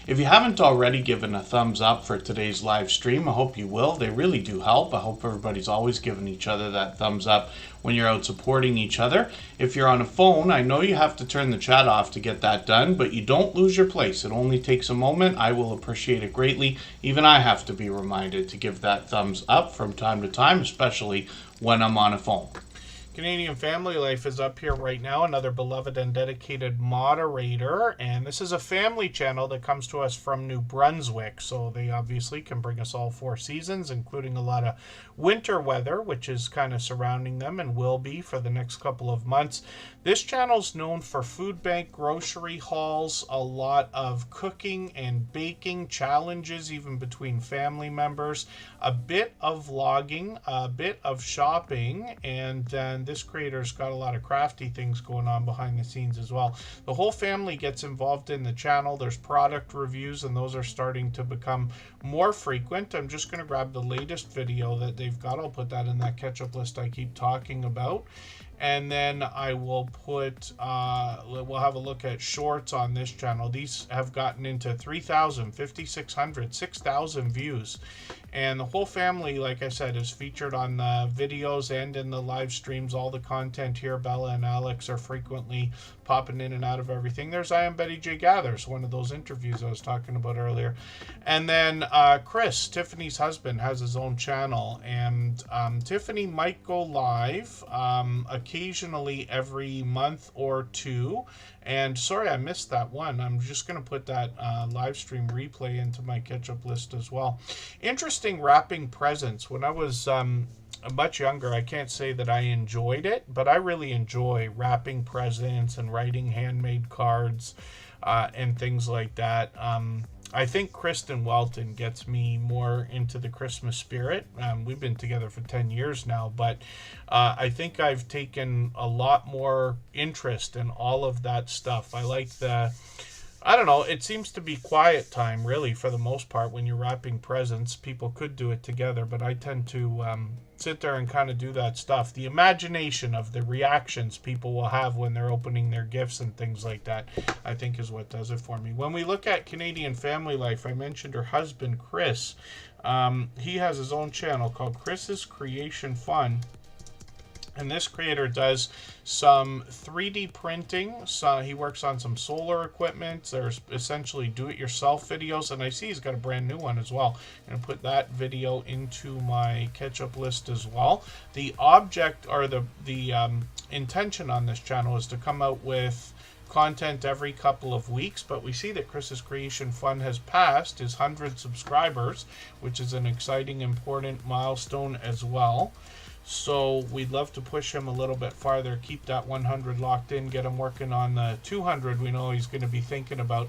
If you haven't already given a thumbs up for today's live stream, I hope you will. They really do help. I hope everybody's always giving each other that thumbs up when you're out supporting each other. If you're on a phone, I know you have to turn the chat off to get that done, but you don't lose your place. It only takes a moment. I will appreciate it greatly. Even I have to be reminded to give that thumbs up from time to time, especially when I'm on a phone. Canadian Family Life is up here right now, another beloved and dedicated moderator, and this is a family channel that comes to us from New Brunswick, so they obviously can bring us all 4 seasons, including a lot of winter weather, which is kind of surrounding them and will be for the next couple of months. This channel's known for food bank, grocery hauls, a lot of cooking and baking challenges, even between family members, a bit of vlogging, a bit of shopping, and then this creator's got a lot of crafty things going on behind the scenes as well. The whole family gets involved in the channel. There's product reviews, and those are starting to become more frequent. I'm just going to grab the latest video that they've got. I'll put that in that catch-up list I keep talking about. And then I will put, we'll have a look at shorts on this channel. These have gotten into 3,000, 5,600, 6,000 views. And the whole family, like I said, is featured on the videos and in the live streams. All the content here, Bella and Alex are frequently popping in and out of everything. There's I Am Betty J Gathers, one of those interviews I was talking about earlier. And then Chris, Tiffany's husband, has his own channel. And Tiffany might go live occasionally every month or two. And sorry, I missed that one. I'm just going to put that live stream replay into my catch-up list as well. Interesting wrapping presents. When I was much younger, I can't say that I enjoyed it, but I really enjoy wrapping presents and writing handmade cards and things like that. I think Kristen Welton gets me more into the Christmas spirit. We've been together for 10 years now, but I think I've taken a lot more interest in all of that stuff. I like I don't know, it seems to be quiet time, really, for the most part, when you're wrapping presents. People could do it together, but I tend to sit there and kind of do that stuff. The imagination of the reactions people will have when they're opening their gifts and things like that, I think is what does it for me. When we look at Canadian family life, I mentioned her husband, Chris. He has his own channel called Chris's Creation Fun. And this creator does some 3D printing. So he works on some solar equipment. There's essentially do-it-yourself videos. And I see he's got a brand new one as well. I'm going to put that video into my catch-up list as well. The object or the intention on this channel is to come out with content every couple of weeks, but we see that Chris's Creation Fun has passed his 100 subscribers, which is an exciting, important milestone as well. So we'd love to push him a little bit farther, keep that 100 locked in, get him working on the 200 we know he's going to be thinking about.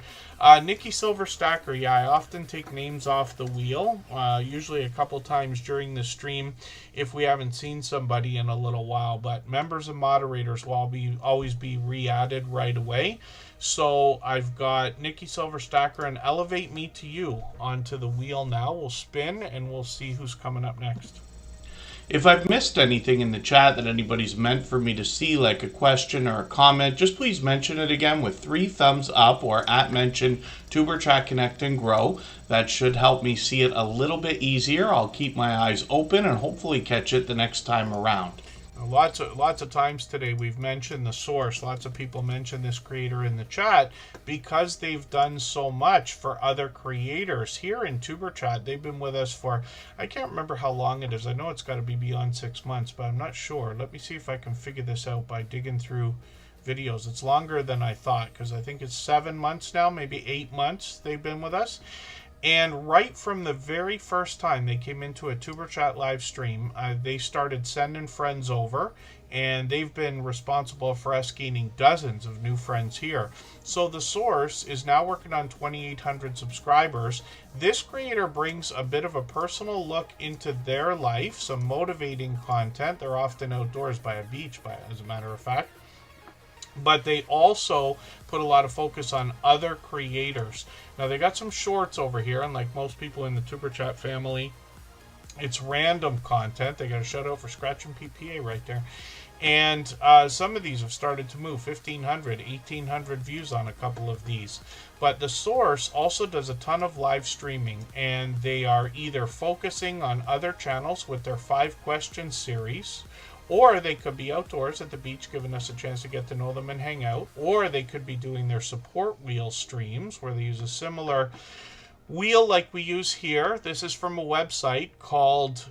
Nikki Silverstacker, yeah, I often take names off the wheel, usually a couple times during the stream if we haven't seen somebody in a little while, but members and moderators will always be re-added right away. So I've got Nikki Silverstacker and Elevate Me to You onto the wheel now. We'll spin and we'll see who's coming up next. If I've missed anything in the chat that anybody's meant for me to see, like a question or a comment, just please mention it again with 3 thumbs up or @mention Tuber Chat Connect and Grow. That should help me see it a little bit easier. I'll keep my eyes open and hopefully catch it the next time around. Lots of times today we've mentioned the source. Lots of people mention this creator in the chat because they've done so much for other creators here in Tuber Chat. They've been with us for, I can't remember how long it is. I know it's got to be beyond 6 months, but I'm not sure. Let me see if I can figure this out by digging through videos. It's longer than I thought because I think it's 7 months now, maybe 8 months they've been with us. And right from the very first time they came into a Tuber Chat live stream, they started sending friends over, and they've been responsible for us gaining dozens of new friends here. So the source is now working on 2,800 subscribers. This creator brings a bit of a personal look into their life, some motivating content. They're often outdoors by a beach, as a matter of fact. But they also put a lot of focus on other creators. Now, they got some shorts over here, and like most people in the Tuber Chat family, it's random content. They got a shout out for Scratch and PPA right there. And some of these have started to move, 1,500, 1,800 views on a couple of these. But the source also does a ton of live streaming, and they are either focusing on other channels with their 5-question series, or they could be outdoors at the beach giving us a chance to get to know them and hang out. Or they could be doing their support wheel streams where they use a similar wheel like we use here. This is from a website called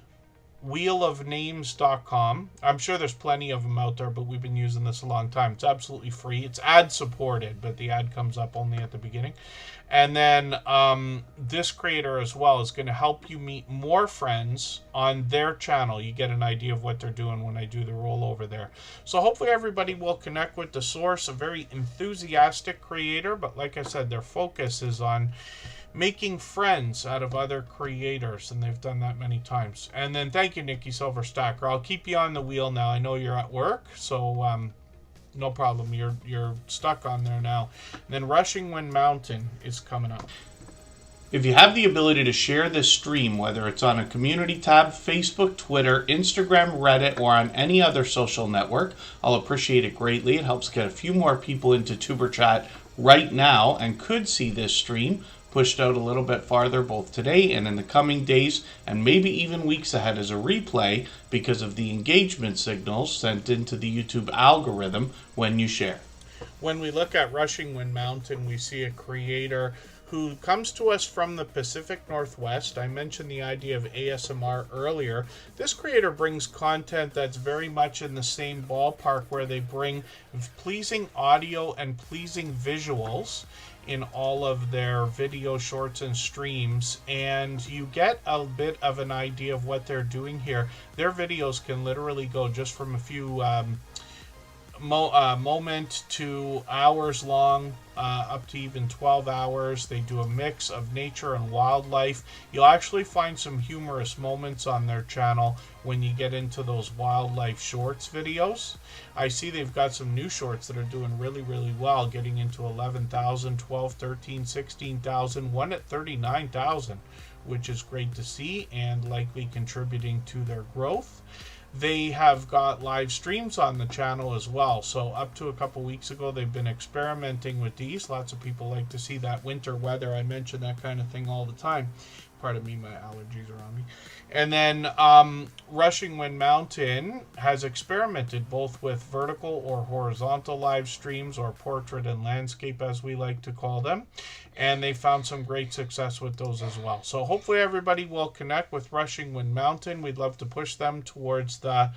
wheelofnames.com. I'm sure there's plenty of them out there, but we've been using this a long time. It's absolutely free. It's ad supported, but the ad comes up only at the beginning. And then this creator as well is going to help you meet more friends on their channel. You get an idea of what they're doing when I do the rollover there. So hopefully everybody will connect with the source, a very enthusiastic creator, but like I said, their focus is on making friends out of other creators, and they've done that many times. And then thank you, Nikki Silverstacker. I'll keep you on the wheel now. I know you're at work, so no problem. You're stuck on there now. And then Rushing Wind Mountain is coming up. If you have the ability to share this stream, whether it's on a community tab, Facebook, Twitter, Instagram, Reddit, or on any other social network, I'll appreciate it greatly. It helps get a few more people into Tuber Chat right now and could see this stream pushed out a little bit farther both today and in the coming days and maybe even weeks ahead as a replay because of the engagement signals sent into the YouTube algorithm when you share. When we look at Rushing Wind Mountain, we see a creator who comes to us from the Pacific Northwest. I mentioned the idea of ASMR earlier. This creator brings content that's very much in the same ballpark, where they bring pleasing audio and pleasing visuals in all of their video shorts and streams, and you get a bit of an idea of what they're doing here. Their videos can literally go just from a few moment to hours long, up to even 12 hours. They do a mix of nature and wildlife. You'll actually find some humorous moments on their channel when you get into those wildlife shorts videos. I see they've got some new shorts that are doing really, really well, getting into 11,000, 12, 13, 16,000, one at 39,000, which is great to see and likely contributing to their growth. They have got live streams on the channel as well. So up to a couple weeks ago, they've been experimenting with these. Lots of people like to see that winter weather. I mention that kind of thing all the time. Pardon me, my allergies are on me. And then Rushing Wind Mountain has experimented both with vertical or horizontal live streams, or portrait and landscape as we like to call them. And they found some great success with those as well. So hopefully everybody will connect with Rushing Wind Mountain. We'd love to push them towards the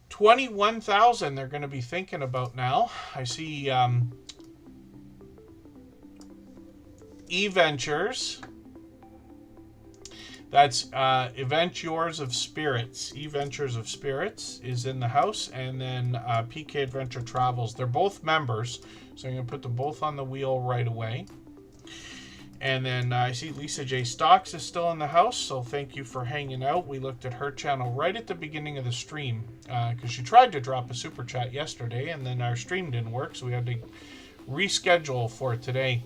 21,000 they're going to be thinking about now. I see E-Ventures. That's Event Yours of Spirits. E-Ventures of Spirits is in the house. And then PK Adventure Travels. They're both members, so I'm going to put them both on the wheel right away. And then I see Lisa J. Stocks is still in the house, so thank you for hanging out. We looked at her channel right at the beginning of the stream, because she tried to drop a super chat yesterday, and then our stream didn't work, so we had to reschedule for today.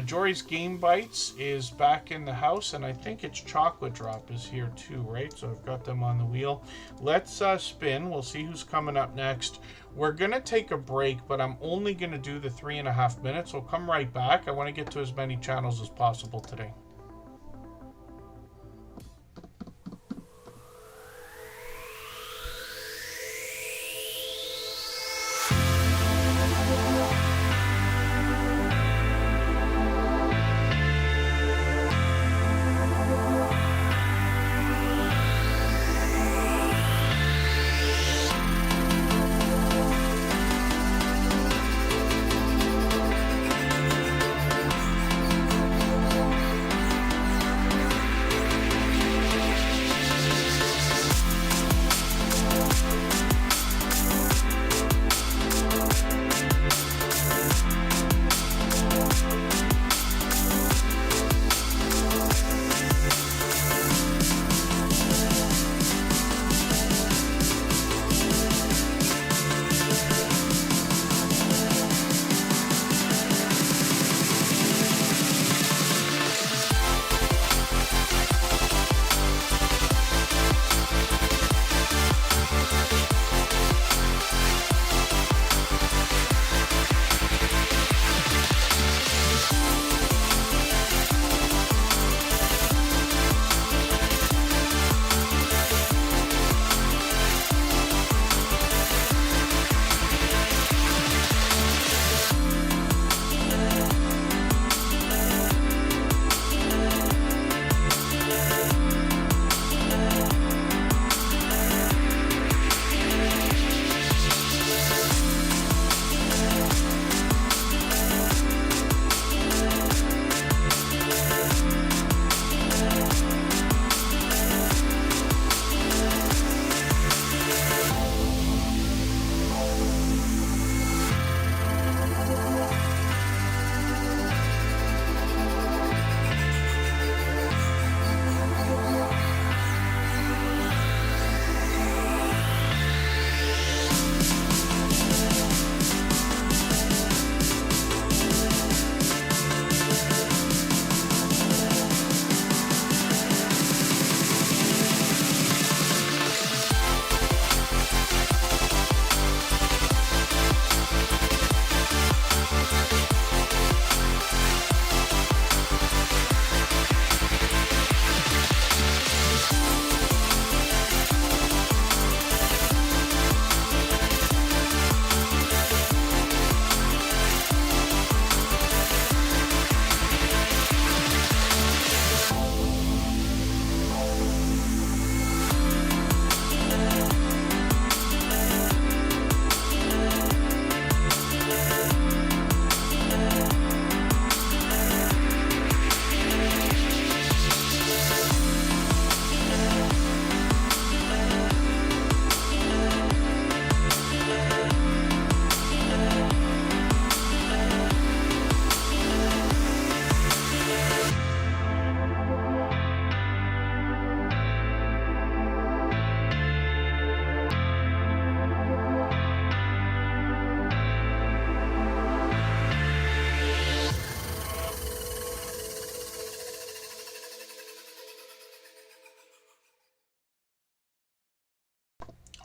Jory's Game Bites is back in the house, and I think it's Chocolate Drop is here too, right? So I've got them on the wheel. Let's spin. We'll see who's coming up next. We're going to take a break, but I'm only going to do the 3.5 minutes. We'll come right back. I want to get to as many channels as possible today.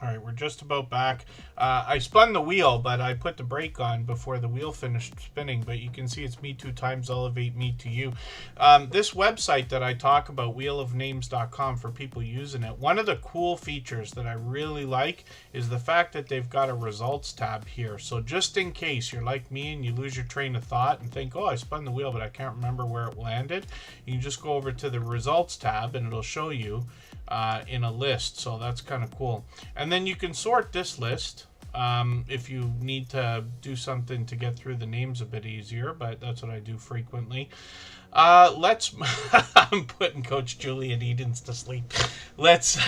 All right, we're just about back. I spun the wheel, but I put the brake on before the wheel finished spinning. But you can see it's me 2 times elevate me to you. This website that I talk about, wheelofnames.com, for people using it, one of the cool features that I really like is the fact that they've got a results tab here. So just in case you're like me and you lose your train of thought and think, oh, I spun the wheel, but I can't remember where it landed, you can just go over to the results tab and it'll show you in a list. So that's kind of cool. And then you can sort this list if you need to do something to get through the names a bit easier, but that's what I do frequently. Let's I'm putting Coach Julian Edens to sleep. Let's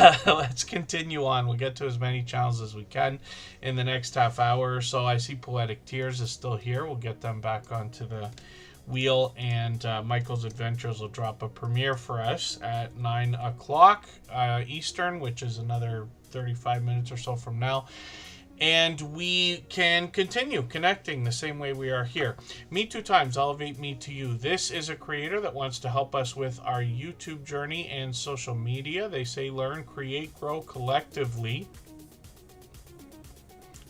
continue on. We'll get to as many channels as we can in the next half hour or so. I see Poetic Tears is still here. We'll get them back onto the wheel, and Michael's Adventures will drop a premiere for us at 9 o'clock Eastern, which is another 35 minutes or so from now. And we can continue connecting the same way we are here. Me 2 times, elevate me to you. This is a creator that wants to help us with our YouTube journey and social media. They say learn, create, grow collectively.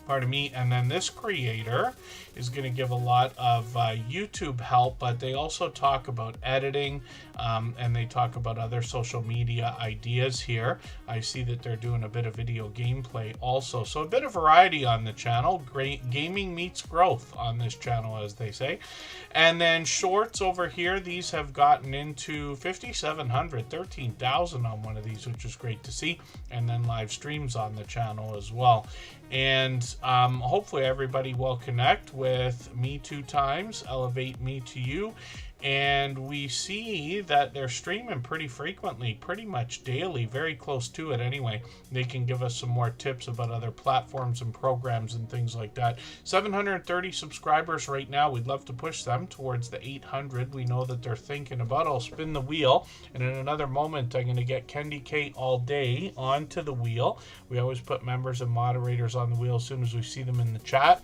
Pardon me. And then this creator is going to give a lot of YouTube help, but they also talk about editing, and they talk about other social media ideas here. I see that they're doing a bit of video gameplay also. So a bit of variety on the channel. Great gaming meets growth on this channel, as they say. And then shorts over here, these have gotten into 5,700, 13,000 on one of these, which is great to see. And then live streams on the channel as well. And hopefully everybody will connect with me 2 times, elevate me to you. And we see that they're streaming pretty frequently, pretty much daily, very close to it anyway. They can give us some more tips about other platforms and programs and things like that. 730 subscribers right now. We'd love to push them towards the 800. We know that they're thinking about. I'll spin the wheel, and in another moment, I'm going to get Kendi Kate all day onto the wheel. We always put members and moderators on the wheel as soon as we see them in the chat.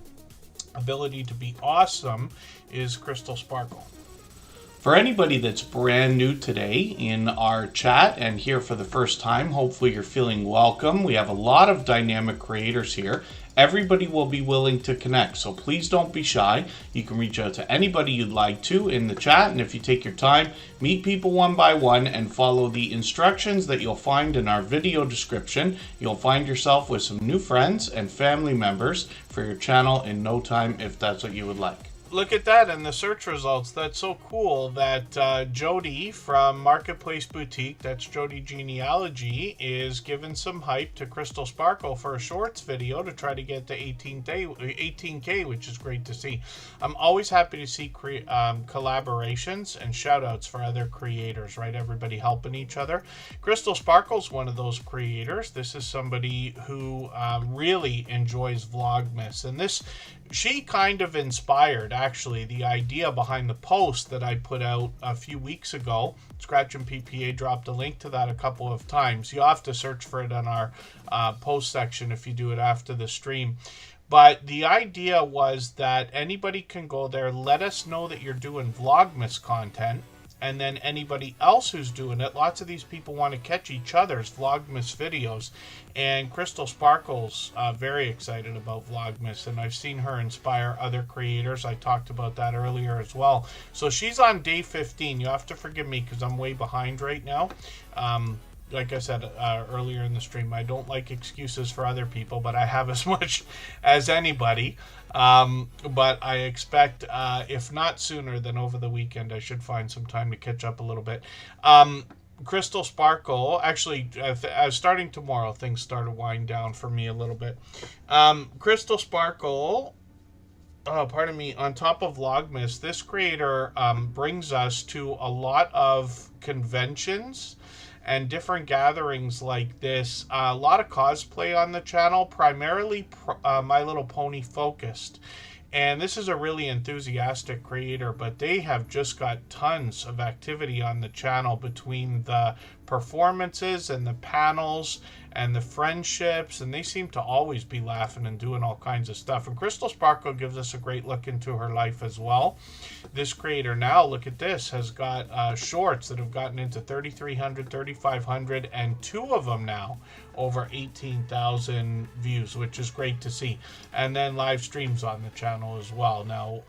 Ability to be awesome is Crystal Sparkle. For anybody that's brand new today in our chat and here for the first time, hopefully you're feeling welcome. We have a lot of dynamic creators here. Everybody will be willing to connect, so please don't be shy. You can reach out to anybody you'd like to in the chat, and if you take your time, meet people one by one and follow the instructions that you'll find in our video description. You'll find yourself with some new friends and family members for your channel in no time, if that's what you would like. Look at that in the search results. That's so cool that Jody from Marketplace Boutique, that's Jody Genealogy, is giving some hype to Crystal Sparkle for a shorts video to try to get to 18K, which is great to see. I'm always happy to see collaborations and shout outs for other creators, right? Everybody helping each other. Crystal Sparkle's one of those creators. This is somebody who really enjoys Vlogmas, and she kind of inspired, actually, the idea behind the post that I put out a few weeks ago. Scratch and PPA dropped a link to that a couple of times. You'll have to search for it on our post section if you do it after the stream. But the idea was that anybody can go there, let us know that you're doing Vlogmas content, and then anybody else who's doing it. Lots of these people want to catch each other's Vlogmas videos, and Crystal Sparkle's very excited about Vlogmas, and I've seen her inspire other creators. I talked about that earlier as well. So she's on day 15. You have to forgive me because I'm way behind right now. Like I said earlier in the stream, I don't like excuses for other people, but I have as much as anybody. But I expect, if not sooner than over the weekend, I should find some time to catch up a little bit. Crystal Sparkle, actually, starting tomorrow, things start to wind down for me a little bit. Crystal Sparkle, pardon me, on top of Vlogmas, this creator brings us to a lot of conventions and different gatherings like this. A lot of cosplay on the channel, primarily My Little Pony focused. And this is a really enthusiastic creator, but they have just got tons of activity on the channel between the performances and the panels and the friendships, and they seem to always be laughing and doing all kinds of stuff. And Crystal Sparkle gives us a great look into her life as well. This creator now, look at this, has got shorts that have gotten into 3,300, 3,500, and 2 of them now over 18,000 views, which is great to see. And then live streams on the channel as well. Now,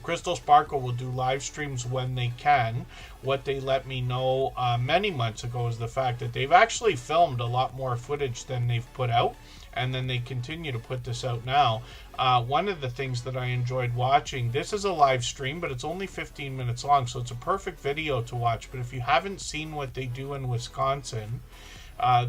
Crystal Sparkle will do live streams when they can. What they let me know many months ago is the fact that they've actually filmed a lot more footage than they've put out, and then they continue to put this out now. One of the things that I enjoyed watching, this is a live stream, but it's only 15 minutes long, so it's a perfect video to watch. But if you haven't seen what they do in Wisconsin,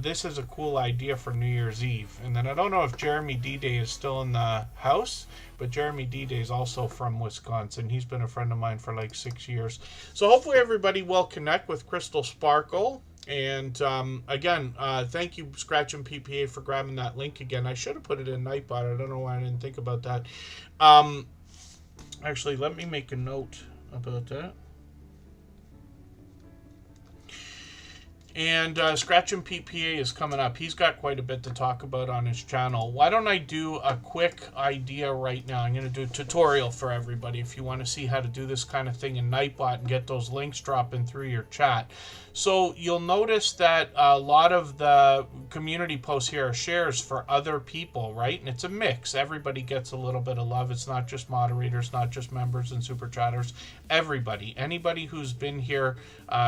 this is a cool idea for New Year's Eve. And then I don't know if Jeremy D-Day is still in the house, but Jeremy D-Day is also from Wisconsin. He's been a friend of mine for like 6 years. So hopefully everybody will connect with Crystal Sparkle. And again, thank you, Scratch and PPA, for grabbing that link again. I should have put it in Nightbot. I don't know why I didn't think about that. Actually, let me make a note about that. And Scratch and PPA is coming up. He's got quite a bit to talk about on his channel. Why don't I do a quick idea right now? I'm going to do a tutorial for everybody if you want to see how to do this kind of thing in Nightbot and get those links dropping through your chat. So you'll notice that a lot of the community posts here are shares for other people, right? And it's a mix. Everybody gets a little bit of love. It's not just moderators, not just members and super chatters. Everybody, anybody who's been here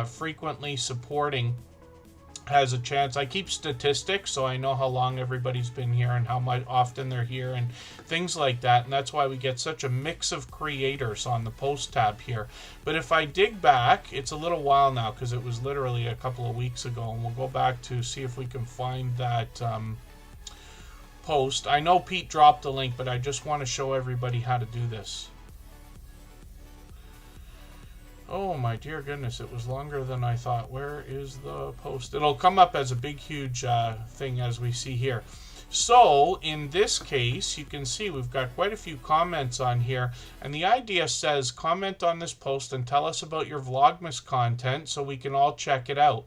frequently supporting has a chance. I keep statistics, so I know how long everybody's been here and how much often they're here and things like that. And that's why we get such a mix of creators on the post tab here. But if I dig back, it's a little while now because it was literally a couple of weeks ago, and we'll go back to see if we can find that post. I know Pete dropped the link, but I just want to show everybody how to do this. Oh my dear goodness, it was longer than I thought. Where is the post? It'll come up as a big, huge thing as we see here. So in this case, you can see we've got quite a few comments on here. And the idea says, comment on this post and tell us about your Vlogmas content so we can all check it out.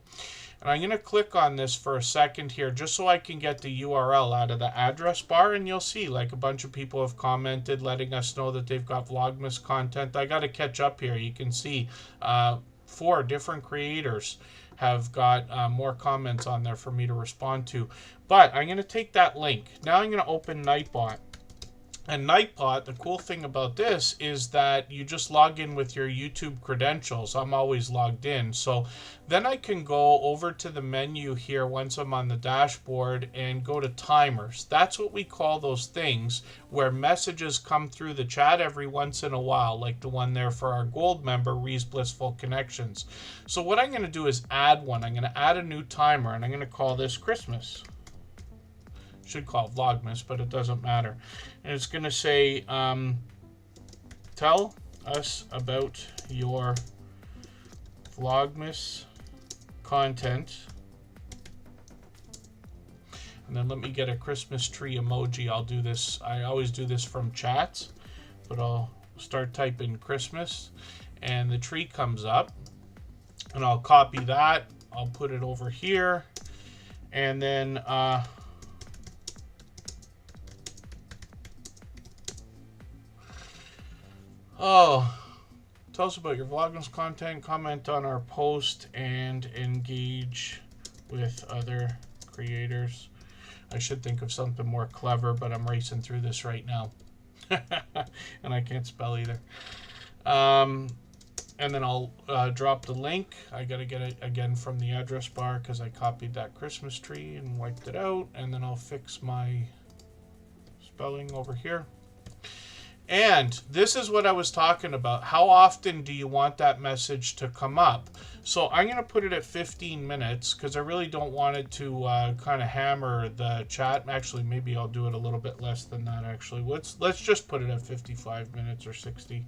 And I'm going to click on this for a second here just so I can get the URL out of the address bar, and you'll see like a bunch of people have commented letting us know that they've got Vlogmas content. I got to catch up here. You can see 4 different creators have got more comments on there for me to respond to. But I'm going to take that link. Now I'm going to open Nightbot. And Nightbot, the cool thing about this is that you just log in with your YouTube credentials. I'm always logged in. So then I can go over to the menu here once I'm on the dashboard and go to timers. That's what we call those things where messages come through the chat every once in a while, like the one there for our gold member, Ree's Blissful Connections. So what I'm going to do is add one. I'm going to add a new timer, and I'm going to call this Christmas. Should call it Vlogmas, but it doesn't matter. And it's going to say, tell us about your Vlogmas content. And then let me get a Christmas tree emoji. I'll do this. I always do this from chats, but I'll start typing Christmas and the tree comes up. And I'll copy that. I'll put it over here. And then tell us about your Vlogmas content, comment on our post, and engage with other creators. I should think of something more clever, but I'm racing through this right now. And I can't spell either. And then I'll drop the link. I got to get it again from the address bar because I copied that Christmas tree and wiped it out. And then I'll fix my spelling over here. And this is what I was talking about. How often do you want that message to come up? So I'm going to put it at 15 minutes because I really don't want it to kind of hammer the chat. Actually, maybe I'll do it a little bit less than that, actually. Let's just put it at 55 minutes or 60.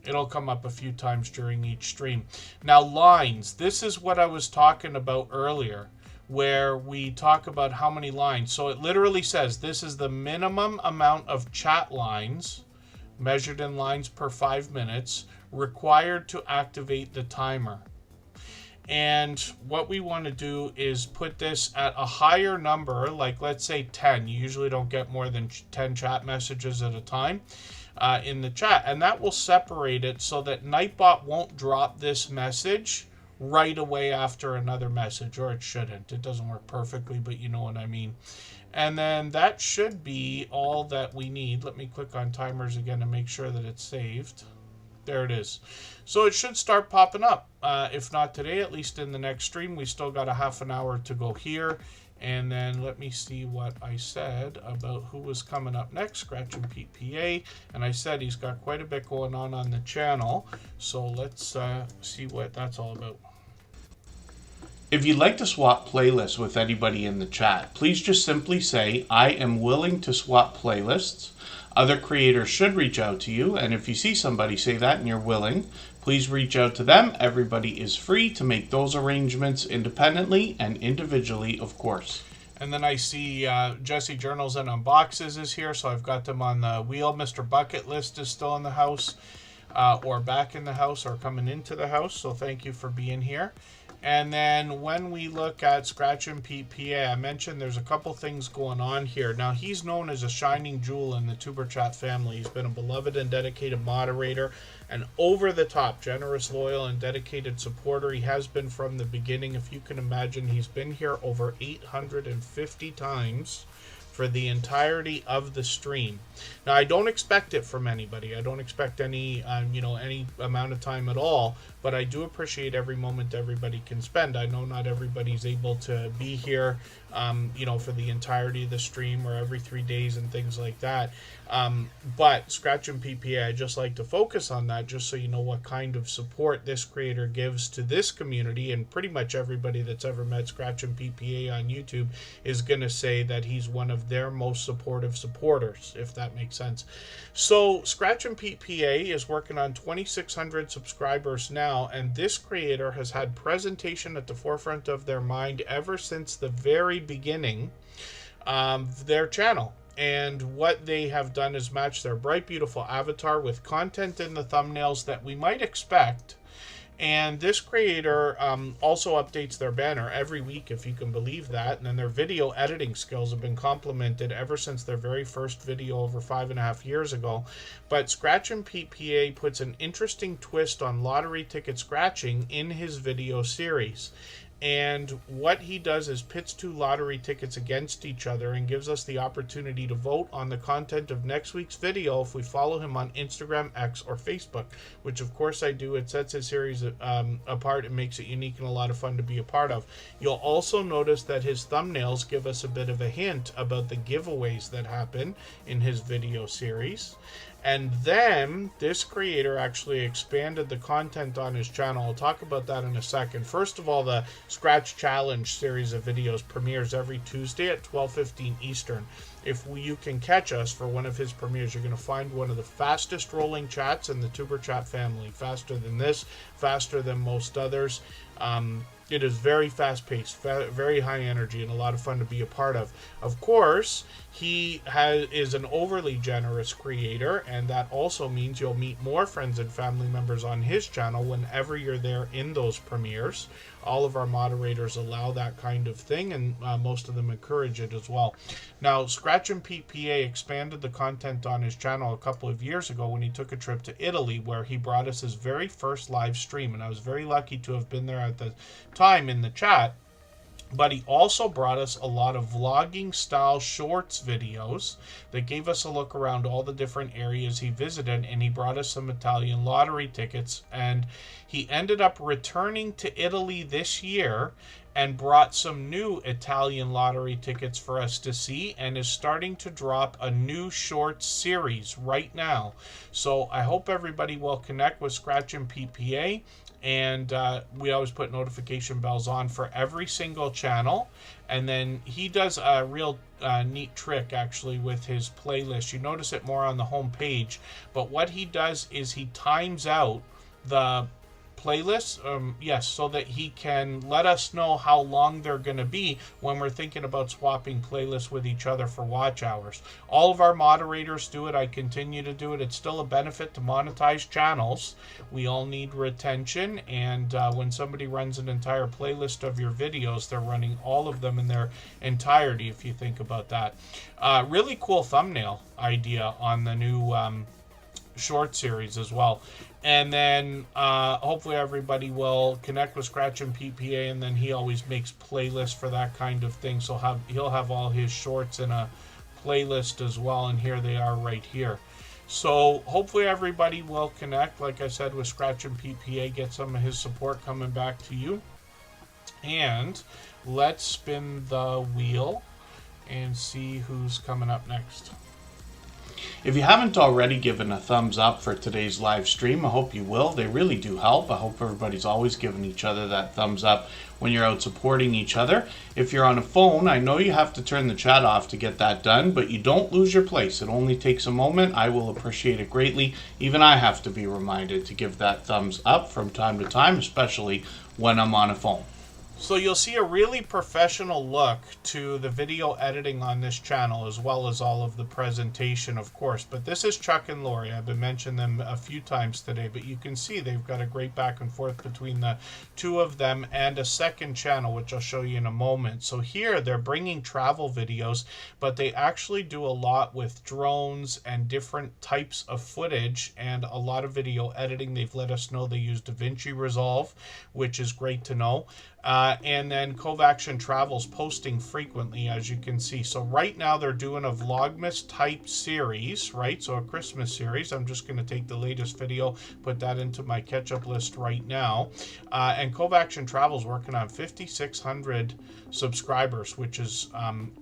It'll come up a few times during each stream. Now, lines. This is what I was talking about earlier, where we talk about how many lines. So it literally says this is the minimum amount of chat lines, measured in lines per 5 minutes, required to activate the timer. And what we want to do is put this at a higher number, like let's say 10. You usually don't get more than 10 chat messages at a time in the chat. And that will separate it so that Nightbot won't drop this message right away after another message, or it shouldn't. It doesn't work perfectly, but you know what I mean. And then that should be all that we need. Let me click on timers again and make sure that it's saved. There it is. So it should start popping up. If not today, at least in the next stream. We still got a half an hour to go here. And then let me see what I said about who was coming up next. Scratch and Pete PA. And I said he's got quite a bit going on the channel. So let's see what that's all about. If you'd like to swap playlists with anybody in the chat, please just simply say, I am willing to swap playlists. Other creators should reach out to you, and if you see somebody say that and you're willing, please reach out to them. Everybody is free to make those arrangements independently and individually, of course. And then I see Jesse Journals and Unboxes is here, so I've got them on the wheel. Mr. Bucket List is still in the house, or back in the house, or coming into the house, so thank you for being here. And then when we look at Scratch and Pete PA, I mentioned there's a couple things going on here. Now, he's known as a shining jewel in the Superchat family. He's been a beloved and dedicated moderator, an over-the-top, generous, loyal, and dedicated supporter. He has been from the beginning. If you can imagine, he's been here over 850 times for the entirety of the stream. Now, I don't expect it from anybody. I don't expect any, any amount of time at all, but I do appreciate every moment everybody can spend. I know not everybody's able to be here, for the entirety of the stream or every 3 days and things like that. But Scratch and PPA, I just like to focus on that just so you know what kind of support this creator gives to this community, and pretty much everybody that's ever met Scratch and PPA on YouTube is going to say that he's one of their most supportive supporters, if that makes sense. So Scratch and PPA is working on 2,600 subscribers now, and this creator has had presentation at the forefront of their mind ever since the very beginning of their channel. And what they have done is match their bright, beautiful avatar with content in the thumbnails that we might expect. And this creator also updates their banner every week, if you can believe that. And then their video editing skills have been complimented ever since their very first video over 5.5 years ago. But Scratch and Pete PA puts an interesting twist on lottery ticket scratching in his video series. And what he does is pits two lottery tickets against each other and gives us the opportunity to vote on the content of next week's video if we follow him on Instagram, X, or Facebook, which of course I do. It sets his series apart and makes it unique and a lot of fun to be a part of. You'll also notice that his thumbnails give us a bit of a hint about the giveaways that happen in his video series. And then this creator actually expanded the content on his channel. I'll talk about that in a second. First of all, the Scratch Challenge series of videos premieres every Tuesday at 12:15 Eastern. If you can catch us for one of his premieres, you're going to find one of the fastest rolling chats in the Superchat family. Faster than this, faster than most others. It is very fast-paced, very high energy, and a lot of fun to be a part of. Of course, he is an overly generous creator, and that also means you'll meet more friends and family members on his channel whenever you're there in those premieres. All of our moderators allow that kind of thing, and most of them encourage it as well. Now, Scratch and Pete PA expanded the content on his channel a couple of years ago when he took a trip to Italy, where he brought us his very first live stream, and I was very lucky to have been there at the time in the chat. But he also brought us a lot of vlogging style shorts videos that gave us a look around all the different areas he visited, and he brought us some Italian lottery tickets, and he ended up returning to Italy this year and brought some new Italian lottery tickets for us to see, and is starting to drop a new short series right now. So I hope everybody will connect with Scratch and PPA. And we always put notification bells on for every single channel. And then he does a real neat trick, actually, with his playlist. You notice it more on the home page. But what he does is he times out the playlists, yes, so that he can let us know how long they're going to be when we're thinking about swapping playlists with each other for watch hours. All of our moderators do it. I continue to do it. It's still a benefit to monetize channels. We all need retention, and when somebody runs an entire playlist of your videos, they're running all of them in their entirety, if you think about that. Really cool thumbnail idea on the new short series as well. And then hopefully everybody will connect with Scratch and PPA, and then he always makes playlists for that kind of thing, so he'll have all his shorts in a playlist as well, and here they are right here. So hopefully everybody will connect, like I said, with Scratch and PPA, get some of his support coming back to you. And let's spin the wheel and see who's coming up next. If you haven't already given a thumbs up for today's live stream, I hope you will. They really do help. I hope everybody's always giving each other that thumbs up when you're out supporting each other. If you're on a phone, I know you have to turn the chat off to get that done, but you don't lose your place. It only takes a moment. I will appreciate it greatly. Even I have to be reminded to give that thumbs up from time to time, especially when I'm on a phone. So you'll see a really professional look to the video editing on this channel, as well as all of the presentation, of course. But this is Chuck and Lori. I've been mentioning them a few times today, but you can see they've got a great back and forth between the two of them, and a second channel, which I'll show you in a moment. So here they're bringing travel videos, but they actually do a lot with drones and different types of footage and a lot of video editing. They've let us know they use DaVinci Resolve, which is great to know. And then Kovacs and Travels posting frequently, as you can see. So right now they're doing a Vlogmas type series, right? So a Christmas series. I'm just going to take the latest video, put that into my catch-up list right now. And Kovacs and Travels working on 5,600 subscribers, which is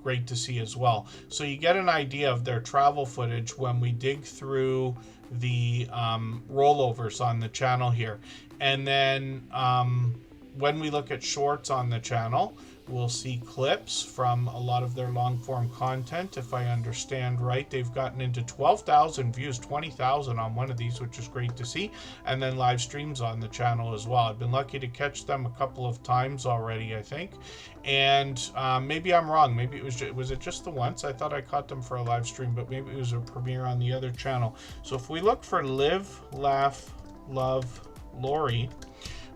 great to see as well. So you get an idea of their travel footage when we dig through the rollovers on the channel here. And then when we look at shorts on the channel, we'll see clips from a lot of their long form content. If I understand right, they've gotten into 12,000 views, 20,000 on one of these, which is great to see. And then live streams on the channel as well. I've been lucky to catch them a couple of times already, I think. And maybe I'm wrong. Maybe it was it just the once? I thought I caught them for a live stream, but maybe it was a premiere on the other channel. So if we look for Live, Laugh, Love, Lori,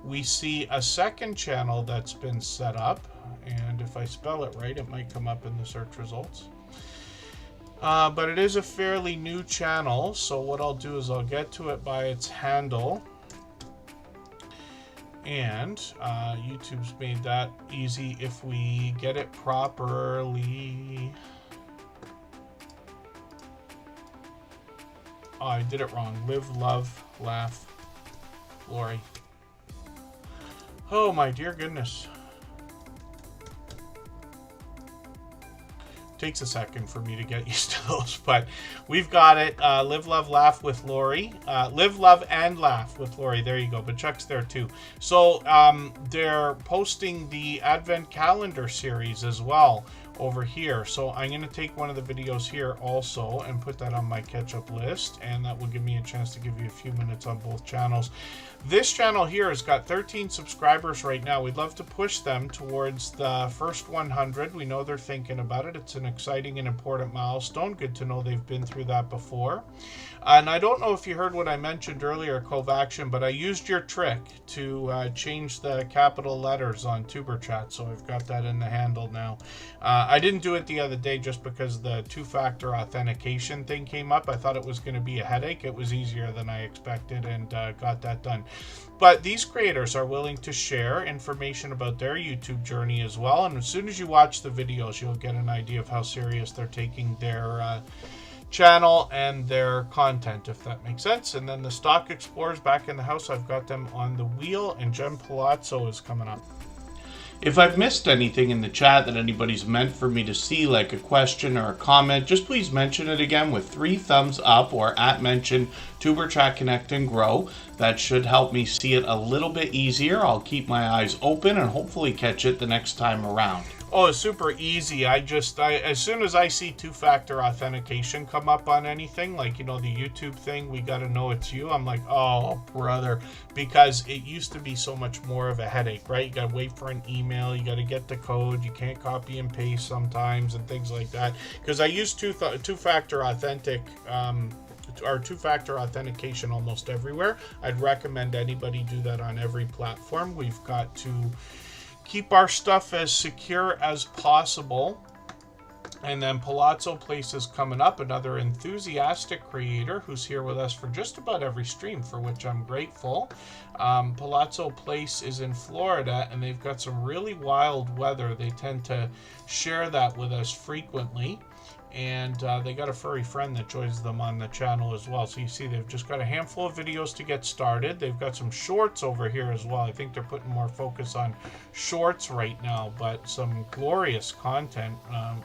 we see a second channel that's been set up, and if I spell it right, it might come up in the search results. But it is a fairly new channel, so what I'll do is I'll get to it by its handle. And YouTube's made that easy if we get it properly. Oh, I did it wrong. Live, Love, Laugh, Lori. Oh my dear goodness. Takes a second for me to get used to those, but we've got it. Live, Love, Laugh with Lori. Live, Love, and Laugh with Lori. There you go. But Chuck's there too. So they're posting the Advent Calendar series as well over here. So I'm going to take one of the videos here also and put that on my catch-up list, and that will give me a chance to give you a few minutes on both channels. This channel here has got 13 subscribers right now. We'd love to push them towards the first 100. We know they're thinking about it. It's an exciting and important milestone. Good to know they've been through that before. And I don't know if you heard what I mentioned earlier, Kovacs, but I used your trick to change the capital letters on Superchat, so I've got that in the handle now. I didn't do it the other day just because the two-factor authentication thing came up. I thought it was going to be a headache. It was easier than I expected, and got that done. But these creators are willing to share information about their YouTube journey as well, and as soon as you watch the videos, you'll get an idea of how serious they're taking their channel and their content, if that makes sense. And then the Stock Explorers back in the house, I've got them on the wheel, and Jen Palazzo is coming up. If I've missed anything in the chat that anybody's meant for me to see, like a question or a comment, just please mention it again with 3 thumbs up or @mention Tuberchat Connect and Grow. That should help me see it a little bit easier. I'll keep my eyes open and hopefully catch it the next time around. Oh, it's super easy. I as soon as I see two-factor authentication come up on anything, like, you know, the YouTube thing, we got to know it's you. I'm like, oh, brother, because it used to be so much more of a headache, right? You got to wait for an email. You got to get the code. You can't copy and paste sometimes and things like that. Because I use two-factor or two-factor authentication almost everywhere. I'd recommend anybody do that on every platform. We've got to keep our stuff as secure as possible. And then Palazzo Place is coming up, another enthusiastic creator who's here with us for just about every stream, for which I'm grateful. Palazzo Place is in Florida, and they've got some really wild weather. They tend to share that with us frequently. And they got a furry friend that joins them on the channel as well. So you see they've just got a handful of videos to get started. They've got some shorts over here as well. I think they're putting more focus on shorts right now, but some glorious content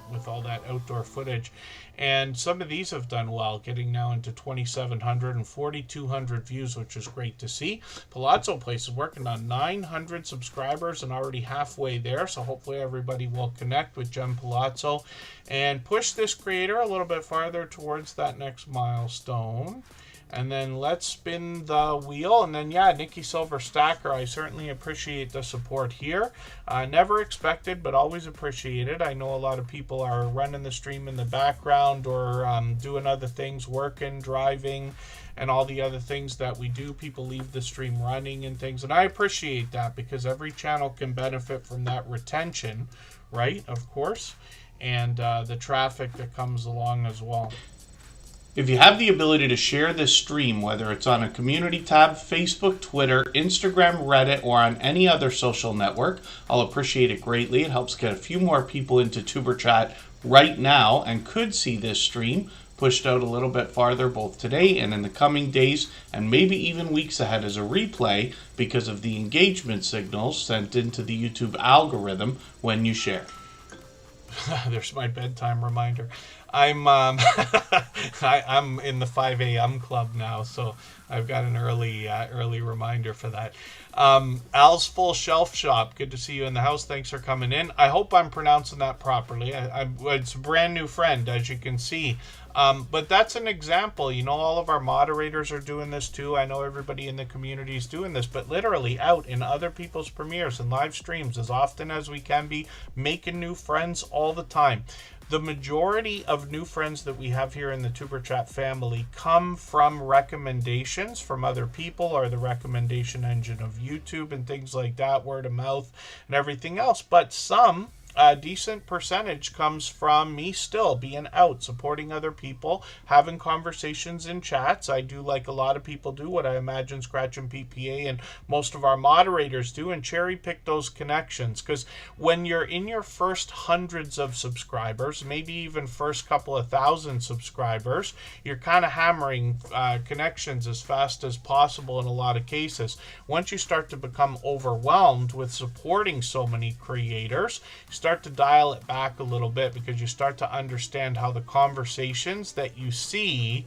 with all that outdoor footage. And some of these have done well, getting now into 2,700 and 4,200 views, which is great to see. Palazzo Place is working on 900 subscribers and already halfway there. So hopefully everybody will connect with Jem Palazzo and push this creator a little bit farther towards that next milestone. And then let's spin the wheel. And then, yeah, Nikki Silver Stacker, I certainly appreciate the support here. Never expected, but always appreciated. I know a lot of people are running the stream in the background or doing other things, working, driving, and all the other things that we do. People leave the stream running and things. And I appreciate that, because every channel can benefit from that retention, right? Of course. And the traffic that comes along as well. If you have the ability to share this stream, whether it's on a community tab, Facebook, Twitter, Instagram, Reddit, or on any other social network, I'll appreciate it greatly. It helps get a few more people into Tuber Chat right now and could see this stream pushed out a little bit farther both today and in the coming days and maybe even weeks ahead as a replay because of the engagement signals sent into the YouTube algorithm when you share. There's my bedtime reminder. I'm I'm in the 5 a.m. club now, so I've got an early reminder for that. Al's Full Shelf Shop, good to see you in the house. Thanks for coming in. I hope I'm pronouncing that properly. It's a brand new friend, as you can see. But that's an example. You know, all of our moderators are doing this too. I know everybody in the community is doing this, but literally out in other people's premieres and live streams as often as we can be, making new friends all the time. The majority of new friends that we have here in the Tuber Chat family come from recommendations from other people or the recommendation engine of YouTube and things like that, word of mouth and everything else. But some a decent percentage comes from me still being out, supporting other people, having conversations in chats. I do, like a lot of people do, what I imagine Scratch and PPA and most of our moderators do, and cherry pick those connections. Because when you're in your first hundreds of subscribers, maybe even first couple of thousand subscribers, you're kind of hammering connections as fast as possible in a lot of cases. Once you start to become overwhelmed with supporting so many creators, start to dial it back a little bit, because you start to understand how the conversations that you see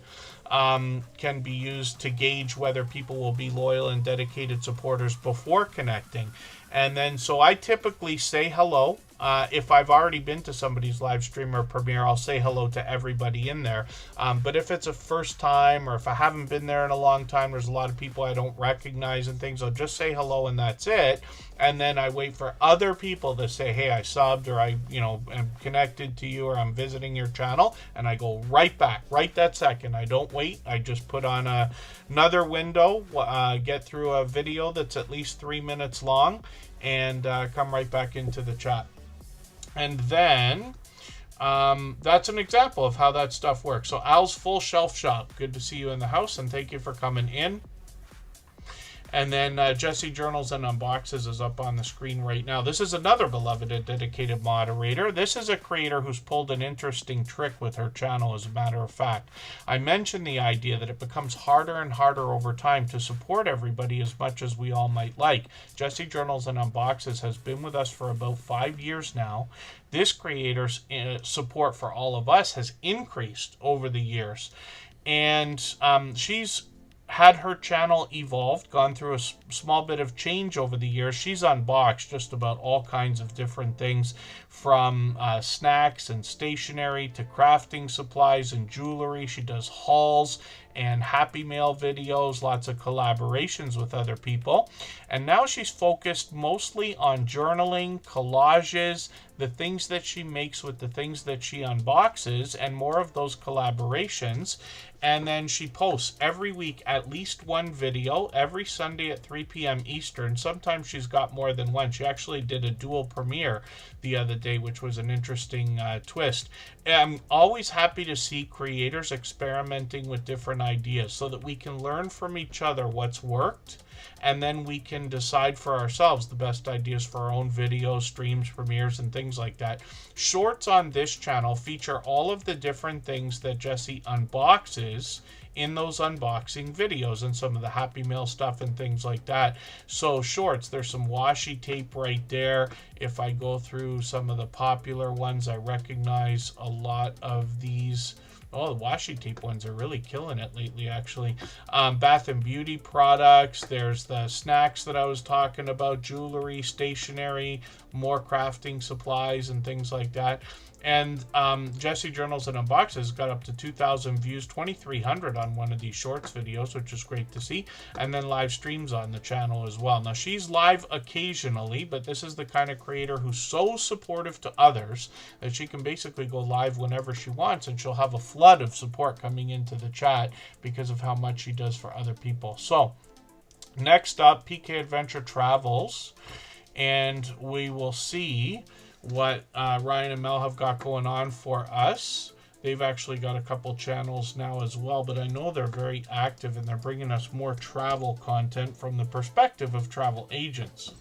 can be used to gauge whether people will be loyal and dedicated supporters before connecting. And then, so I typically say hello. If I've already been to somebody's live stream or premiere, I'll say hello to everybody in there. But if it's a first time, or if I haven't been there in a long time, there's a lot of people I don't recognize and things, I'll just say hello and that's it. And then I wait for other people to say, hey, I subbed, or I, am connected to you, or I'm visiting your channel, and I go right back, right that second. I don't wait. I just put on another window, get through a video that's at least 3 minutes long, and come right back into the chat. And then that's an example of how that stuff works. So Al's Full Shelf Shop, good to see you in the house, and thank you for coming in. And then Jesse Journals and Unboxes is up on the screen right now. This is another beloved and dedicated moderator. This is a creator who's pulled an interesting trick with her channel, as a matter of fact. I mentioned the idea that it becomes harder and harder over time to support everybody as much as we all might like. Jesse Journals and Unboxes has been with us for about 5 years now. This creator's support for all of us has increased over the years. And she's had her channel evolved, gone through a small bit of change over the years. She's unboxed just about all kinds of different things, from snacks and stationery to crafting supplies and jewelry. She does hauls and Happy Mail videos, lots of collaborations with other people. And now she's focused mostly on journaling, collages, the things that she makes with the things that she unboxes, and more of those collaborations. And then she posts every week at least one video, every Sunday at 3 p.m. Eastern. Sometimes she's got more than one. She actually did a dual premiere the other day, which was an interesting twist. I'm always happy to see creators experimenting with different ideas so that we can learn from each other what's worked, and then we can decide for ourselves the best ideas for our own videos, streams, premieres, and things like that. Shorts on this channel feature all of the different things that Jessie unboxes in those unboxing videos, and some of the Happy Mail stuff and things like that. So shorts, there's some washi tape right there. If I go through some of the popular ones, I recognize a lot of these. Oh, the washi tape ones are really killing it lately, actually. Bath and beauty products. There's the snacks that I was talking about, jewelry, stationery, more crafting supplies and things like that. And Jessie Journals and Unboxes got up to 2,000 views, 2,300 on one of these shorts videos, which is great to see. And then live streams on the channel as well. Now, she's live occasionally, but this is the kind of creator who's so supportive to others that she can basically go live whenever she wants, and she'll have a flood of support coming into the chat because of how much she does for other people. So, next up, PK Adventure Travels, and we will see what Ryan and Mel have got going on for us. They've actually got a couple channels now as well, but I know they're very active and they're bringing us more travel content from the perspective of travel agents.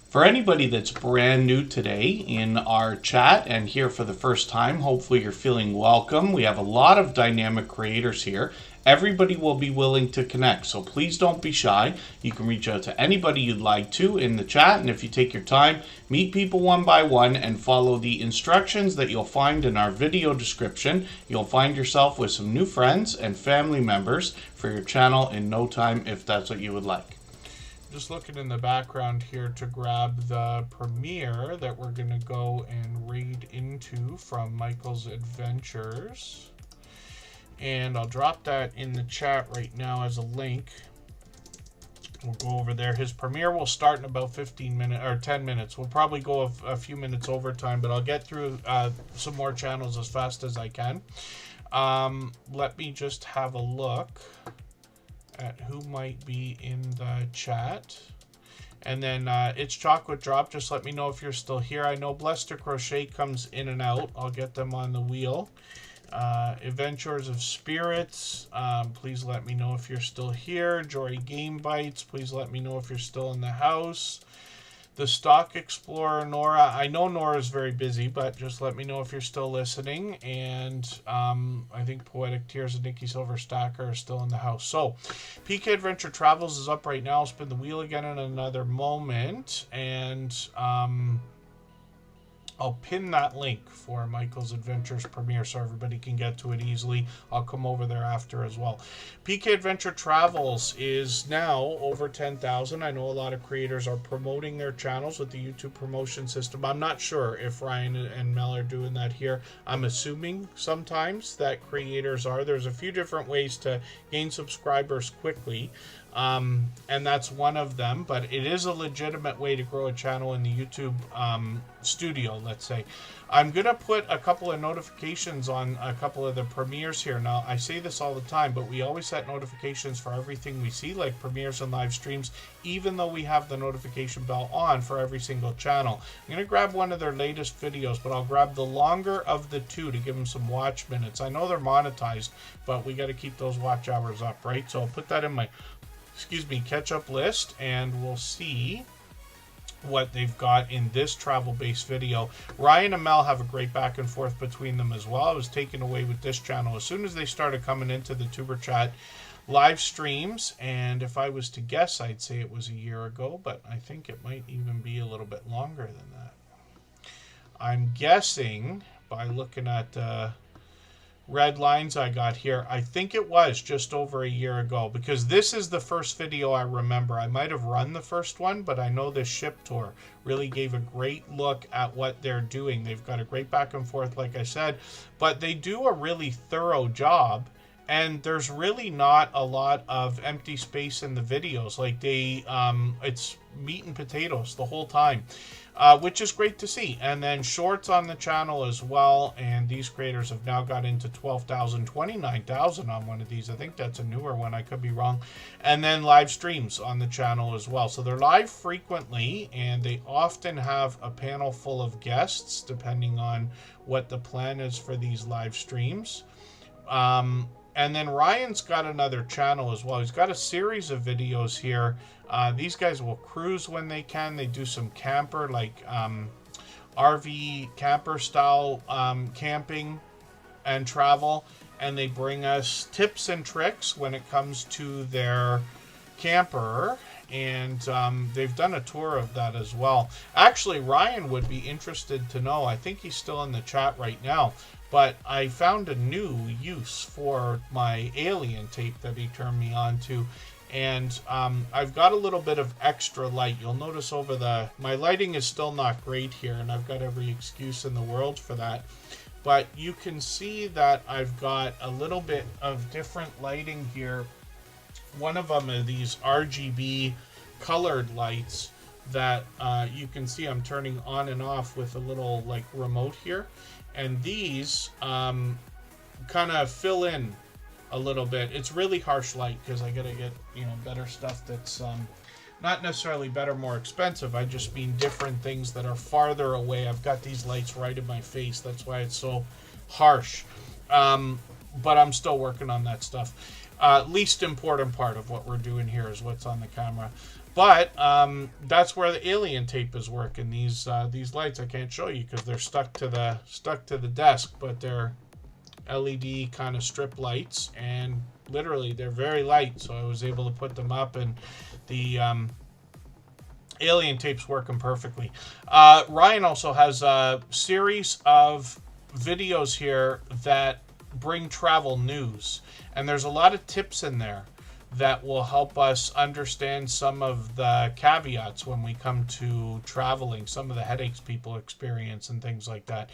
For anybody that's brand new today in our chat and here for the first time, hopefully you're feeling welcome. We have a lot of dynamic creators here. Everybody will be willing to connect, so please don't be shy. You can reach out to anybody you'd like to in the chat, and if you take your time, meet people one by one and follow the instructions that you'll find in our video description, you'll find yourself with some new friends and family members for your channel in no time, if that's what you would like. Just looking in the background here to grab the premiere that we're going to go and raid into from Michael's Adventures. And I'll drop that in the chat right now as a link. We'll go over there. His premiere will start in about 15 minutes or 10 minutes. We'll probably go a few minutes overtime, but I'll get through some more channels as fast as I can. Let me just have a look at who might be in the chat. And then it's Chocolate Drop. Just let me know if you're still here. I know Blessed to Crochet comes in and out. I'll get them on the wheel. Adventures of Spirits, please let me know if you're still here. Jory Game Bites, please let me know if you're still in the house. The Stock Explorer, Nora, I know Nora's very busy, but just let me know if you're still listening. And I think Poetic Tears and Nikki Silver Stacker are still in the house. So PK Adventure Travels is up right now. I'll spin the wheel again in another moment, and I'll pin that link for Michael's Adventures premiere so everybody can get to it easily. I'll come over there after as well. PK Adventure Travels is now over 10,000. I know a lot of creators are promoting their channels with the YouTube promotion system. I'm not sure if Ryan and Mel are doing that here. I'm assuming sometimes that creators are. There's a few different ways to gain subscribers quickly. And that's one of them, but it is a legitimate way to grow a channel in the YouTube studio, let's say. I'm going to put a couple of notifications on a couple of the premieres here. Now, I say this all the time, but we always set notifications for everything we see, like premieres and live streams, even though we have the notification bell on for every single channel. I'm going to grab one of their latest videos, but I'll grab the longer of the two to give them some watch minutes. I know they're monetized, but we got to keep those watch hours up, right? So I'll put that in my catch-up list, and we'll see what they've got in this travel-based video. Ryan and Mel have a great back and forth between them as well. I was taken away with this channel as soon as they started coming into the Tuber Chat live streams, and if I was to guess, I'd say it was a year ago, but I think it might even be a little bit longer than that. I'm guessing by looking at red lines I got here, I think it was just over a year ago, because this is the first video I remember. I might have run the first one, but I know this ship tour really gave a great look at what they're doing. They've got a great back and forth, like I said, but they do a really thorough job. And there's really not a lot of empty space in the videos. Like it's meat and potatoes the whole time, which is great to see. And then shorts on the channel as well. And these creators have now got into 12,000, 29,000 on one of these. I think that's a newer one. I could be wrong. And then live streams on the channel as well. So they're live frequently, and they often have a panel full of guests, depending on what the plan is for these live streams. And then Ryan's got another channel as well. He's got a series of videos here. These guys will cruise when they can. They do some camper, like RV camper style camping and travel. And they bring us tips and tricks when it comes to their camper. And they've done a tour of that as well. Actually, Ryan would be interested to know. I think he's still in the chat right now. But I found a new use for my alien tape that he turned me on to. And I've got a little bit of extra light. You'll notice over my lighting is still not great here, and I've got every excuse in the world for that. But you can see that I've got a little bit of different lighting here. One of them are these RGB colored lights that you can see I'm turning on and off with a little like remote here. And these kind of fill in a little bit. It's really harsh light because I gotta get, better stuff that's not necessarily better, more expensive. I just mean different things that are farther away. I've got these lights right in my face. That's why it's so harsh. But I'm still working on that stuff. Least important part of what we're doing here is what's on the camera. But that's where the alien tape is working. These lights I can't show you because they're stuck to the desk, but they're LED kind of strip lights, and literally they're very light. So I was able to put them up, and the alien tape's working perfectly. Ryan also has a series of videos here that bring travel news, and there's a lot of tips in there that will help us understand some of the caveats when we come to traveling, some of the headaches people experience and things like that.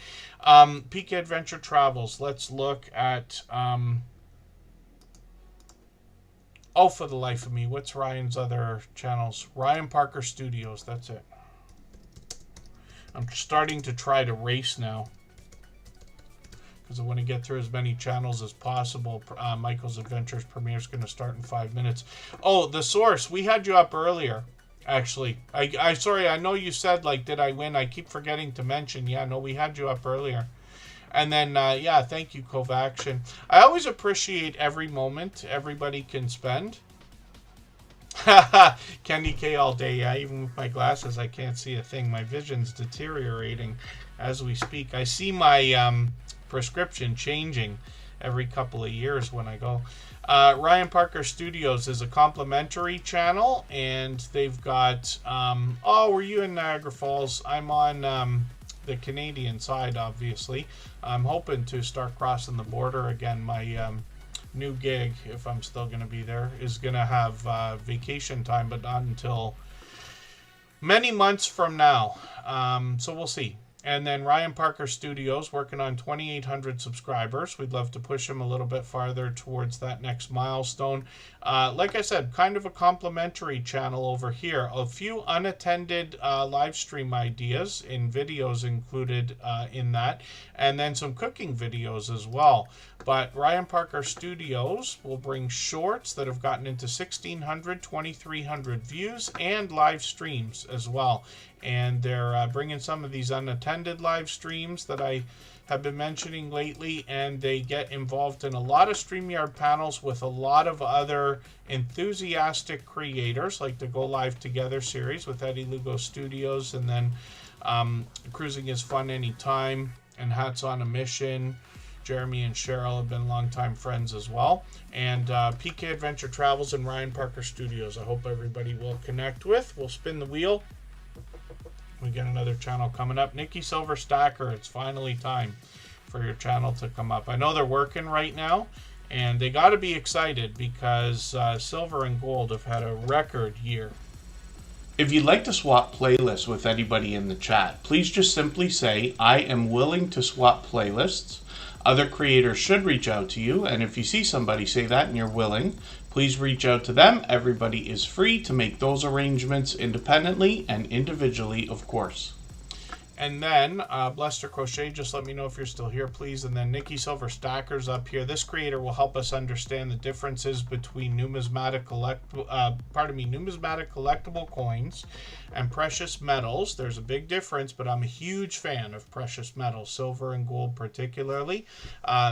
PK Adventure Travels, let's look at, for the life of me, what's Ryan's other channels? Ryan Parker Studios, that's it. I'm starting to try to race now, because I want to get through as many channels as possible. Michael's Adventures premiere is going to start in 5 minutes. Oh, the source. We had you up earlier, actually. Sorry, I know you said, like, did I win? I keep forgetting to mention. Yeah, no, we had you up earlier. And then, yeah, thank you, Covaction. I always appreciate every moment everybody can spend. Candy K all day. Yeah, even with my glasses, I can't see a thing. My vision's deteriorating as we speak. I see my prescription changing every couple of years when I go. Ryan Parker Studios is a complimentary channel, and they've got were you in Niagara Falls? I'm on the Canadian side, obviously. I'm hoping to start crossing the border again. My new gig, if I'm still going to be there, is going to have vacation time, but not until many months from now. So we'll see. And then Ryan Parker Studios, working on 2,800 subscribers. We'd love to push him a little bit farther towards that next milestone. Like I said, kind of a complimentary channel over here. A few unattended live stream ideas in videos included in that. And then some cooking videos as well. But Ryan Parker Studios will bring shorts that have gotten into 1,600, 2,300 views and live streams as well. And they're bringing some of these unattended live streams that I have been mentioning lately, and they get involved in a lot of StreamYard panels with a lot of other enthusiastic creators, like the Go Live Together series with Eddie Lugo Studios, and then Cruising is Fun Anytime and Hats on a Mission. Jeremy and Cheryl have been longtime friends as well. And PK Adventure Travels and Ryan Parker Studios, I hope everybody will connect with. We'll spin the wheel. We got another channel coming up. Nikki Silver Stacker, it's finally time for your channel to come up. I know they're working right now, and they got to be excited because silver and gold have had a record year. If you'd like to swap playlists with anybody in the chat, please just simply say, I am willing to swap playlists. Other creators should reach out to you, and if you see somebody say that and you're willing, please reach out to them. Everybody is free to make those arrangements independently and individually, of course. And then, Blester Crochet, just let me know if you're still here, please. And then Nikki Silver Stacker's up here. This creator will help us understand the differences between numismatic collectible coins and precious metals. There's a big difference, but I'm a huge fan of precious metals, silver and gold particularly.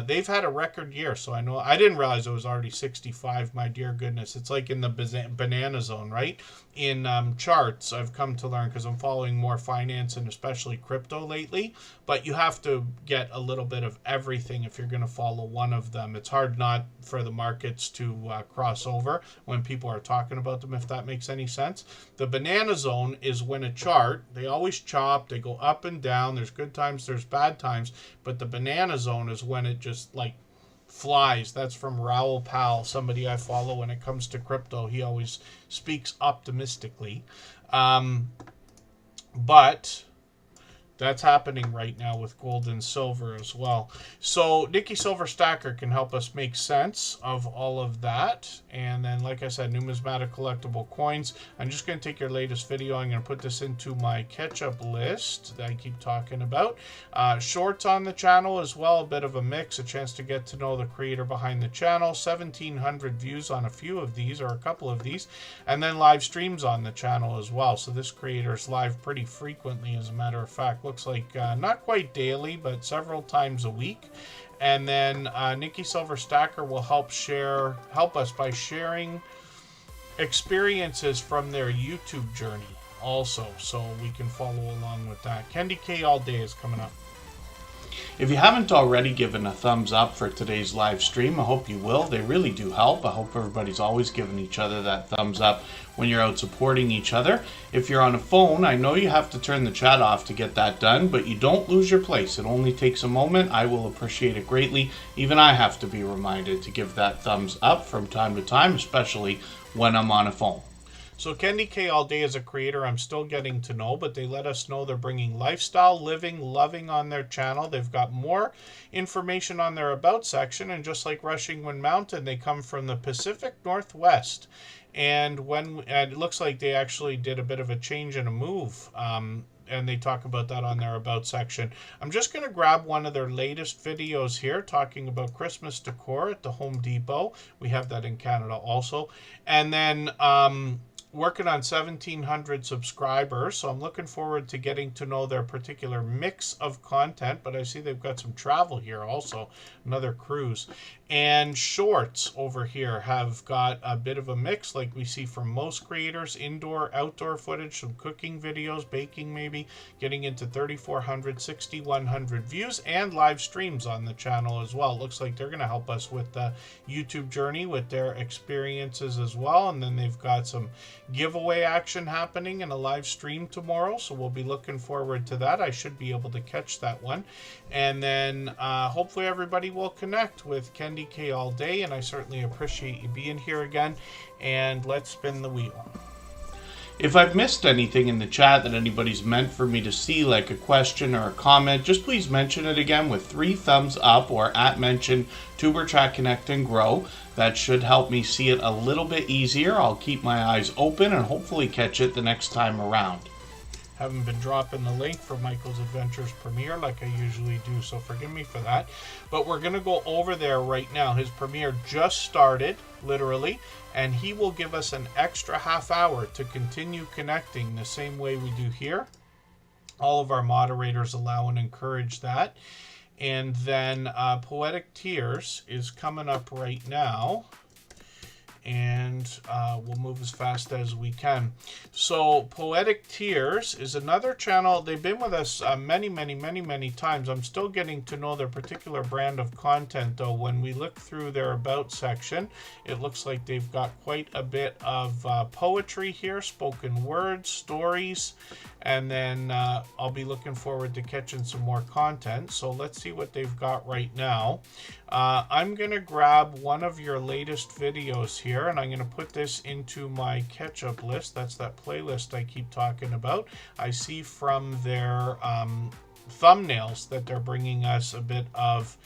They've had a record year, so I know I didn't realize it was already 65. My dear goodness, it's like in the banana zone, right? In charts, I've come to learn because I'm following more finance and especially crypto lately, but you have to get a little bit of everything if you're going to follow one of them. It's hard not for the markets to cross over when people are talking about them, if that makes any sense. The banana zone is when a chart, they always chop, they go up and down, there's good times, there's bad times, but the banana zone is when it just like flies. That's from Raoul Pal, somebody I follow when it comes to crypto. He always speaks optimistically. But that's happening right now with gold and silver as well. So Nikki Silver Stacker can help us make sense of all of that. And then, like I said, numismatic collectible coins. I'm just going to take your latest video. I'm going to put this into my catch-up list that I keep talking about. Shorts on the channel as well, a bit of a mix, a chance to get to know the creator behind the channel. 1,700 views on a few of these, or a couple of these. And then live streams on the channel as well. So this creator's live pretty frequently, as a matter of fact. Looks like not quite daily, but several times a week. And then Nikki Silver Stacker will help us by sharing experiences from their YouTube journey also, so we can follow along with that. Candy K All Day is coming up. If you haven't already given a thumbs up for today's live stream, I hope you will. They really do help. I hope everybody's always giving each other that thumbs up when you're out supporting each other. If you're on a phone, I know you have to turn the chat off to get that done, but you don't lose your place. It only takes a moment. I will appreciate it greatly. Even I have to be reminded to give that thumbs up from time to time, especially when I'm on a phone. So Candy K All Day is a creator I'm still getting to know, but they let us know they're bringing lifestyle, living, loving on their channel. They've got more information on their About section, and just like Rushing Wind Mountain, they come from the Pacific Northwest. And it looks like they actually did a bit of a change and a move, and they talk about that on their About section. I'm just going to grab one of their latest videos here talking about Christmas decor at the Home Depot. We have that in Canada also. And then working on 1,700 subscribers, so I'm looking forward to getting to know their particular mix of content, but I see they've got some travel here also, another cruise. And shorts over here have got a bit of a mix like we see from most creators, indoor, outdoor footage, some cooking videos, baking maybe, getting into 3,400, 6,100 views, and live streams on the channel as well. Looks like they're going to help us with the YouTube journey with their experiences as well. And then they've got some giveaway action happening in a live stream tomorrow, so we'll be looking forward to that. I should be able to catch that one. And then hopefully everybody will connect with Candy K All Day, and I certainly appreciate you being here again. And let's spin the wheel. If I've missed anything in the chat that anybody's meant for me to see, like a question or a comment, just please mention it again with 3 thumbs up or @mention Tuberchat Connect and Grow. That should help me see it a little bit easier. I'll keep my eyes open and hopefully catch it the next time around. Haven't been dropping the link for Michael's Adventures premiere like I usually do, so forgive me for that. But we're going to go over there right now. His premiere just started, literally, and he will give us an extra half hour to continue connecting the same way we do here. All of our moderators allow and encourage that. And then Poetic Tears is coming up right now. and we'll move as fast as we can. So Poetic Tears is another channel. They've been with us many times. I'm still getting to know their particular brand of content, though. When we look through their About section, it looks like they've got quite a bit of poetry here, spoken words, stories, and then I'll be looking forward to catching some more content. So let's see what they've got right now. I'm going to grab one of your latest videos here, and I'm going to put this into my catch-up list. That's that playlist I keep talking about. I see from their thumbnails that they're bringing us a bit of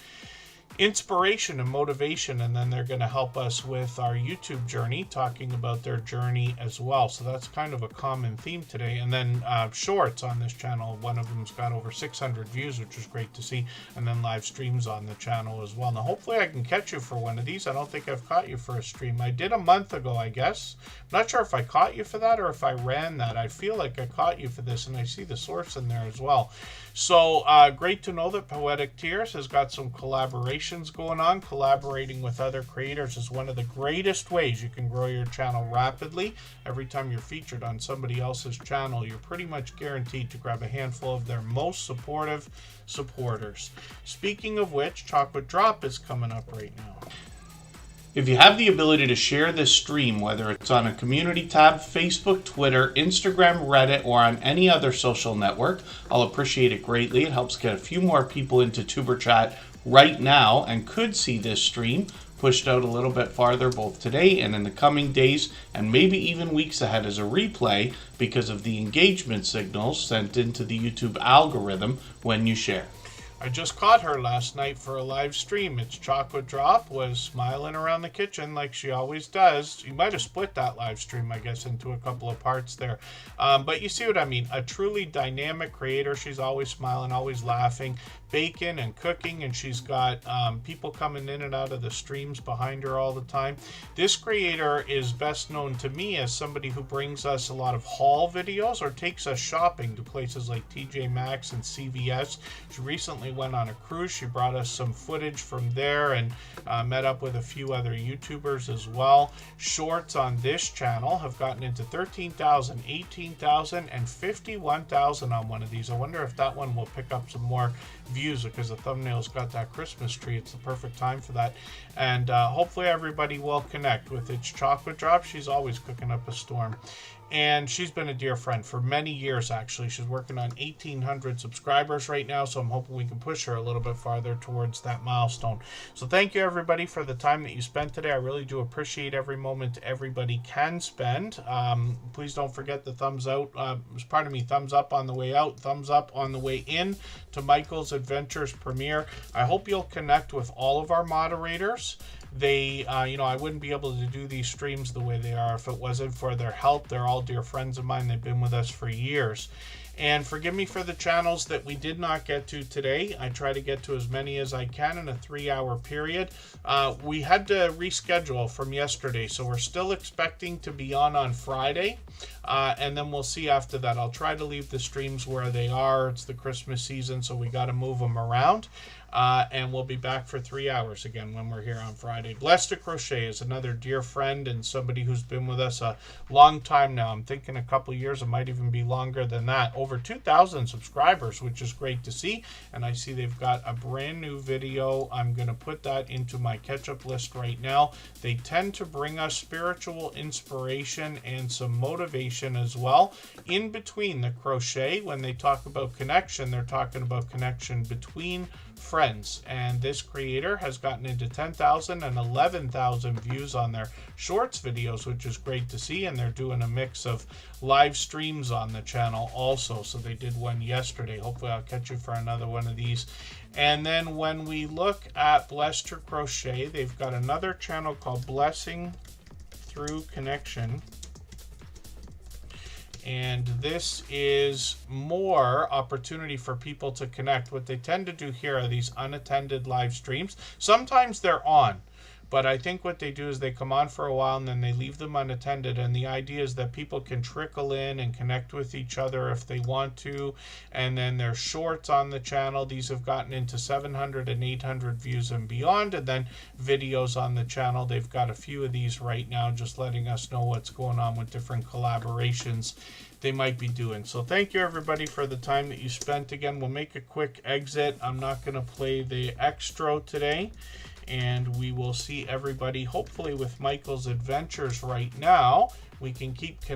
inspiration and motivation, and then they're going to help us with our YouTube journey, talking about their journey as well. So that's kind of a common theme today. And then shorts on this channel, one of them's got over 600 views, which is great to see, and then live streams on the channel as well. Now hopefully I can catch you for one of these. I don't think I've caught you for a stream. I did a month ago, I guess. I'm not sure if I caught you for that or if I ran that. I feel like I caught you for this, and I see the source in there as well. So great to know that Poetic Tears has got some collaborations going on. Collaborating with other creators is one of the greatest ways you can grow your channel rapidly. Every time you're featured on somebody else's channel, you're pretty much guaranteed to grab a handful of their most supportive supporters. Speaking of which, Chocolate Drop is coming up right now. If you have the ability to share this stream, whether it's on a community tab, Facebook, Twitter, Instagram, Reddit, or on any other social network, I'll appreciate it greatly. It helps get a few more people into Tuber Chat right now and could see this stream pushed out a little bit farther both today and in the coming days and maybe even weeks ahead as a replay because of the engagement signals sent into the YouTube algorithm when you share. I just caught her last night for a live stream. It's Chocolate Drop was smiling around the kitchen like she always does. You might have split that live stream, I guess, into a couple of parts there. But you see what I mean. A truly dynamic creator. She's always smiling, always laughing, baking and cooking, and she's got people coming in and out of the streams behind her all the time. This creator is best known to me as somebody who brings us a lot of haul videos or takes us shopping to places like TJ Maxx and CVS. She recently went on a cruise. She brought us some footage from there and met up with a few other YouTubers as well. Shorts on this channel have gotten into 13,000, 18,000, and 51,000 on one of these. I wonder if that one will pick up some more views because the thumbnail's got that Christmas tree. It's the perfect time for that. And hopefully everybody will connect with It's Chocolate Drop. She's always cooking up a storm. And she's been a dear friend for many years, actually. She's working on 1,800 subscribers right now, so I'm hoping we can push her a little bit farther towards that milestone. So thank you, everybody, for the time that you spent today. I really do appreciate every moment everybody can spend. Please don't forget the thumbs out. Thumbs up on the way out, thumbs up on the way in to Michael's Adventures premiere. I hope you'll connect with all of our moderators. They, I wouldn't be able to do these streams the way they are if it wasn't for their help. They're all dear friends of mine. They've been with us for years. And forgive me for the channels that we did not get to today. I try to get to as many as I can in a 3-hour period. We had to reschedule from yesterday, so we're still expecting to be on Friday. And then we'll see after that. I'll try to leave the streams where they are. It's the Christmas season, so we got to move them around. And we'll be back for 3 hours again when we're here on Friday. Blessed to Crochet is another dear friend and somebody who's been with us a long time now. I'm thinking a couple years. It might even be longer than that. Over 2,000 subscribers, which is great to see. And I see they've got a brand new video. I'm going to put that into my catch-up list right now. They tend to bring us spiritual inspiration and some motivation as well. In between the crochet, when they talk about connection, they're talking about connection between friends, and this creator has gotten into 10,000 and 11,000 views on their shorts videos, which is great to see. And they're doing a mix of live streams on the channel also, so they did one yesterday. Hopefully I'll catch you for another one of these. And then when we look at Blessed to Crochet, they've got another channel called Blessing Through Connection. And this is more opportunity for people to connect. What they tend to do here are these unattended live streams. Sometimes they're on, But I think what they do is they come on for a while and then they leave them unattended. And the idea is that people can trickle in and connect with each other if they want to. And then there's shorts on the channel. These have gotten into 700 and 800 views and beyond. And then videos on the channel. They've got a few of these right now, just letting us know what's going on with different collaborations they might be doing. So thank you everybody for the time that you spent. Again, we'll make a quick exit. I'm not going to play the extra today, and we will see everybody hopefully with Michael's adventures right now. We can keep connecting.